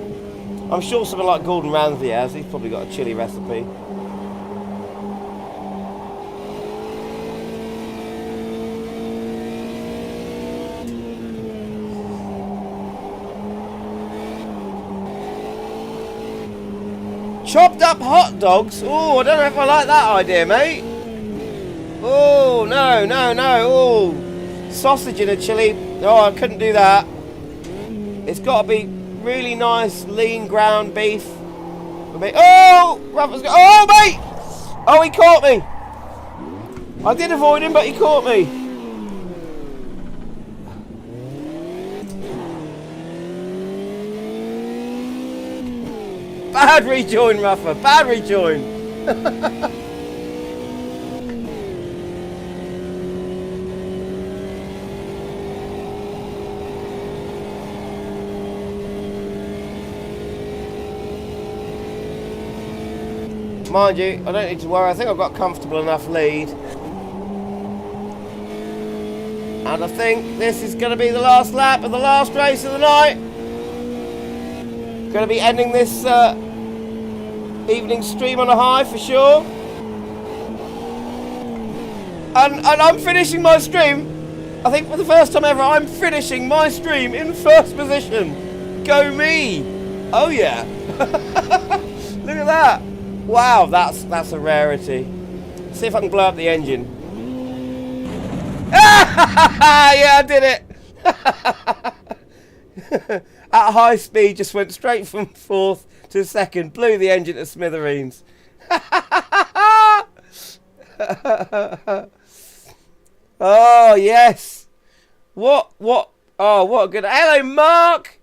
I'm sure someone like Gordon Ramsay has. He's probably got a chili recipe. Chopped up hot dogs? Oh, I don't know if I like that idea, mate. Oh, no. Oh, sausage in a chili. Oh, I couldn't do that. It's got to be really nice, lean ground beef. Oh, Rafa's got... Oh, mate! Oh, he caught me. I did avoid him, but he caught me. Bad rejoin, Rafa. Bad rejoin. Mind you, I don't need to worry. I think I've got a comfortable enough lead. And I think this is going to be the last lap of the last race of the night. Going to be ending this evening stream on a high for sure. And I'm finishing my stream. I think for the first time ever, I'm finishing my stream in first position. Go me! Oh yeah! Look at that! Wow, that's a rarity. See if I can blow up the engine. Yeah, I did it. At high speed, just went straight from fourth to second. Blew the engine to smithereens. Oh, yes. What? Oh, what a good... Hello, Mark.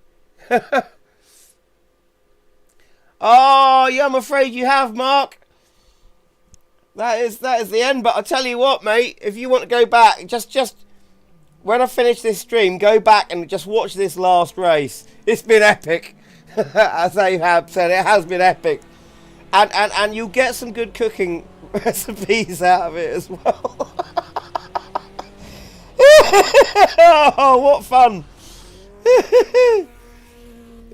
Oh, yeah, I'm afraid you have, Mark. That is the end. But I'll tell you what, mate. If you want to go back, just when I finish this stream, go back and just watch this last race. It's been epic. As I have said, it has been epic. And you'll get some good cooking recipes out of it as well. Oh, what fun.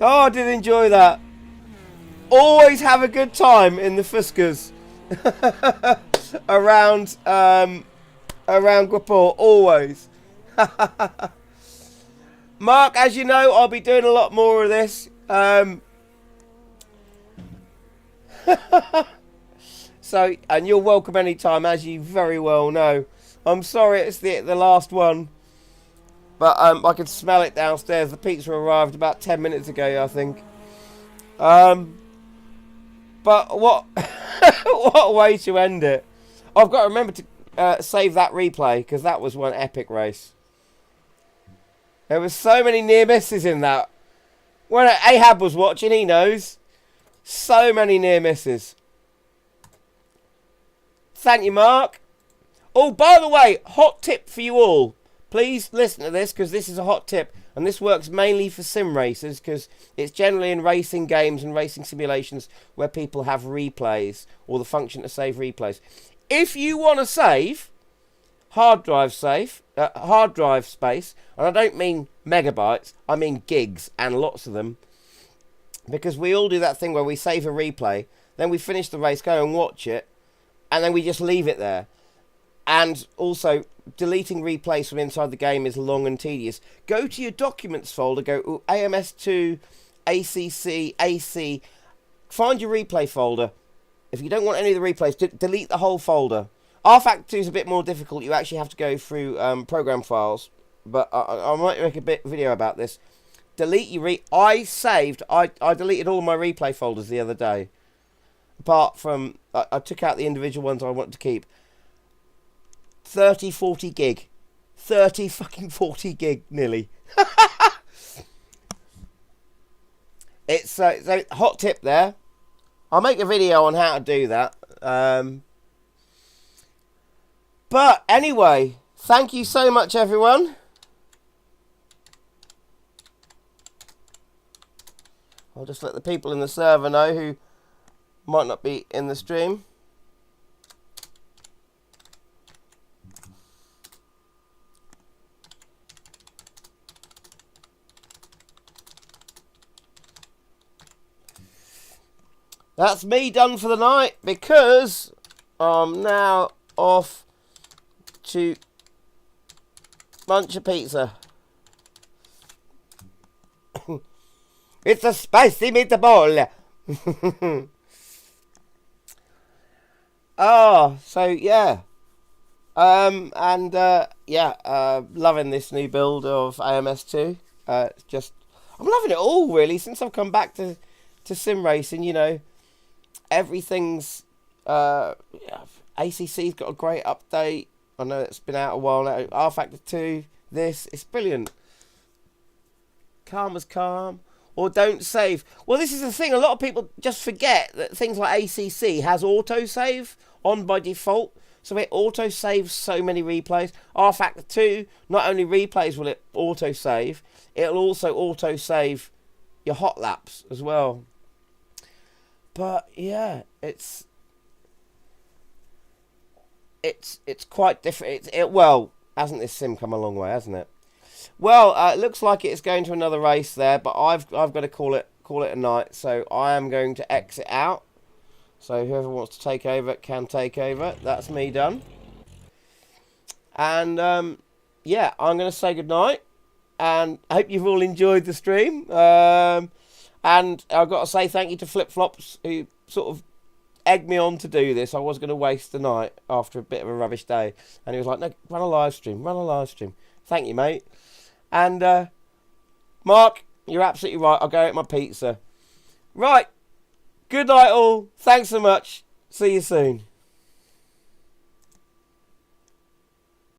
Oh, I did enjoy that. Always have a good time in the Fuskas. around Guapor, always. Mark, as you know, I'll be doing a lot more of this. So, and you're welcome anytime, as you very well know. I'm sorry it's the last one, but I can smell it downstairs. The pizza arrived about 10 minutes ago, I think. But what what a way to end it. I've got to remember to save that replay, because that was one epic race. There was so many near misses in that. When Ahab was watching, he knows. So many near misses. Thank you, Mark. Oh, by the way, hot tip for you all. Please listen to this, because this is a hot tip. And this works mainly for sim racers, because it's generally in racing games and racing simulations where people have replays, or the function to save replays. If you want to save hard drive space, and I don't mean megabytes, I mean gigs, and lots of them, because we all do that thing where we save a replay, then we finish the race, go and watch it, and then we just leave it there. And also, deleting replays from inside the game is long and tedious. Go to your documents folder, go AMS2, ACC, AC, find your replay folder. If you don't want any of the replays, delete the whole folder. rFactor 2 is a bit more difficult. You actually have to go through program files, but I might make a video about this. Delete your I deleted all my replay folders the other day. Apart from, I took out the individual ones I wanted to keep. 40 gig. 40 gig, nearly. It's a hot tip there. I'll make a video on how to do that. But anyway, thank you so much, everyone. I'll just let the people in the server know who might not be in the stream. That's me done for the night, because I'm now off to munch a pizza. It's a spicy meatball. Oh, so yeah. Loving this new build of AMS2. I'm loving it all, really, since I've come back to sim racing. You know, everything's ACC's got a great update. I know it's been out a while now. rFactor 2, it's brilliant. Calm as calm. Or don't save. Well, this is the thing. A lot of people just forget that things like ACC has autosave on by default. So it autosaves so many replays. rFactor 2, not only replays will it autosave, it'll also autosave your hot laps as well. But yeah, it's quite different. Well, hasn't this sim come a long way, hasn't it? Well, it looks like it's going to another race there, but I've got to call it a night. So I am going to exit out. So whoever wants to take over can take over. That's me done. And yeah, I'm going to say goodnight. And I hope you've all enjoyed the stream. And I've got to say thank you to Flip Flops, who sort of egged me on to do this. I was going to waste the night after a bit of a rubbish day. And he was like, no, run a live stream. Thank you, mate. And Mark, you're absolutely right. I'll go eat my pizza. Right. Good night, all. Thanks so much. See you soon.